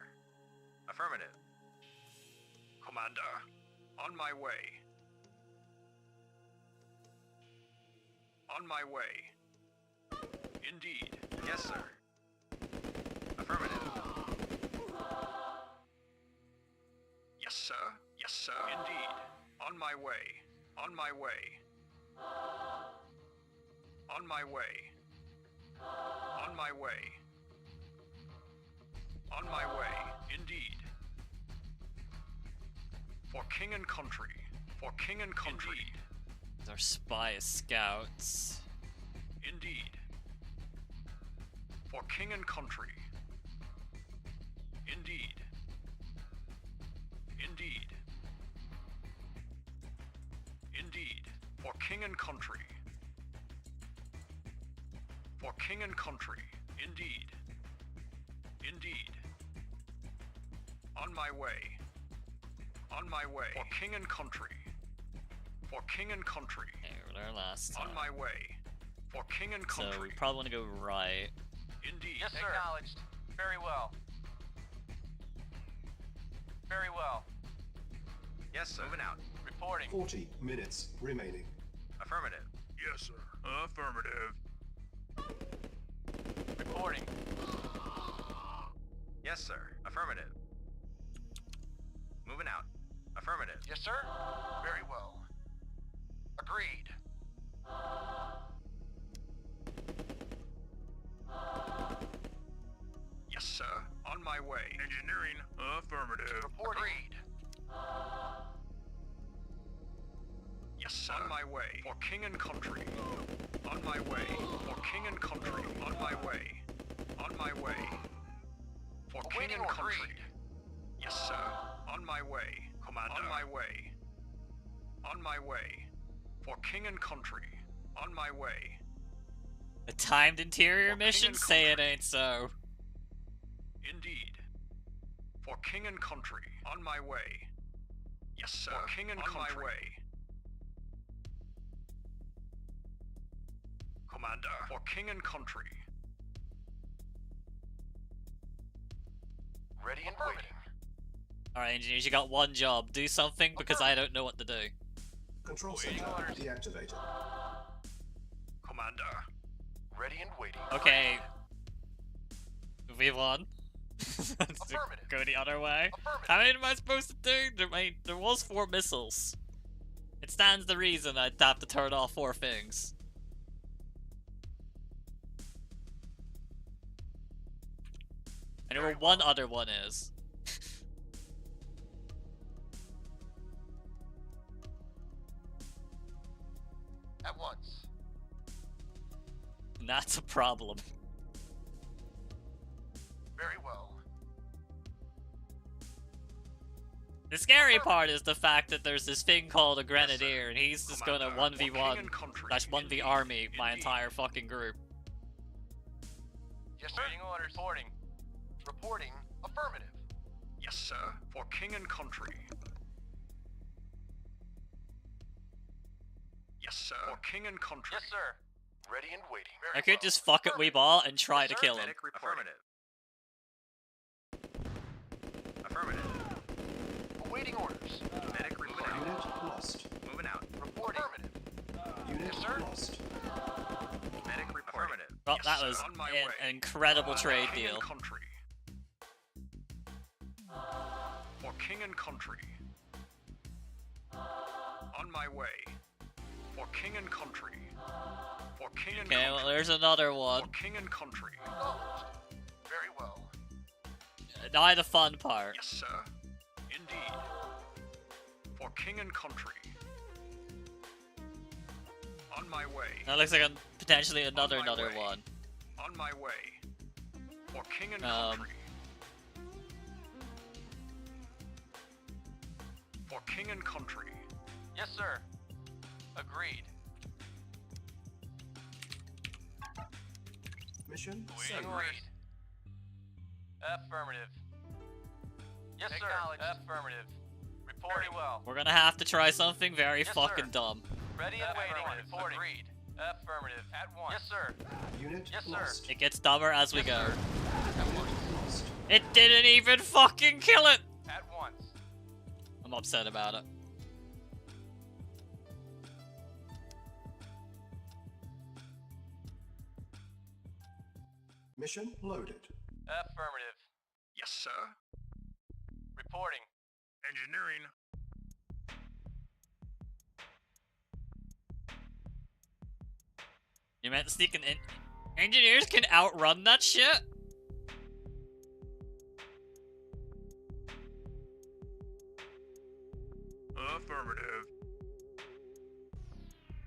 Affirmative. Commander. On my way. On my way. Indeed. Yes, sir. Affirmative. Yes, sir. Yes, sir. Indeed. On my way. On my way. On my way. On my way. On my way. Indeed. For king and country. For king and country. Indeed. Our spy scouts. Indeed. For king and country. Indeed. Indeed. Indeed. For king and country. For king and country. Indeed. Indeed. On my way. On my way. For king and country. For king and country. Hey, we were there last time. On my way. For king and country. So we probably want to go right. Indeed. Yes, sir. Acknowledged. Very well. Very well. Yes, sir. Moving out. Reporting. 40 minutes remaining. Affirmative. Yes, sir. Affirmative. Reporting. Yes, sir. Affirmative. Moving out. Affirmative. Yes, sir. Very well. Agreed. Yes, sir. On my way. Engineering. Affirmative. Reporting. Agreed. Yes, sir. On my way. For king and country. On my way. For king and country. On my way. On my way. For king Awaiting and country. agreed. Yes, sir. On my way. Commander. On my way. On my way. For king and country. On my way. A timed interior For king mission? and Say it country. ain't so. Indeed. For king and country. On my way. Yes, sir. For king and country. On my way. Commander. For king and country. Ready and waiting. Alright, engineers, you got one job. Do something because I don't know what to do. Control center deactivated. Commander. Ready and waiting. Okay. We won. Affirmative. Go the other way. Affirmative. How many am I supposed to do? There was 4 missiles. It stands to reason I'd have to turn off 4 things. I know where one other one is. At once. And that's a problem. Very well. The scary part is the fact that there's this thing called a grenadier, and he's just gonna Commander, 1v1 king and country. / 1v Indeed. army my Indeed. entire fucking group. Yes, sir. Waiting orders. Reporting. Reporting. Affirmative. Yes, sir. For king and country. Yes, sir. For king and country. Yes, sir. Ready and waiting. Very I could well. just fuck it Weeball and try Yes, to sir. kill him. Medic reporting. Affirmative. Awaiting orders. Medic reporting. Unit lost. Moving out. Reporting. Affirmative. Unit Yes, sir. lost. Medic reporting. Well, Yes, that sir. was On my an way. incredible trade king deal. And country. For king and country. On my way. For king and country. For king and Okay, country. well, there's another one. For king and country. Acknowledged. Very well. Now the fun part. Yes, sir. Indeed. For king and country. On my way. That looks like potentially another On my way. one. On my way. For king and Um. country. For king and country. Yes, sir. Agreed. Mission Waiting 7. orders. Affirmative. Yes, sir. Affirmative. Reporting. Very well. We're gonna have to try something very Yes, fucking sir. dumb. Ready and waiting. Reporting. Agreed. Affirmative. At once. Yes, sir. Unit Yes, sir. lost. It gets dumber as we Yes, go. sir. Lost. It didn't even fucking kill it! At once. I'm upset about it. Mission loaded. Affirmative. Yes, sir. Reporting. Engineering. You meant sneaking in. Engineers can outrun that shit? Affirmative.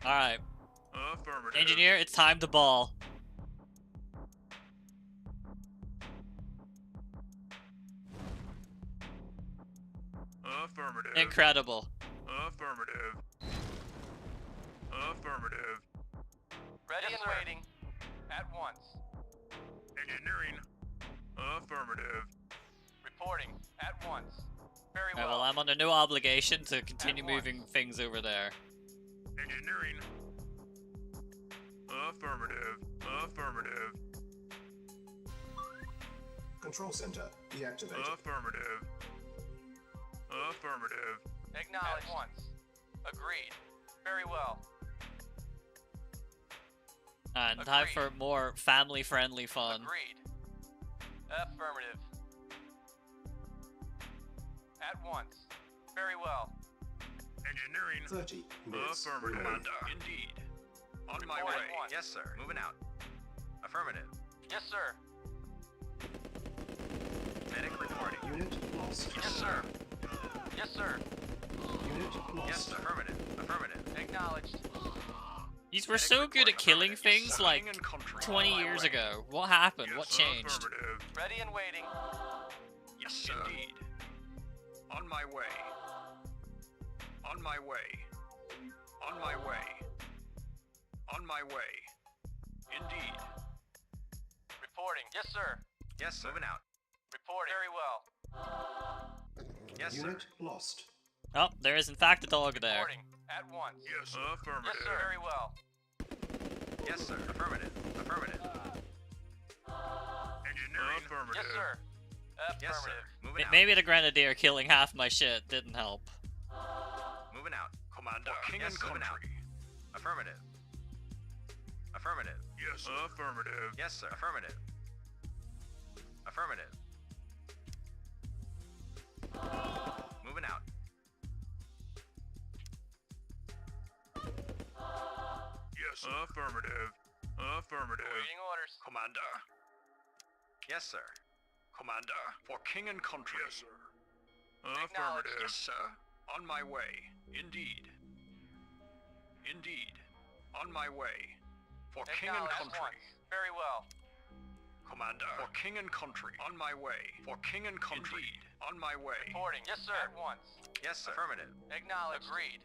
Alright. Affirmative. Engineer, it's time to ball. Affirmative. Incredible. Affirmative. Affirmative. Ready and waiting. At once. Engineering. Affirmative. Reporting. At once. Very Alright, well. well, I'm under no obligation to continue At once. moving things over there. Engineering. Affirmative. Affirmative. Control center deactivated. Affirmative. Affirmative. Acknowledged. At once. Agreed. Very well. And time Agreed. for more family-friendly fun. Agreed. Affirmative. At once. Very well. Engineering. 30 minutes Affirmative. remaining. Indeed. On my Reporting way. once. Yes, sir. Moving out. Affirmative. Yes, sir. Medic reporting. Unit lost. Yes, sir. Yes, sir. Unit lost. Yes, sir. Affirmative. Affirmative. Acknowledged. These were so good at killing things like 20 years ago. What happened? Yes, What changed? Affirmative. Ready and waiting. Yes, sir. Indeed. On my way. On my way. On my way. On my way. Indeed. Reporting. Yes, sir. Yes, sir. Moving out. Reporting. Very well. Yes, sir. Unit lost. Oh, there is in fact a dog there. Reporting. At once. Yes, sir. Affirmative. Yes, sir. Very well. Yes, sir. Affirmative. Affirmative. Engineering. Affirmative. Yes, sir. Affirmative. Yes, sir. Moving out. Maybe the Grenadier killing half my shit didn't help. Moving out. Commander. King and country. Affirmative. Affirmative. Yes, sir. Affirmative. Yes, sir. Affirmative. Affirmative. Moving out. Yes, sir. Affirmative. Affirmative. Waiting orders. Commander. Yes, sir. Commander. For king and country. Yes, sir. Affirmative. Yes, sir. On my way. Indeed. Indeed. On my way. For king and Acknowledged. At country. once. Very well. Commander. For king and country. On my way. For king and country. Indeed. On my way. Reporting. Yes, sir. At once. Yes, sir. Affirmative. Acknowledged. Agreed.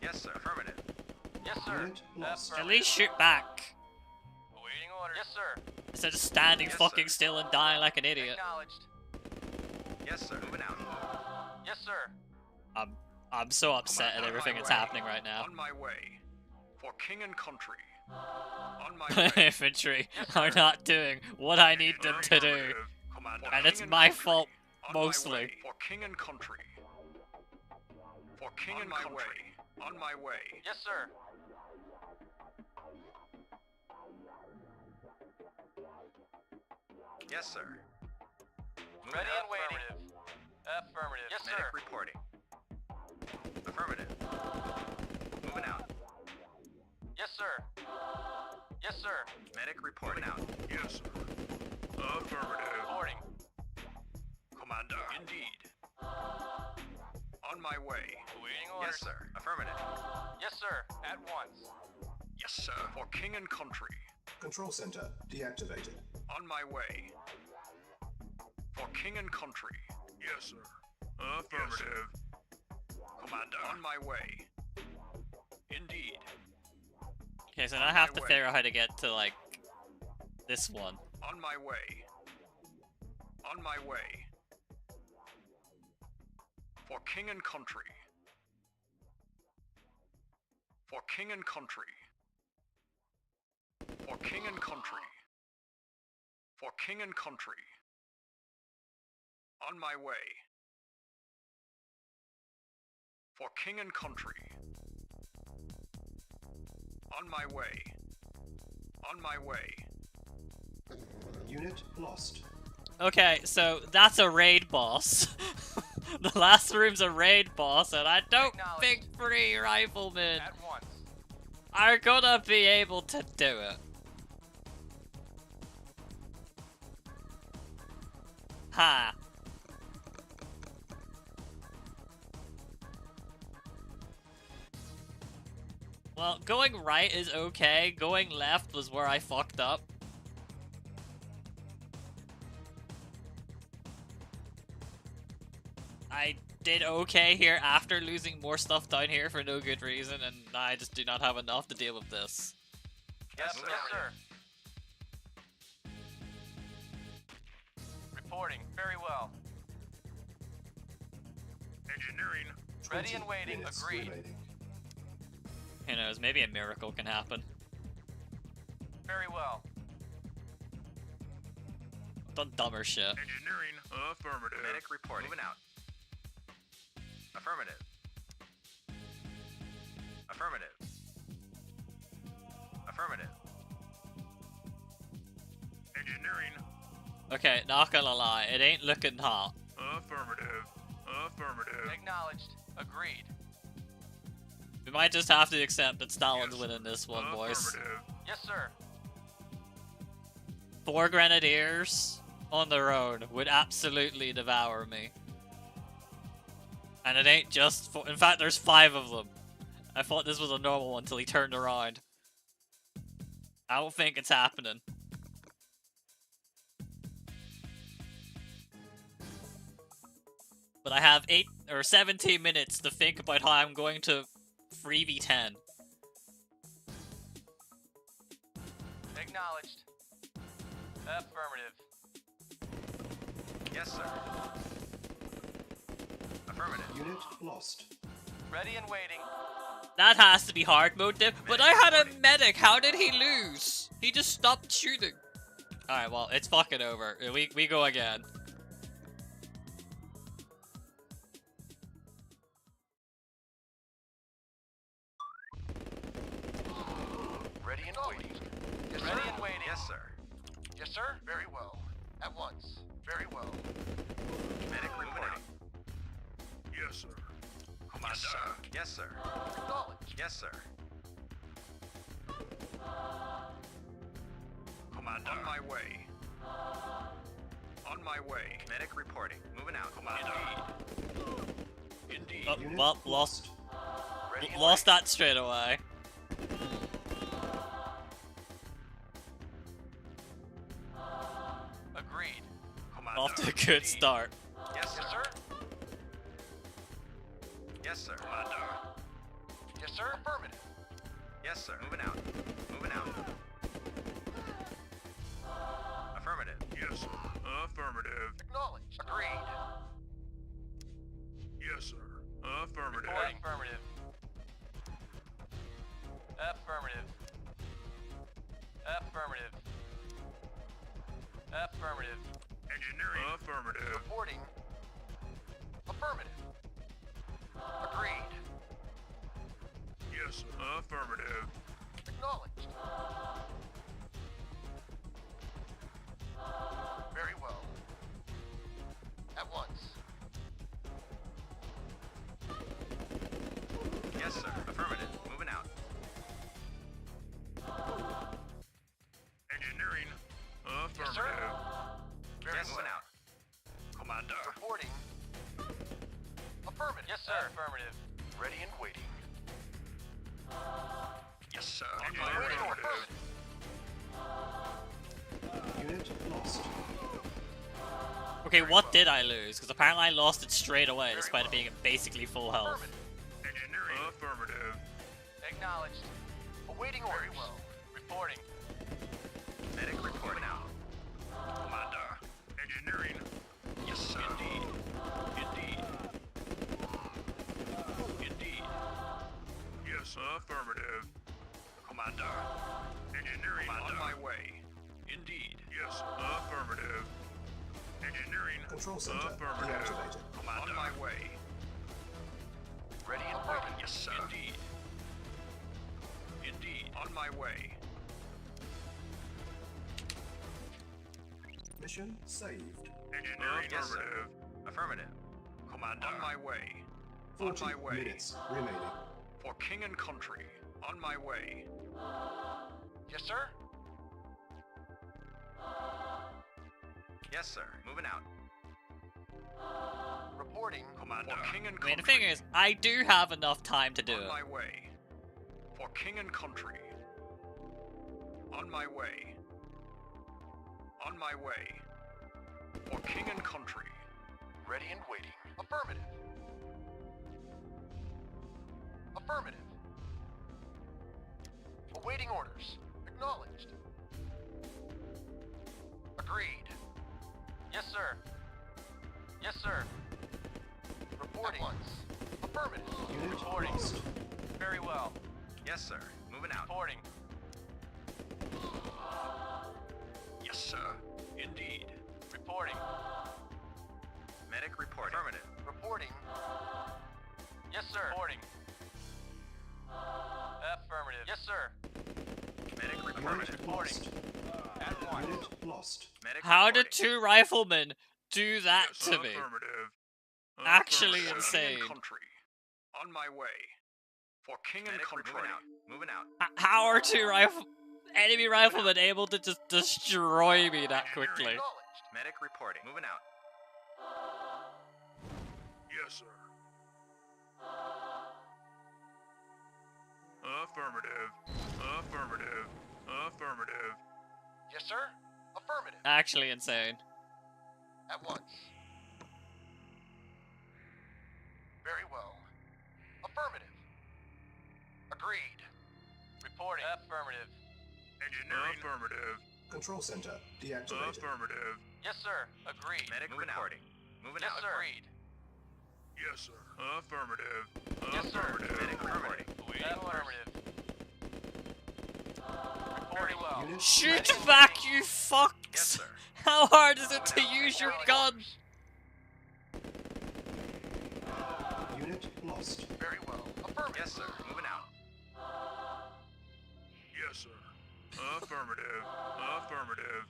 Yes, sir. Affirmative. Yes, sir. Unit lost. At least shoot back. Awaiting orders. Yes, sir. Instead of standing Yes, fucking sir. still and dying like an idiot. Acknowledged. Yes, sir. Moving out. Yes, sir. I'm so upset at Commander, everything on that's my way. happening right now. On my way. For king and country. On my way. Infantry are not doing what I need them to do. Affirmative. Commander. And King it's my country. fault, On my mostly. way. For king and country. For king and country. On my way. Yes, sir. Yes, sir. Moving Ready out. and waiting. Affirmative. Yes, Medic sir. reporting. Affirmative. Moving out. Yes, sir. Yes, sir. Medic reporting. Moving out. Yes, sir. Affirmative. Reporting. Commander. Indeed. way. Awaiting orders. Yes, sir. Affirmative. Yes, sir. At once. Yes, sir. For king and country. Control center deactivated. On my way. For king and country. Yes, sir. Affirmative. Commander. On my way. Indeed. Okay, so now I have to figure out how to get to, like, this one. On my way. On my way. For king and country. For king and country. For king and country. For king and country. On my way. For king and country. On my way. On my way. Unit lost. Okay, so that's a raid boss. The last room's a raid boss, and I don't think 3 riflemen At once. are gonna be able to do it. Ha. Well, going right is okay. Going left was where I fucked up. I did okay here after losing more stuff down here for no good reason, and I just do not have enough to deal with this. Yes, sir. Yes, sir. Reporting. Very well. Engineering. Ready 20 and waiting. minutes Agreed. remaining. Who knows, maybe a miracle can happen. Very well. I've done dumber shit. Engineering. Affirmative. Medic reporting. Moving out. Affirmative. Affirmative. Affirmative. Engineering. Okay, not gonna lie, it ain't looking hot. Affirmative. Affirmative. Acknowledged. Agreed. We might just have to accept that Stalin's winning this one, boys. Affirmative. Yes, sir. 4 grenadiers on their own would absolutely devour me. And it ain't just four. In fact, there's 5 of them. I thought this was a normal one until he turned around. I don't think it's happening. But I have 8 or 17 minutes to think about how I'm going to 3v10. Acknowledged. Affirmative. Yes, sir. Affirmative. Unit lost. Ready and waiting. That has to be hard mode, but I had a medic. How did he lose? He just stopped shooting. All right, well, it's fucking over. We go again. Ready and waiting. Yes, ready and waiting. Yes, sir. Yes, sir. Very well. At once. Very well. Medic reporting. Yes, sir. Commander. Yes, sir. Acknowledged. Yes, sir. Commander. On my way. On my way. Medic reporting. Moving out. Commander. Indeed. Oh, Unit well, lost Ready and lost that straight away. Agreed. Commander. Off to a good start. Yes, sir. Yes, sir. Yes, sir. Commander. Yes, sir. Affirmative. Yes, sir. Moving out. Moving out. Affirmative. Yes, sir. Affirmative. Acknowledged. Agreed. Yes, sir. Affirmative. Reporting. Affirmative. Affirmative. Affirmative. Affirmative. Engineering. Affirmative. Reporting. Affirmative. Agreed. Yes, sir. Affirmative. Acknowledged. Very well. At once. Yes, sir. Affirmative. Moving out. Engineering. Yes, sir. Affirmative. Very Yes, well. moving out. Commander. Reporting. Affirmative. Yes, sir. Affirmative. Ready and waiting. Yes, sir. On my way. Unit lost. Okay, what did I lose? Because apparently I lost it straight away, despite it being at basically full health. Engineering. Affirmative. Acknowledged. Awaiting orders. Very well. Reporting. Medic reporting out. Commander. Engineering. Yes, sir. Indeed. Indeed. Yes, affirmative. Commander. Engineering. Commander. On my way. Indeed. Yes, affirmative. Engineering. Control center Affirmative. deactivated. Commander. On my way. Ready and waiting. Yes, sir. Indeed. Indeed. On my way. Mission saved. Engineering. Yes, sir. Affirmative. Affirmative. Commander. On my way. On 40 my way. minutes remaining. For king and country. On my way. Yes, sir. Yes, sir. Moving out. Reporting. Commander. For king and I mean, country. the thing is, I do have enough time to do On it. my way. For king and country. On my way. On my way. For king and country. Ready and waiting. Affirmative. Affirmative. Awaiting orders. Acknowledged. Agreed. Yes, sir. Yes, sir. Reporting. At once. Affirmative. Unit Reporting. lost. Very well. Yes, sir. Moving out. Reporting. Yes, sir. Indeed. Reporting. Medic reporting. Affirmative. Reporting. Yes, sir. Reporting. Affirmative. Yes, sir. Medic reporting. Unit Reporting. lost. At once. Unit lost. Medic How reporting. did 2 riflemen do that Yes, to me? affirmative. Actually Affirmative. insane. King and country. On my way. For king and Medic country. moving out. Moving out. How are 2 enemy riflemen able to just destroy me that quickly? Acknowledged. Medic reporting. Moving out. Yes, sir. Affirmative. Affirmative. Affirmative. Yes, sir. Affirmative. Actually insane. At once. Very well. Affirmative. Agreed. Reporting. Affirmative. Engineering. Affirmative. Control center deactivated. Affirmative. Yes, sir. Agreed. Medic Moving reporting. Moving Yes, out. sir. Agreed. Yes, sir. Affirmative. Yes, sir. Affirmative. Medic reporting. Affirmative. Very well. Unit Shoot lost. back, you fucks! Yes, sir. How hard is it to use your gun? Unit lost. Very well. Affirmative. Yes, sir. Moving out. Yes, sir. Affirmative. Affirmative.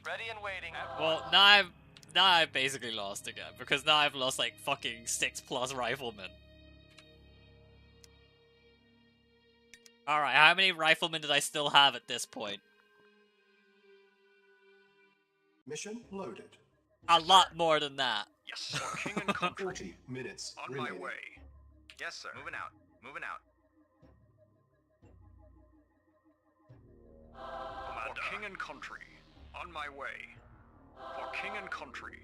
Ready and waiting. Well, now I've basically lost again, because now I've lost like fucking 6+ riflemen. Alright, how many riflemen did I still have at this point? Mission loaded. A lot more than that. Yes, sir. For king and country. 40 minutes On my remaining. way. Yes, sir. Moving out. Moving out. For king and country. On my way. For king and country.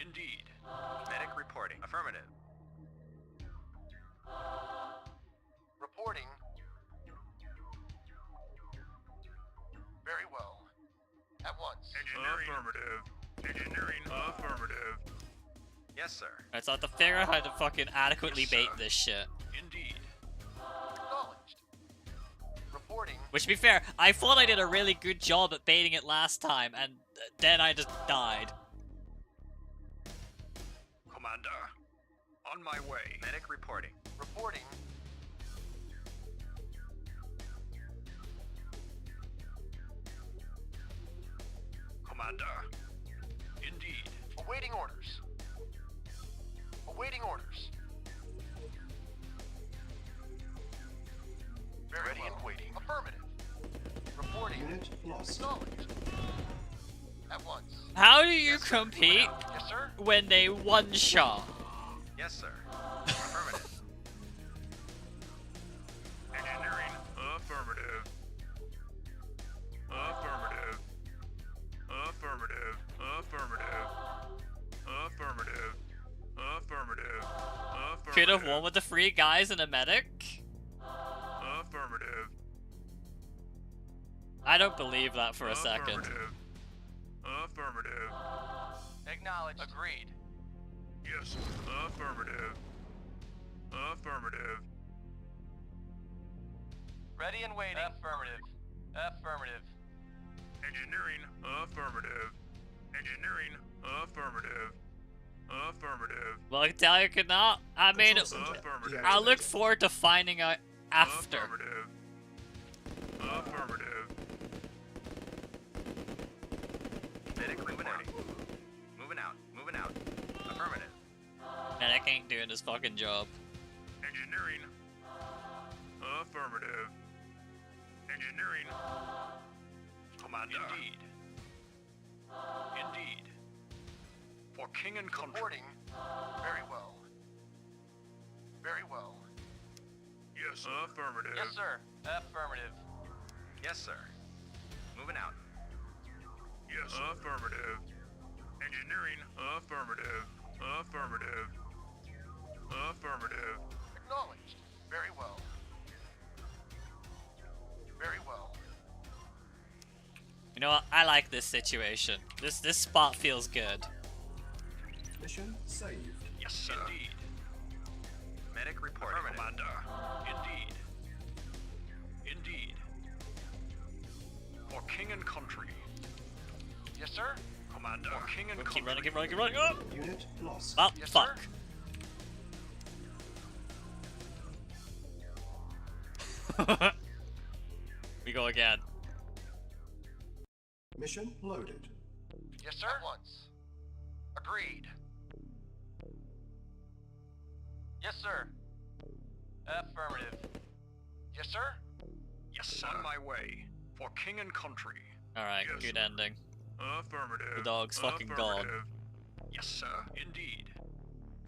Indeed. Medic reporting. Affirmative. Reporting. Very well. At once. Engineering. Affirmative. Engineering. Affirmative. Yes, sir. I thought to figure out how to fucking adequately Yes, bait sir. this shit. Indeed. Acknowledged. Reporting. Which, to be fair, I thought I did a really good job at baiting it last time, and then I just died. Commander. On my way. Medic reporting. Reporting. Commander. Indeed. Awaiting orders. Awaiting orders. Very Ready and waiting. Affirmative. Reporting. Unit lost. Acknowledged. At once. How do you compete Yes, sir. when they one-shot? Yes, sir. Affirmative. Engineering. Affirmative. Affirmative. Affirmative. Affirmative. Affirmative. Affirmative. Affirmative. Could have won with the 3 guys and a medic? Affirmative. I don't believe that for a second. Affirmative. Affirmative. Acknowledged. Agreed. Yes, sir. Affirmative. Affirmative. Ready and waiting. Affirmative. Affirmative. Engineering. Affirmative. Engineering. Affirmative. Affirmative. Well, Italia could not. I mean, Control center Affirmative. I look deactivated. forward to finding out after. Affirmative. Affirmative. Medic reporting. Moving out. Moving out. Affirmative. Medic ain't doing his fucking job. Engineering. Affirmative. Engineering. Commander. Indeed. Indeed. For king and country. Reporting. Very well. Very well. Yes, sir. Affirmative. Yes, sir. Affirmative. Yes, sir. Moving out. Yes, sir. Affirmative. Engineering. Affirmative. Affirmative. Affirmative. Acknowledged. Very well. Very well. You know what? I like this situation. This spot feels good. Mission saved. Yes, sir. Indeed. Medic reporting. Commander. Indeed. Indeed. For king and country. Yes, sir. Commander. For king and Keep country. running, keep running, keep running. Oh! Unit lost. Oh, Yes, fuck. We go again. Mission loaded. Yes, sir. At once. Agreed. Yes, sir. Affirmative. Yes, sir. Yes, sir. On my way. For king and country. Alright, Yes, good sir. ending. Affirmative. The dog's fucking gone. Affirmative. Yes, sir. Indeed.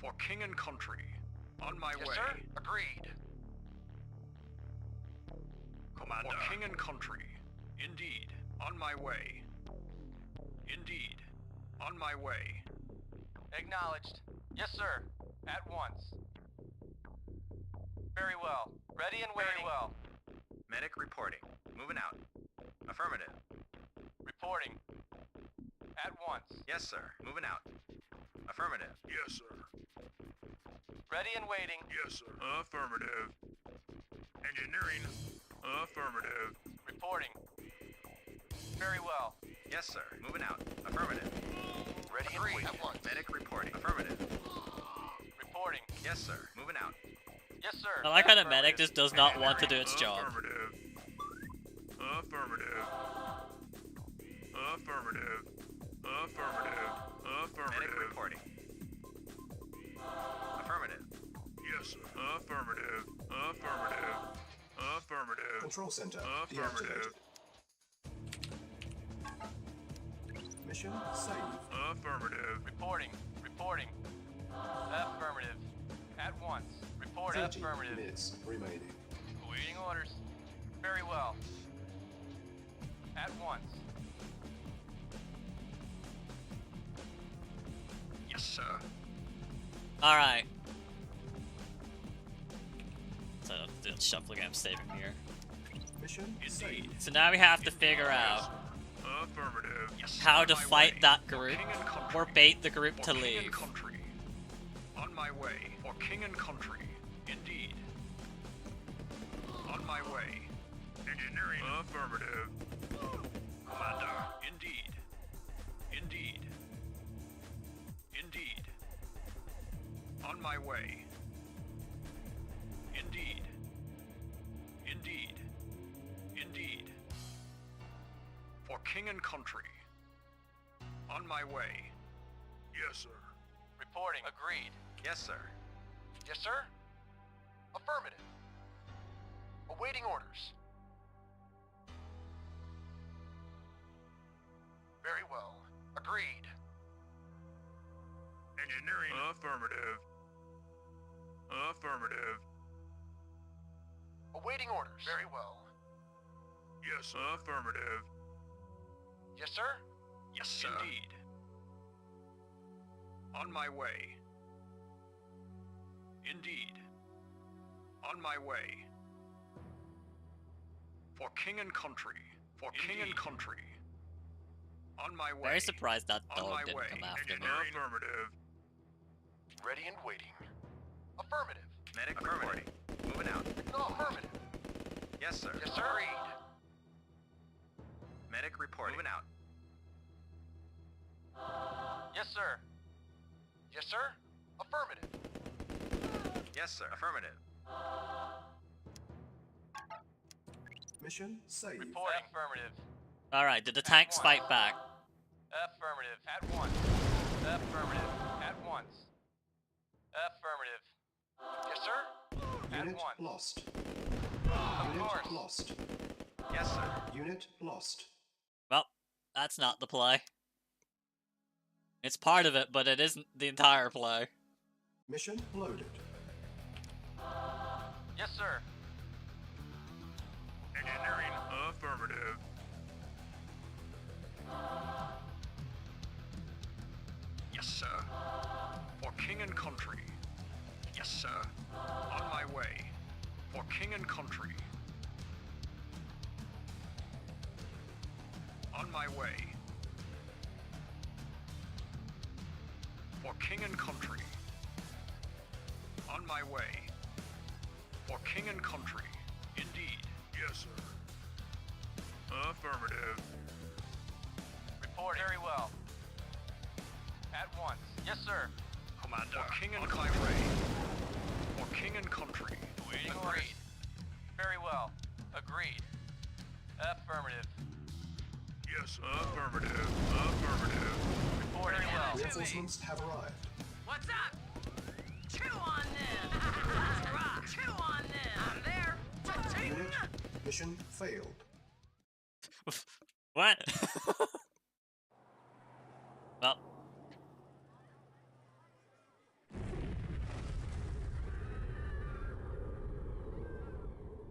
For king and country. On my Yes, way. sir. Agreed. Commander. For king and country. Indeed. On my way. Indeed. On my way. Acknowledged. Yes, sir. At once. Very well. Ready and waiting. Very well. Medic reporting. Moving out. Affirmative. Reporting. At once. Yes, sir. Moving out. Affirmative. Yes, sir. Ready and waiting. Yes, sir. Affirmative. Engineering. Affirmative. Reporting. Very well. Yes, sir. Moving out. Affirmative. Ready and waiting. At once. Medic reporting. Affirmative. Reporting. Yes, sir. Moving out. Yes, sir. I like how the Affirmative. medic just does not want to do its job. Affirmative. Affirmative. Affirmative. Affirmative. Medic Affirmative. reporting. Affirmative. Yes, sir. Affirmative. Affirmative. Affirmative. Control center Affirmative. deactivated. Mission saved. Affirmative. Reporting. Reporting. Affirmative. At once. Report. 30 Affirmative. minutes remaining. Awaiting orders. Very well. At once. Yes, sir. Alright. So, let's shuffle again, I'm saving here. Mission saved. So now we have to figure out Affirmative. Yes, sir. how On to my fight way. that For group, king and country. or bait the group For to king leave. and country. On my way. For king and country. Indeed. On my way. Engineering. Affirmative. Commander. Indeed. Indeed. Indeed. On my way. Indeed. Indeed. Indeed. For king and country. On my way. Yes, sir. Reporting. Agreed. Yes, sir. Yes, sir. Affirmative. Awaiting orders. Very well. Agreed. Engineering. Affirmative. Affirmative. Awaiting orders. Very well. Yes, sir. Affirmative. Yes, sir? Yes, sir. Indeed. On my way. Indeed. On my way. For king and country. For king and country. On my way. Very surprised that On dog my didn't way. come after me. Affirmative. Ready and waiting. Affirmative. Medic reporting. Moving out. No, affirmative. Yes, sir. Yes, sir. Agreed. Medic reporting. Moving out. Yes, sir. Yes, sir? Affirmative. Yes, sir. Affirmative. Mission saved. Reporting. Affirmative. Alright, did the tanks fight back? Affirmative. At once. Affirmative. At once. Affirmative. Yes, sir? At Unit once. lost. Of Unit course. lost. Yes, sir. Unit lost. Well, that's not the play. It's part of it, but it isn't the entire play. Mission loaded. Yes, sir. Engineering. Affirmative. Yes, sir. For king and country. Yes, sir. On my way. For king and country. On my way. For king and country. On my way. For king and country. Indeed. Yes, sir. Affirmative. Reporting. Very well. At once. Yes, sir. Commander. For king and country. For king and country. Waiting orders. Very well. Agreed. Affirmative. Yes, sir. Affirmative. Affirmative. Reporting. Very well. Reinforcements have arrived. What's up? Chew on them. Let's rock. Chew on them. I'm there. Ta-ting. Unit mission failed. What? Well.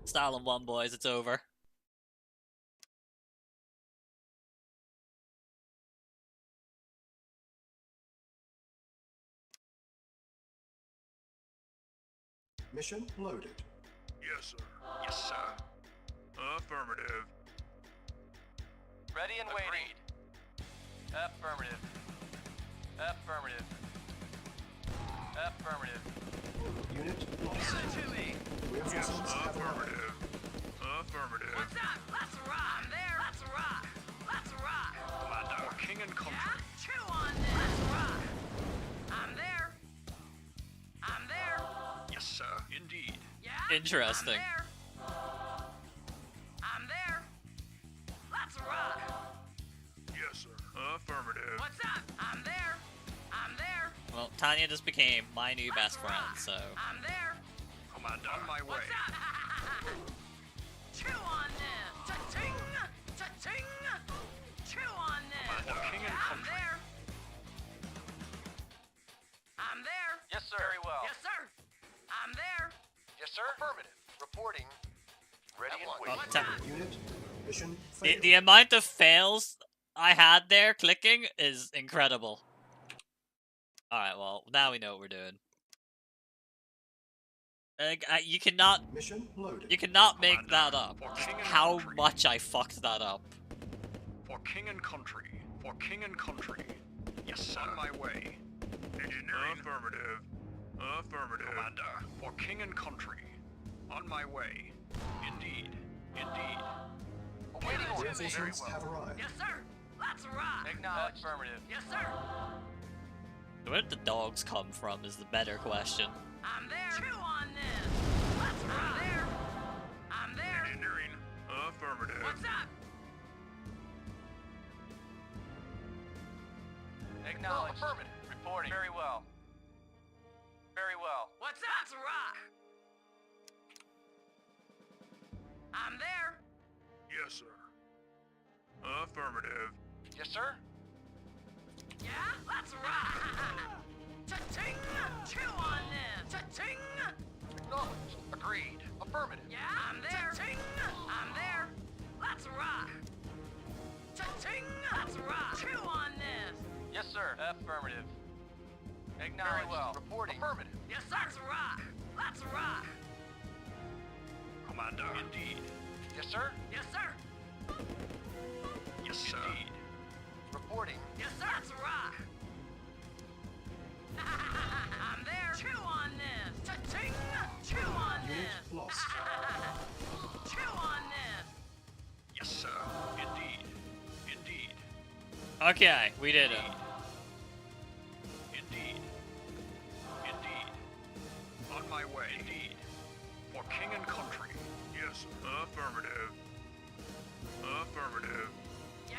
Stalin won, boys. It's over. Mission loaded. Yes, sir. Yes, sir. Affirmative. Ready and waiting. Affirmative. Affirmative. Affirmative. Unit lost. Give it to me. Reinforcements have arrived. Affirmative. Affirmative. What's up? Let's rock. I'm there. Let's rock. Let's rock. Commander. For king and country. Yeah? Chew on them. Let's rock. I'm there. I'm there. Yes, sir. Indeed. Yeah? Interesting. I'm there. Let's rock. Yes, sir. Affirmative. What's up? I'm there. I'm there. Well, Tanya just became my new best friend, so. I'm there. Commander. On my way. What's up? Chew on them. Ta-ting. Ta-ting. Chew on them. For king and I'm country. there. I'm there. Yes, sir. Very well. Yes, sir. I'm there. Yes, sir. Affirmative. Reporting. Ready and Oh, waiting. Unit mission the, failed. the amount of fails I had there clicking is incredible. Alright, well, now we know what we're doing. You cannot Mission loaded. make that up. For Just king and how country. much I fucked that up. For king and country. For king and country. Yes, sir. On my way. Engineering. Affirmative. Affirmative. Commander. For king and country. On my way. Indeed. Indeed. Awaiting orders. Very Reinforcements well. have arrived. Yes, sir. Let's rock. Acknowledged. Affirmative. Yes, sir. Where did the dogs come from is the better question. I'm there. Chew on them. Let's rock. I'm there. I'm there. Engineering. Affirmative. What's up? Acknowledged. Affirmative. Reporting. Very well. Very well. What's up? Let's rock. I'm there. Yes, sir. Affirmative. Yes, sir. Yeah? Let's rock. Ta-ting. Chew on them. Cha-ching! Acknowledged. Agreed. Affirmative. Yeah, I'm there. Cha-ching! I'm there. Let's rock. Cha-ching! Let's rock. Chew on this. Yes, sir. Affirmative. Acknowledged. Very well. Reporting. Affirmative. Yes, sir. Let's rock. Let's rock. Commander. Indeed. Yes, sir. Yes, sir. Yes, sir. Indeed. Reporting. Yes, sir. Let's rock. I'm there. Chew on this. Cha-ching! Chew on Unit this. lost. Chew on this. Yes, sir. Indeed. Indeed. Okay, we did it. Indeed. Indeed. On my way. Indeed. For king and country. Yes. Affirmative. Affirmative. Yeah?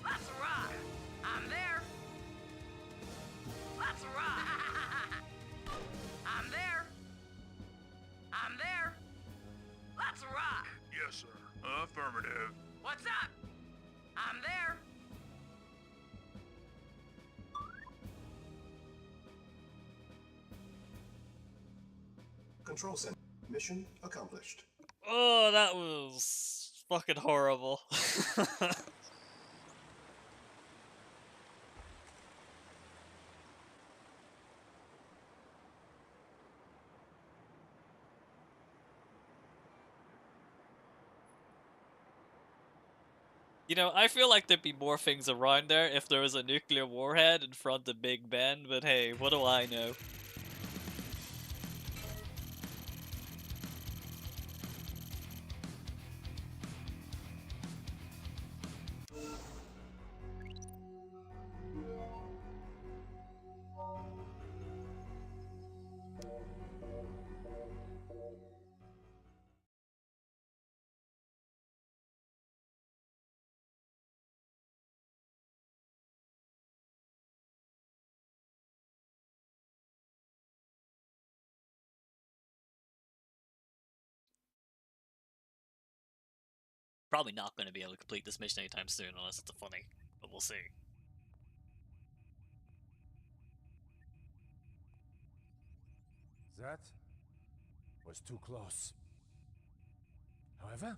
Let's rock. I'm there. Let's rock. I'm there. I'm there. Let's rock. Yes, sir. Affirmative. What's up? I'm there. Control center. Mission accomplished. Oh, that was fucking horrible. You know, I feel like there'd be more things around there if there was a nuclear warhead in front of Big Ben, but hey, what do I know? Probably not going to be able to complete this mission anytime soon unless it's a funny, but we'll see. That was too close. However,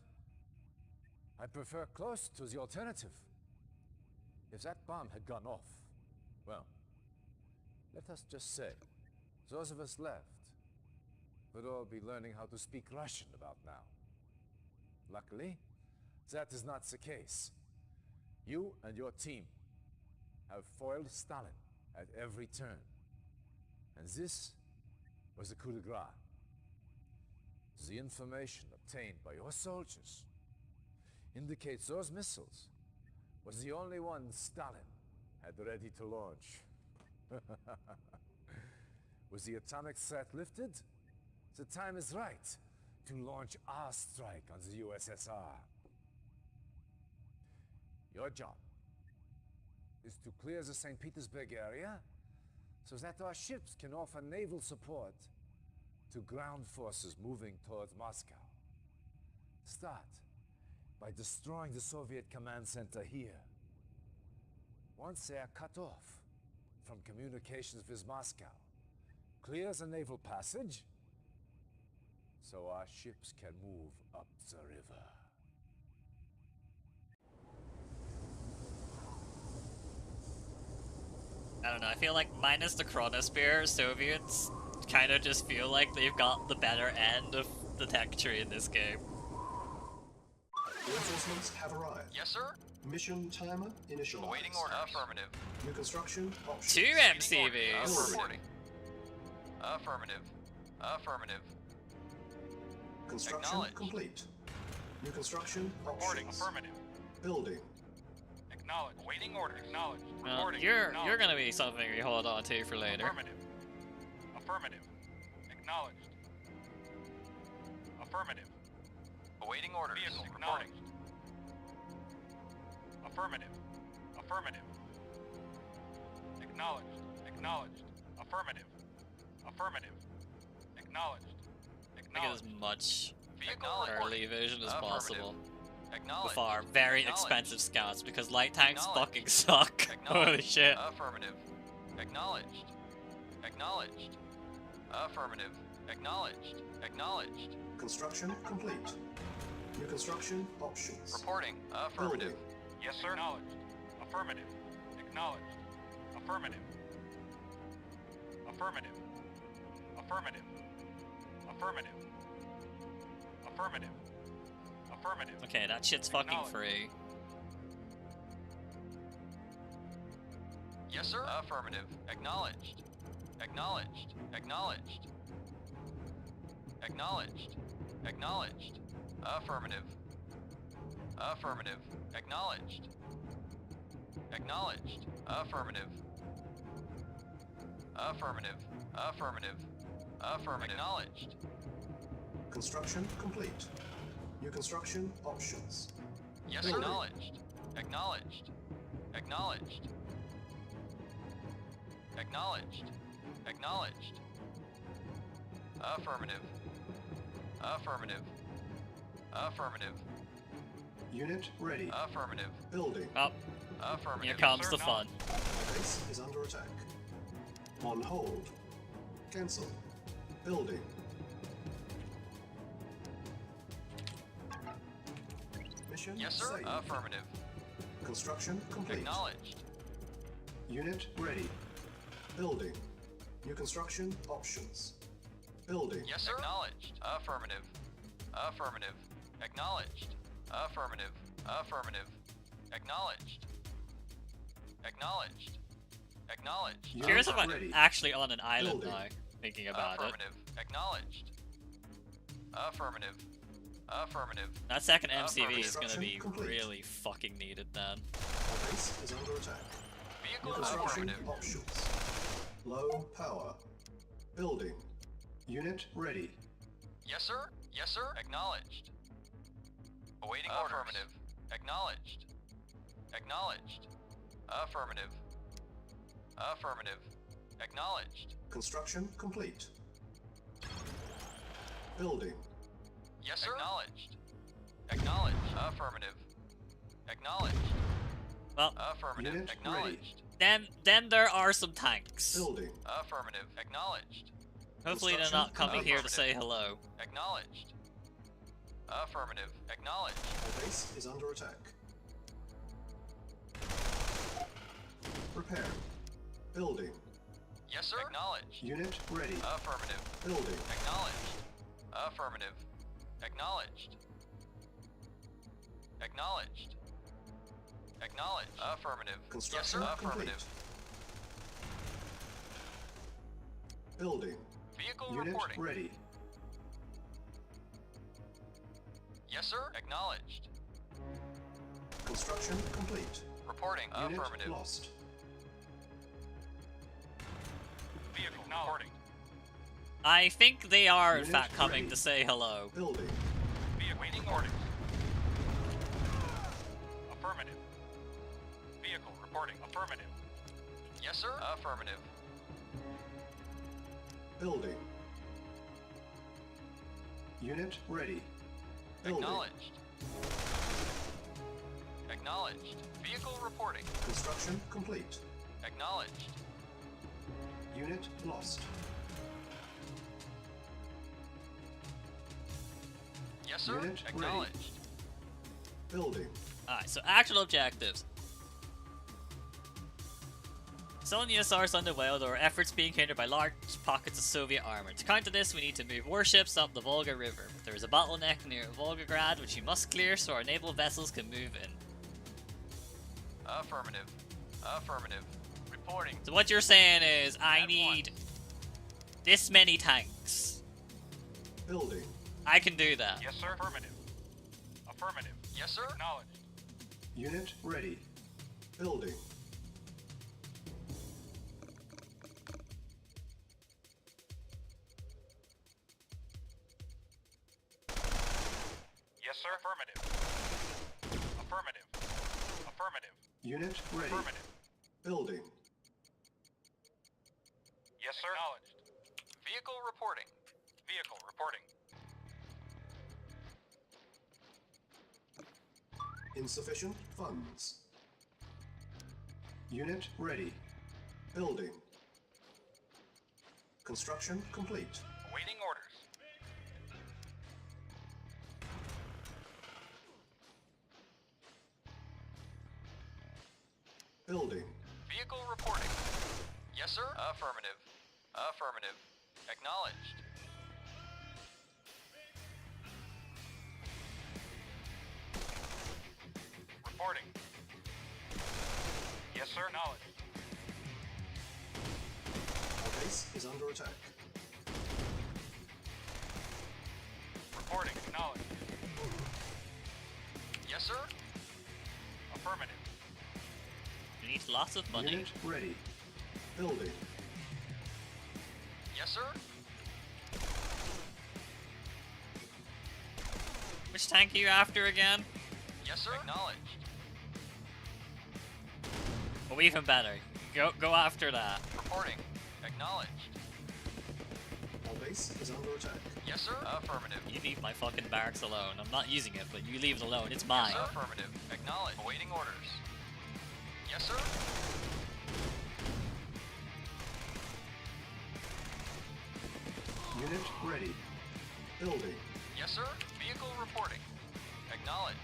I prefer close to the alternative. If that bomb had gone off, well, let us just say, those of us left would all be learning how to speak Russian about now. Luckily, that is not the case. You and your team have foiled Stalin at every turn. And this was a coup de grace. The information obtained by your soldiers indicates those missiles was the only one Stalin had ready to launch. With the atomic threat lifted, the time is right to launch our strike on the USSR. Your job is to clear the St. Petersburg area so that our ships can offer naval support to ground forces moving towards Moscow. Start by destroying the Soviet command center here. Once they are cut off from communications with Moscow, clear the naval passage so our ships can move up the river. I don't know, I feel like minus the Chronosphere, Soviets kind of just feel like they've got the better end of the tech tree in this game. Reinforcements have arrived. Yes, sir. Mission timer initialized. Awaiting orders. Affirmative. New construction options. 2 MCVs! Reporting. Affirmative. Affirmative. Construction complete. New construction Reporting. options. Affirmative. Building. Acknowledged. Waiting order. Acknowledged. Well, Reporting. you're gonna be something we hold on to for later. Affirmative. Affirmative. Acknowledged. Affirmative. Awaiting orders. Vehicle reporting. Affirmative. Affirmative. Acknowledged. Acknowledged. Affirmative. Affirmative. Acknowledged. Make it Acknowledged. as much Vehicle early vision as possible. Acknowledged. With our very Acknowledged. expensive scouts, because light tanks Acknowledged. fucking suck. Acknowledged. Holy shit. Affirmative. Acknowledged. Acknowledged. Affirmative. Acknowledged. Acknowledged. Construction complete. New construction options. Reporting. Affirmative. Building. Yes, sir. Acknowledged. Affirmative. Acknowledged. Affirmative. Affirmative. Affirmative. Affirmative. Affirmative. Affirmative. Okay, that shit's fucking free. Yes, sir. Affirmative. Acknowledged. Acknowledged. Acknowledged. Acknowledged. Acknowledged. Affirmative. Affirmative. Acknowledged. Acknowledged. Affirmative. Affirmative. Affirmative. Affirmative. Acknowledged. Construction complete. New construction options. Yes, Building. acknowledged. Acknowledged. Acknowledged. Acknowledged. Acknowledged. Affirmative. Affirmative. Affirmative. Unit ready. Affirmative. Building. Oh, Affirmative. here comes sir, the fun. Base is under attack. On hold. Cancel. Building. Mission Yes, sir. saved. Affirmative. Construction complete. Acknowledged. Unit ready. Building. New construction options. Building. Yes, sir. Acknowledged. Affirmative. Affirmative. Acknowledged. Affirmative. Affirmative. Acknowledged. Acknowledged. Acknowledged. Unit Curious if I'm ready. actually on an island Building. now, thinking about it. Affirmative. Acknowledged. Affirmative. Affirmative. That second MCV is gonna Construction be complete. really fucking needed then. Our base is under attack. Vehicle Construction affirmative. options. Low power. Building. Unit ready. Yes, sir. Yes, sir. Acknowledged. Awaiting orders. Affirmative. Acknowledged. Acknowledged. Affirmative. Affirmative. Acknowledged. Construction complete. Building. Yes, sir. Acknowledged. Acknowledged. Affirmative. Acknowledged. Well, Affirmative. Unit Acknowledged. then there are some tanks. Building. Affirmative. Acknowledged. Hopefully they're not coming here to say hello. Acknowledged. Affirmative. Acknowledged. Our base is under attack. Prepare. Building. Yes, sir. Acknowledged. Unit ready. Affirmative. Building. Acknowledged. Affirmative. Acknowledged. Acknowledged. Acknowledged. Affirmative. Construction yes, sir. complete. Affirmative. Building. Vehicle Unit reporting. ready. Yes, sir. Acknowledged. Construction complete. Reporting. Unit Affirmative. lost. Vehicle reporting. I think they are in Unit fact coming ready. to say hello. Building. Vehicle waiting orders. Affirmative. Vehicle reporting. Affirmative. Yes, sir. Affirmative. Building. Unit ready. Building. Acknowledged. Acknowledged. Vehicle reporting. Construction complete. Acknowledged. Unit lost. Yes, sir. Unit ready. Acknowledged. Building. Alright, so actual objectives. Selling USRs underway, although our efforts being hindered by large pockets of Soviet armor. To counter this, we need to move warships up the Volga River. There is a bottleneck near Volgograd which we must clear so our naval vessels can move in. Affirmative. Affirmative. Reporting. So what you're saying is, I need this many tanks. Building. I can do that. Yes, sir. Affirmative. Affirmative. Yes, sir. Acknowledged. Unit ready. Building. Yes, sir. Affirmative. Affirmative. Affirmative. Unit ready. Affirmative. Building. Yes, sir. Acknowledged. Vehicle reporting. Vehicle reporting. Insufficient funds. Unit ready. Building. Construction complete. Awaiting orders. Building. Vehicle reporting. Yes, sir? Affirmative. Affirmative. Acknowledged. Reporting. Yes, sir? Acknowledged. Our base is under attack. Reporting. Acknowledged. Yes, sir? Affirmative. You need lots of money. Unit ready. Building. Yes, sir? Which tank are you after again? Yes, sir? Acknowledged. Oh, even better. Go after that. Reporting. Acknowledged. Our base is under attack. Yes, sir? Affirmative. You leave my fucking barracks alone. I'm not using it, but you leave it alone. It's mine. Yes, sir? Affirmative. Acknowledged. Awaiting orders. Yes, sir? Unit ready. Building. Yes, sir? Vehicle reporting. Acknowledged.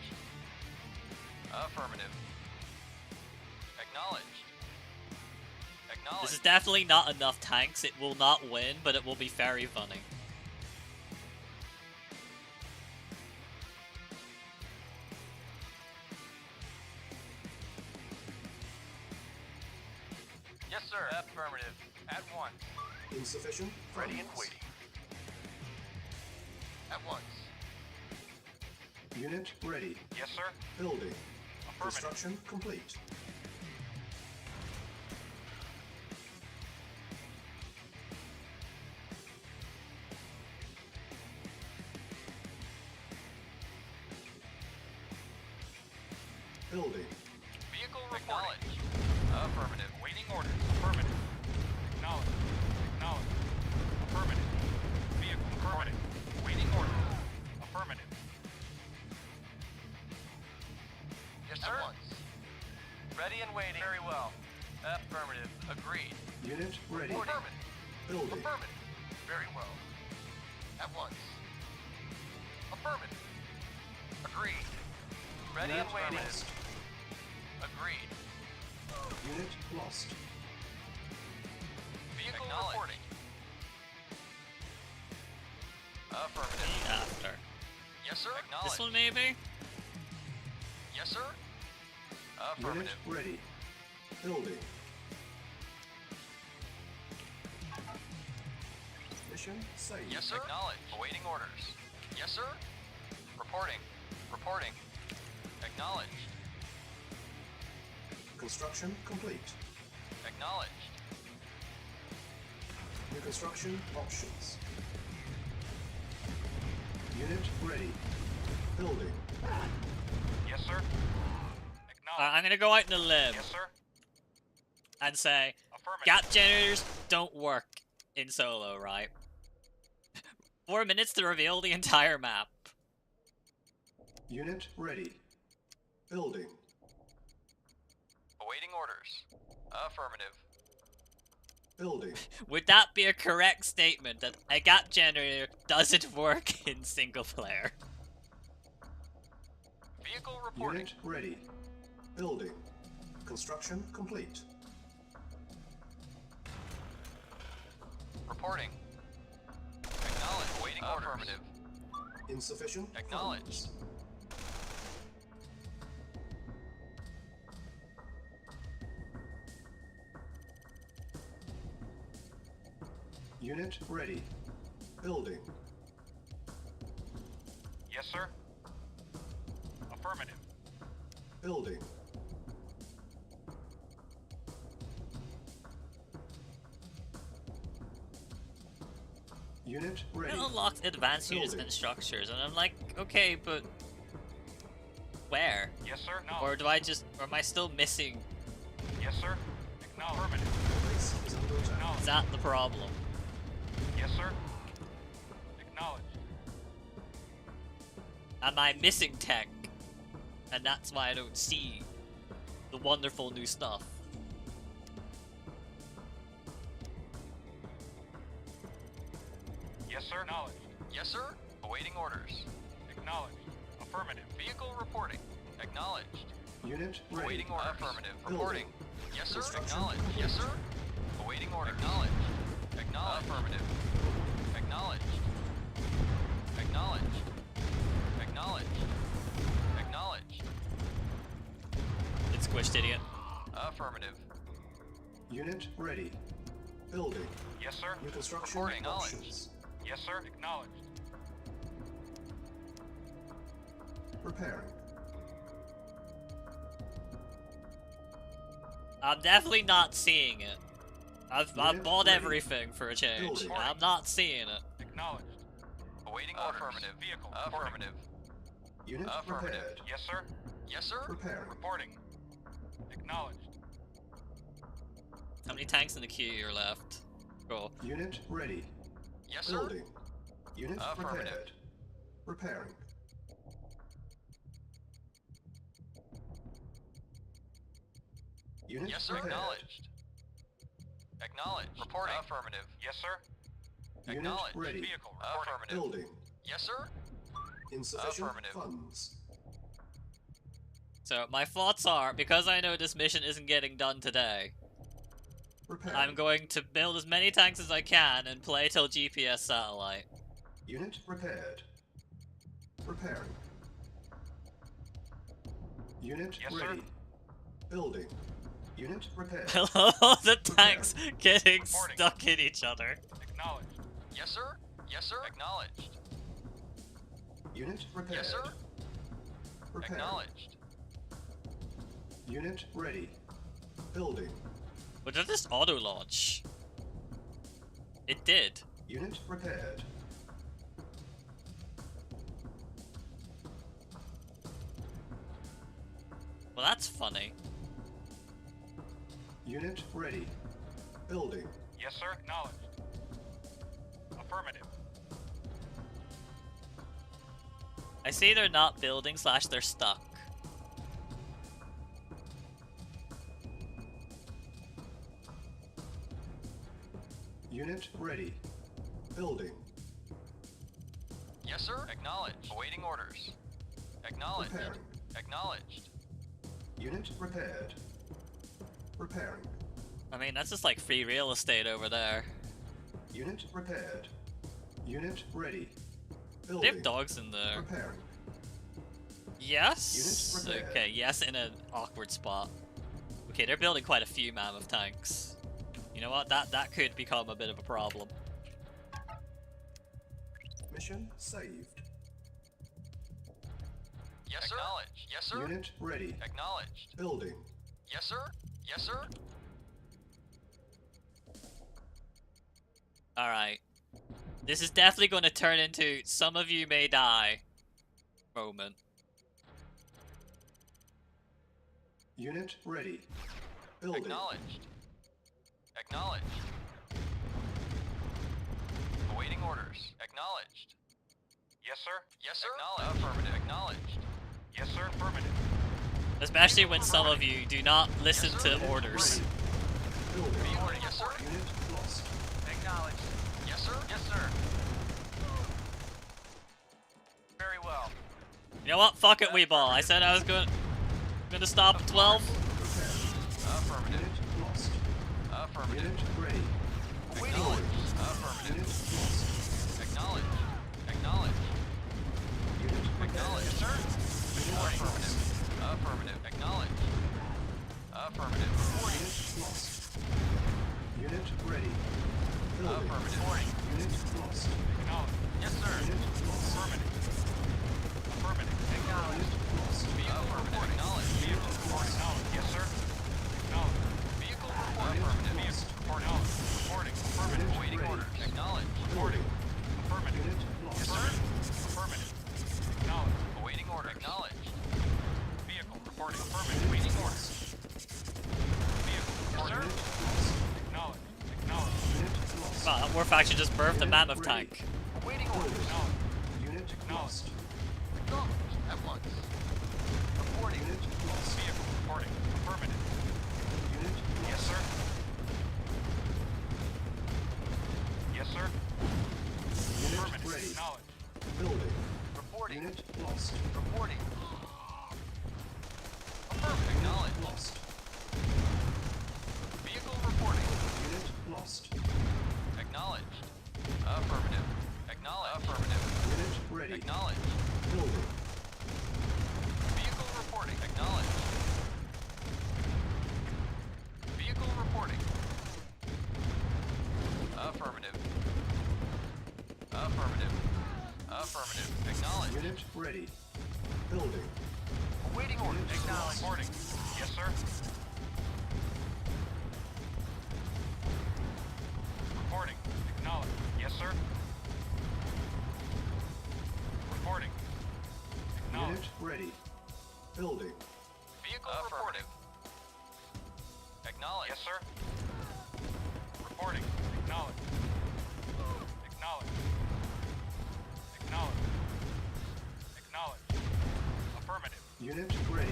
Affirmative. Acknowledged. Acknowledged. This is definitely not enough tanks. It will not win, but it will be very funny. Yes, sir. Affirmative. At once. Insufficient. Ready and funds. waiting. At once. Unit ready. Yes, sir. Building. Affirmative. Construction complete. Building. Vehicle reporting. Affirmative. Waiting orders. Affirmative. Acknowledged. Acknowledged. Affirmative. Vehicle reporting. Waiting orders. Affirmative. Yes, sir. At once. Ready and waiting. Very well. Affirmative. Agreed. Unit ready. Affirmative. Building. Affirmative. Very well. At once. Affirmative. Agreed. Ready Unit and waiting. lost. Agreed. Unit lost. Vehicle reporting. Affirmative. After. Yes, sir. Acknowledged. This one maybe? Yes, sir. Unit Affirmative. ready. Building. Mission saved. Yes, sir. Acknowledged. Awaiting orders. Yes, sir. Reporting. Reporting. Acknowledged. Construction complete. Acknowledged. New construction options. Unit ready. Building. Yes, sir. Acknowledged. I'm gonna go out in the limb Yes, sir. and say Affirmative. gap generators don't work in solo, right? 4 minutes to reveal the entire map. Unit ready. Building. Awaiting orders. Affirmative. Building. Would that be a correct statement that a gap generator doesn't work in single player? Vehicle reporting. Unit ready. Building. Construction complete. Reporting. Acknowledged. Awaiting orders. Affirmative. Insufficient Acknowledged. funds. Unit ready. Building. Yes, sir. Affirmative. Building. Unit It ready. unlocks advanced units Building. and structures, and I'm like, okay, but where? Yes, sir. No. Or do I just, or am I still missing? Yes, sir. Acknowledged. Affirmative. Base is under attack. Is that the problem? Yes, sir. Acknowledged. Am I missing tech? And that's why I don't see the wonderful new stuff. Yes, sir. Acknowledged. Yes, sir. Awaiting orders. Acknowledged. Affirmative. Vehicle reporting. Acknowledged. Unit ready. Awaiting orders. Affirmative. Building. Reporting. Yes, sir. Construction Acknowledged. complete. Yes, sir. Awaiting order. Acknowledged. Acknowledged. Affirmative. Acknowledged. Acknowledged. Acknowledged. Acknowledged. It's squished, idiot. Affirmative. Unit ready. Building. Yes, sir. New construction Reporting. Acknowledged. options. Yes, sir. Acknowledged. Preparing. I'm definitely not seeing it. I've Unit bought ready. everything for a change. Building. I'm not seeing it. Acknowledged. Awaiting orders. Affirmative. Vehicle. Affirmative. Unit Affirmative. prepared. Yes, sir. Yes, sir. Preparing. Reporting. Acknowledged. How many tanks in the queue are left? Cool. Unit ready. Yes, sir. Building. Unit Affirmative. prepared. Preparing. Unit Yes, sir. prepared. Acknowledged. Acknowledged. Reporting. Affirmative. Yes, sir. Unit Acknowledged. ready. Vehicle. Affirmative. Building. Yes, sir. Insufficient Affirmative. funds. So my thoughts are, because I know this mission isn't getting done today, Preparing. I'm going to build as many tanks as I can and play till GPS satellite. Unit prepared. Preparing. Unit Yes, sir. ready. Building. Unit prepared. The tanks getting Reporting. stuck in each other. Acknowledged. Yes, sir. Yes, sir. Acknowledged. Unit prepared. Yes, sir. Preparing. Acknowledged. Unit ready. Building. But did this auto launch? It did. Unit prepared. Well, that's funny. Unit ready. Building. Yes, sir. Acknowledged. Affirmative. I see they're not building / they're stuck. Unit ready. Building. Yes, sir. Acknowledged. Awaiting orders. Acknowledged. Preparing. Acknowledged. Unit prepared. Preparing. I mean, that's just like free real estate over there. Unit prepared. Unit ready. They Building. have dogs in there. Preparing. Yes? Unit prepared. Okay, yes, in an awkward spot. Okay, they're building quite a few mammoth tanks. You know what? That could become a bit of a problem. Mission saved. Yes, sir. Acknowledged. Yes, sir. Unit ready. Acknowledged. Building. Yes, sir. Yes, sir. Alright. This is definitely going to turn into some of you may die moment. Unit ready. Building. Acknowledged. Acknowledged. Awaiting orders. Acknowledged. Yes, sir. Yes, sir. Acknowledged. Affirmative. Acknowledged. Yes, sir. Affirmative. Especially when some of you do not listen Yes, sir. to orders. Building. Yes, sir. Unit lost. Acknowledged. Yes, sir. Yes, sir. Very well. You know what? Fuck it, Weeball. I said I was gonna stop at 12. Affirmative. Unit lost. Affirmative. Unit ready. Acknowledged. Affirmative. Unit lost. Acknowledged. Acknowledged. Unit prepared. Acknowledged. Yes, sir. Affirmative. Affirmative. Acknowledged. Affirmative. Reporting. Unit lost. Unit ready. Building. Affirmative. Reporting. Unit lost. Acknowledged. Yes, sir. Unit lost. Affirmative. Affirmative. Acknowledged. Unit lost. Vehicle report. Acknowledged. Vehicle report. Acknowledged. Yes, sir. Acknowledged. Vehicle report. Affirmative. Vehicle report. Acknowledged. Reporting. Affirmative. Unit Awaiting ready. orders. Acknowledged. Building. Affirmative. Unit Yes, lost. sir. Affirmative. Acknowledged. Awaiting order. Acknowledged. Vehicle reporting. Affirmative. Awaiting orders. Vehicle reporting. Unit lost. Acknowledged. Acknowledged. Unit lost. Wow, that Warf actually just birthed a Unit mammoth ready. tank. Awaiting orders. Acknowledged. Unit lost. Acknowledged. At once. Reporting. Unit lost. Vehicle reporting. Affirmative. Unit Yes, lost. sir. Yes, sir. Reporting. Unit lost. Reporting. Affirmative. Acknowledged. Lost. Vehicle reporting. Unit lost. Acknowledged. Affirmative. Acknowledged. Affirmative. Unit ready. Acknowledged. Building. Vehicle reporting. Acknowledged. Vehicle reporting. Affirmative. Affirmative. Affirmative. Acknowledged. Unit ready. Building. Awaiting orders. Acknowledged. Reporting. Yes, sir. Reporting. Acknowledged. Yes, sir. Reporting. Acknowledged. Unit ready. Building. Vehicle reporting. Acknowledged. Yes, sir. Reporting. Acknowledged. Acknowledged. Acknowledged. Acknowledged. Affirmative. Unit ready.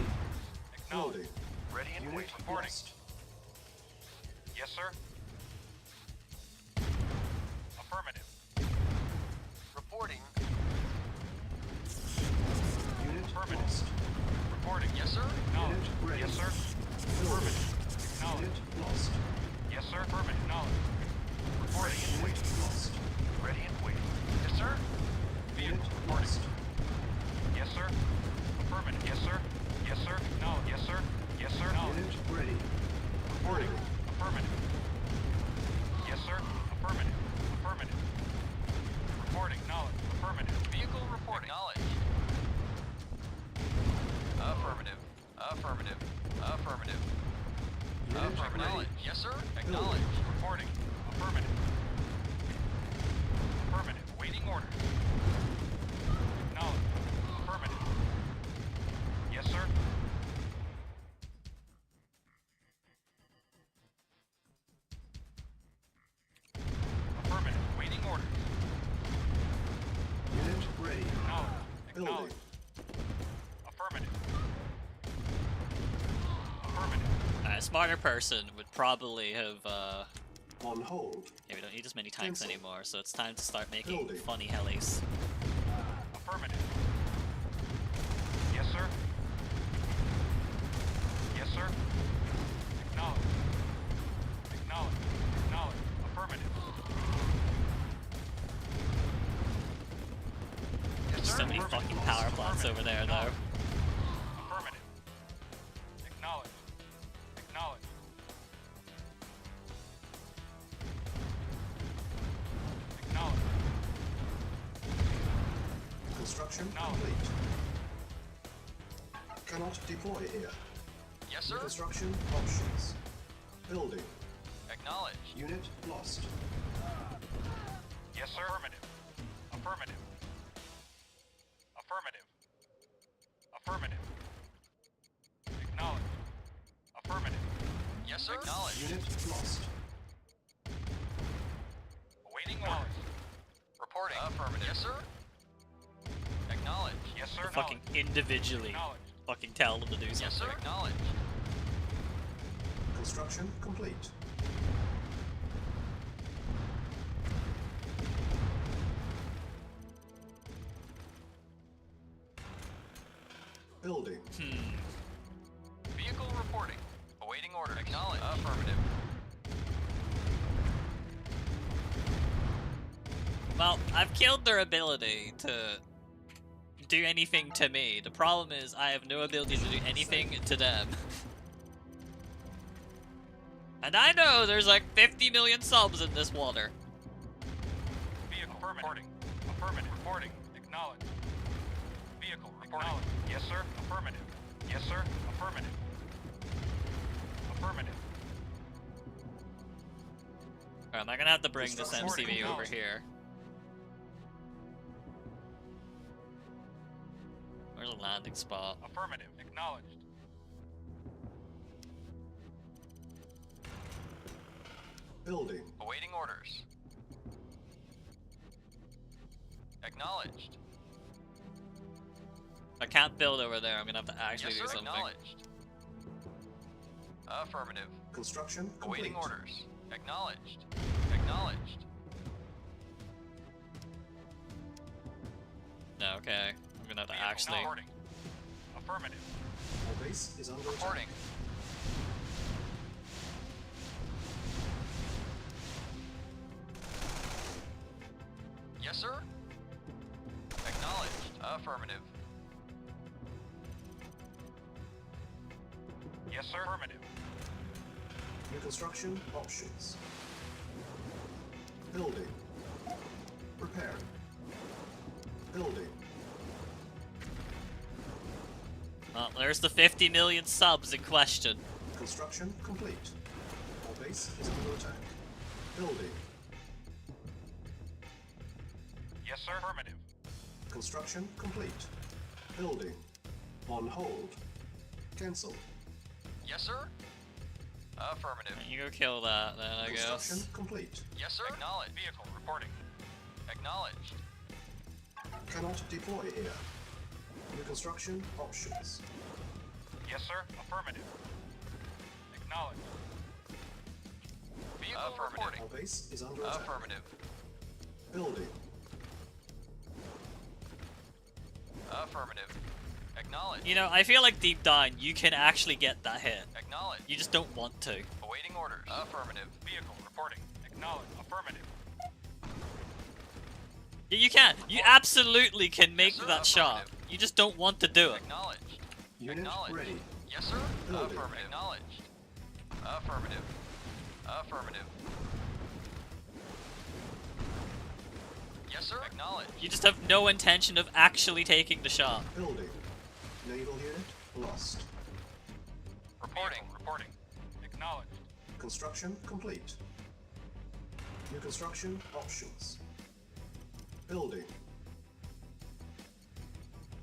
Acknowledged. Building. Ready and Unit wait. Reporting. lost. Yes, sir. Affirmative. Reporting. Unit Affirmative. lost. Reporting. Yes, sir. Acknowledged. Unit ready. Yes, sir. Building. Affirmative. Acknowledged. Unit lost. Yes, sir. Affirmative. Acknowledged. Reporting and Unit waiting. lost. Ready and waiting. Yes, sir. Unit Vehicle reporting. lost. Yes, sir. Affirmative. Yes, sir. Yes, sir. Acknowledged. Yes, sir. Yes, sir. Acknowledged. Unit ready. Reporting. Building. Affirmative. Yes, sir. Affirmative. Affirmative. Reporting. Knowledge. Affirmative. Vehicle reporting. Knowledge. Affirmative. Affirmative. Affirmative. Unit Affirmative. ready. Knowledge. Yes, sir. Acknowledge. Reporting. Affirmative. Affirmative. Waiting order. Acknowledge. Affirmative. Yes, sir. Affirmative. Waiting order. Unit ready. Acknowledge. Building. Acknowledge. Affirmative. Affirmative. A smarter person would probably have, On hold. yeah, we don't need as many tanks Cancel. anymore, so it's time to start making Building. funny helis. Affirmative. Yes, sir. Yes, sir. Acknowledge. Acknowledge. Acknowledge. Affirmative. Yes, sir. So many Affirmative. fucking power plants over there, though. Affirmative. Acknowledge. Acknowledge. Acknowledge. Construction No. complete. Cannot deploy here. Yes, sir. Construction options. Building. Acknowledge. Unit lost. Yes, sir. Affirmative. Affirmative. Affirmative. Affirmative. Acknowledge. Affirmative. Yes, sir. Acknowledge. Unit lost. Awaiting orders. Reporting. Affirmative. Yes, sir. Acknowledge. Yes, sir. Fucking individually Acknowledge. fucking tell them to do something. Yes, sir. Acknowledge. Construction complete. Building. Vehicle reporting. Awaiting order. Acknowledge. Affirmative. Well, I've killed their ability to do anything to me. The problem is I have no ability to do anything to them. And I know there's like 50 million subs in this water. Vehicle reporting. Affirmative. Reporting. Acknowledge. Vehicle reporting. Yes, sir. Affirmative. Yes, sir. Affirmative. Affirmative. Alright, am I gonna have to bring this Reporting. MCV over Acknowledge. here? Where's a landing spot? Affirmative. Acknowledged. Building. Awaiting orders. Acknowledged. I can't build over there, I'm gonna have to actually Yes, do sir. something. Acknowledged. Affirmative. Construction complete. Awaiting orders. Acknowledged. Acknowledged. No, okay. I'm even have to Vehicle actually. reporting. Affirmative. Our base is under Reporting. attack. Yes, sir. Acknowledged. Affirmative. Yes, sir. Affirmative. New construction options. Building. Repair. Building. Well, there's the 50 million subs in question. Construction complete. Our base is under attack. Building. Yes, sir. Affirmative. Construction complete. Building. On hold. Cancel. Yes, sir. Affirmative. You go kill that then, I Construction guess. complete. Yes, sir. Acknowledged. Vehicle reporting. Acknowledged. Cannot deploy here. New construction options. Yes, sir. Affirmative. Acknowledged. Vehicle reporting. Our base is under attack. Affirmative. Building. Affirmative. Acknowledged. You know, I feel like deep down you can actually get that hit. Acknowledged. You just don't want to. Awaiting orders. Affirmative. Vehicle reporting. Acknowledged. Affirmative. Yeah, you can. You absolutely can make Yes, sir. that shot. Affirmative. You just don't want to do it. Acknowledged. Unit Acknowledged. ready. Yes, sir. Building. Affirmative. Acknowledged. Affirmative. Affirmative. Yes, sir. Acknowledged. You just have no intention of actually taking the shot. Building. Naval unit lost. Reporting. Reporting. Acknowledged. Construction complete. New construction options. Building.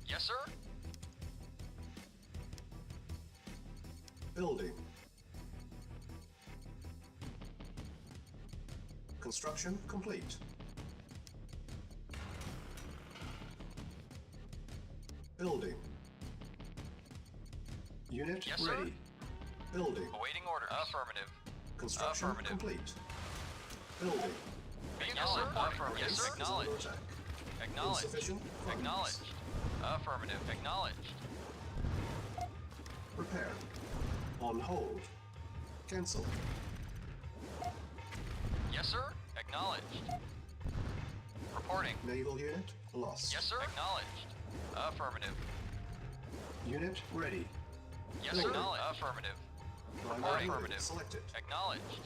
Yes, sir. Building. Construction complete. Building. Unit Yes, sir. ready. Building. Awaiting orders. Affirmative. Construction Affirmative. complete. Building. Yes, sir. Affirmative. Yes, sir. Base is under Acknowledged. attack. Acknowledged. Insufficient funds. Acknowledged. Affirmative. Acknowledged. Repair. On hold. Cancel. Yes, sir. Acknowledged. Reporting. Naval unit lost. Yes, sir. Acknowledged. Affirmative. Unit ready. Yes, Building. sir. Acknowledged. Affirmative. Primary Affirmative. unit selected. Acknowledged.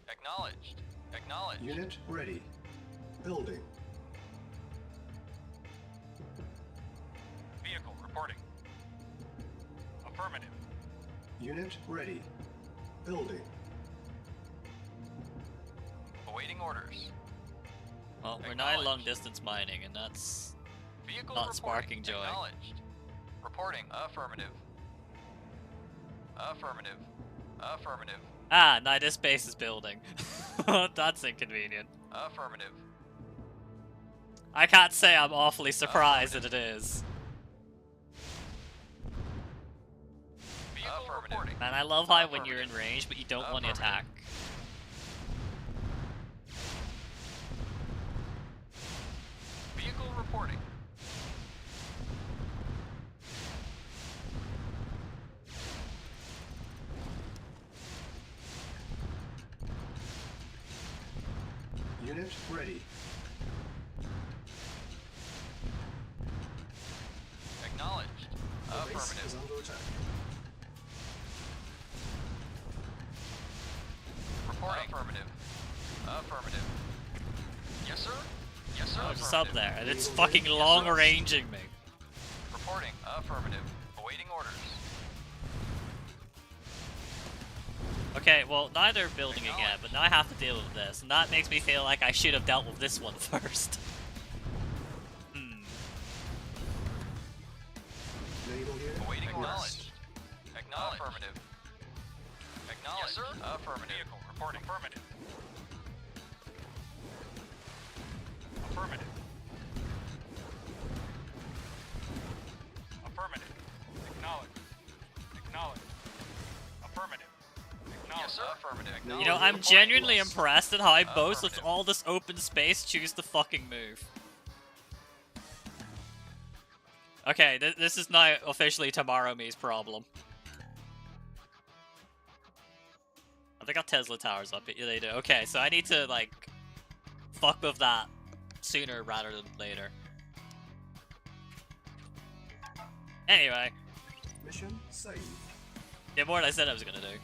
Acknowledged. Acknowledged. Unit ready. Building. Vehicle reporting. Affirmative. Unit ready. Building. Awaiting orders. Well, we're now Acknowledged. long distance mining, and that's Vehicle not reporting. sparking joy. Acknowledged. Reporting. Affirmative. Affirmative. Affirmative. Ah, now this base is building. That's inconvenient. Affirmative. I can't say I'm awfully surprised that it is. Vehicle reporting. Man, I love how when you're in range, but you don't want to Affirmative. attack. Vehicle reporting. Unit ready. Acknowledged. Our base Affirmative. is under attack. Reporting. Affirmative. Affirmative. Yes, sir. Yes, sir. Oh, just up Affirmative. there, and it's Naval fucking unit long lost. ranging me. Reporting. Affirmative. Awaiting orders. Okay, well, now they're building again, but now I have to deal with this, and that makes me feel like I should have dealt with this one first. Naval unit Awaiting lost. acknowledged. Acknowledged. Affirmative. Acknowledged. Yes, sir. Affirmative. Vehicle reporting. Affirmative. Affirmative. Affirmative. Acknowledged. Acknowledged. Affirmative. Acknowledged. Yes, sir. Affirmative. You know, I'm genuinely impressed at how both with all this open space choose to fucking move. Okay, this is now officially Tomorrow Me's problem. Have they got Tesla towers up? Yeah, they do. Okay, so I need to, like, fuck with that sooner rather than later. Anyway. Mission saved. Yeah, more than I said I was gonna do.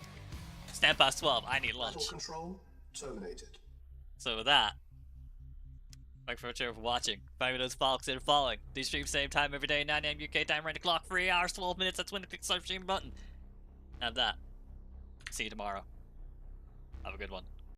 Stand past 12, I need lunch. Battle control terminated. So with that, thank you for watching. Find me those follow, consider following. These streams same time every day, 9 AM UK time, around the clock, 3 hours, 12 minutes. That's when to click the start stream button. Have that. See you tomorrow. Have a good one.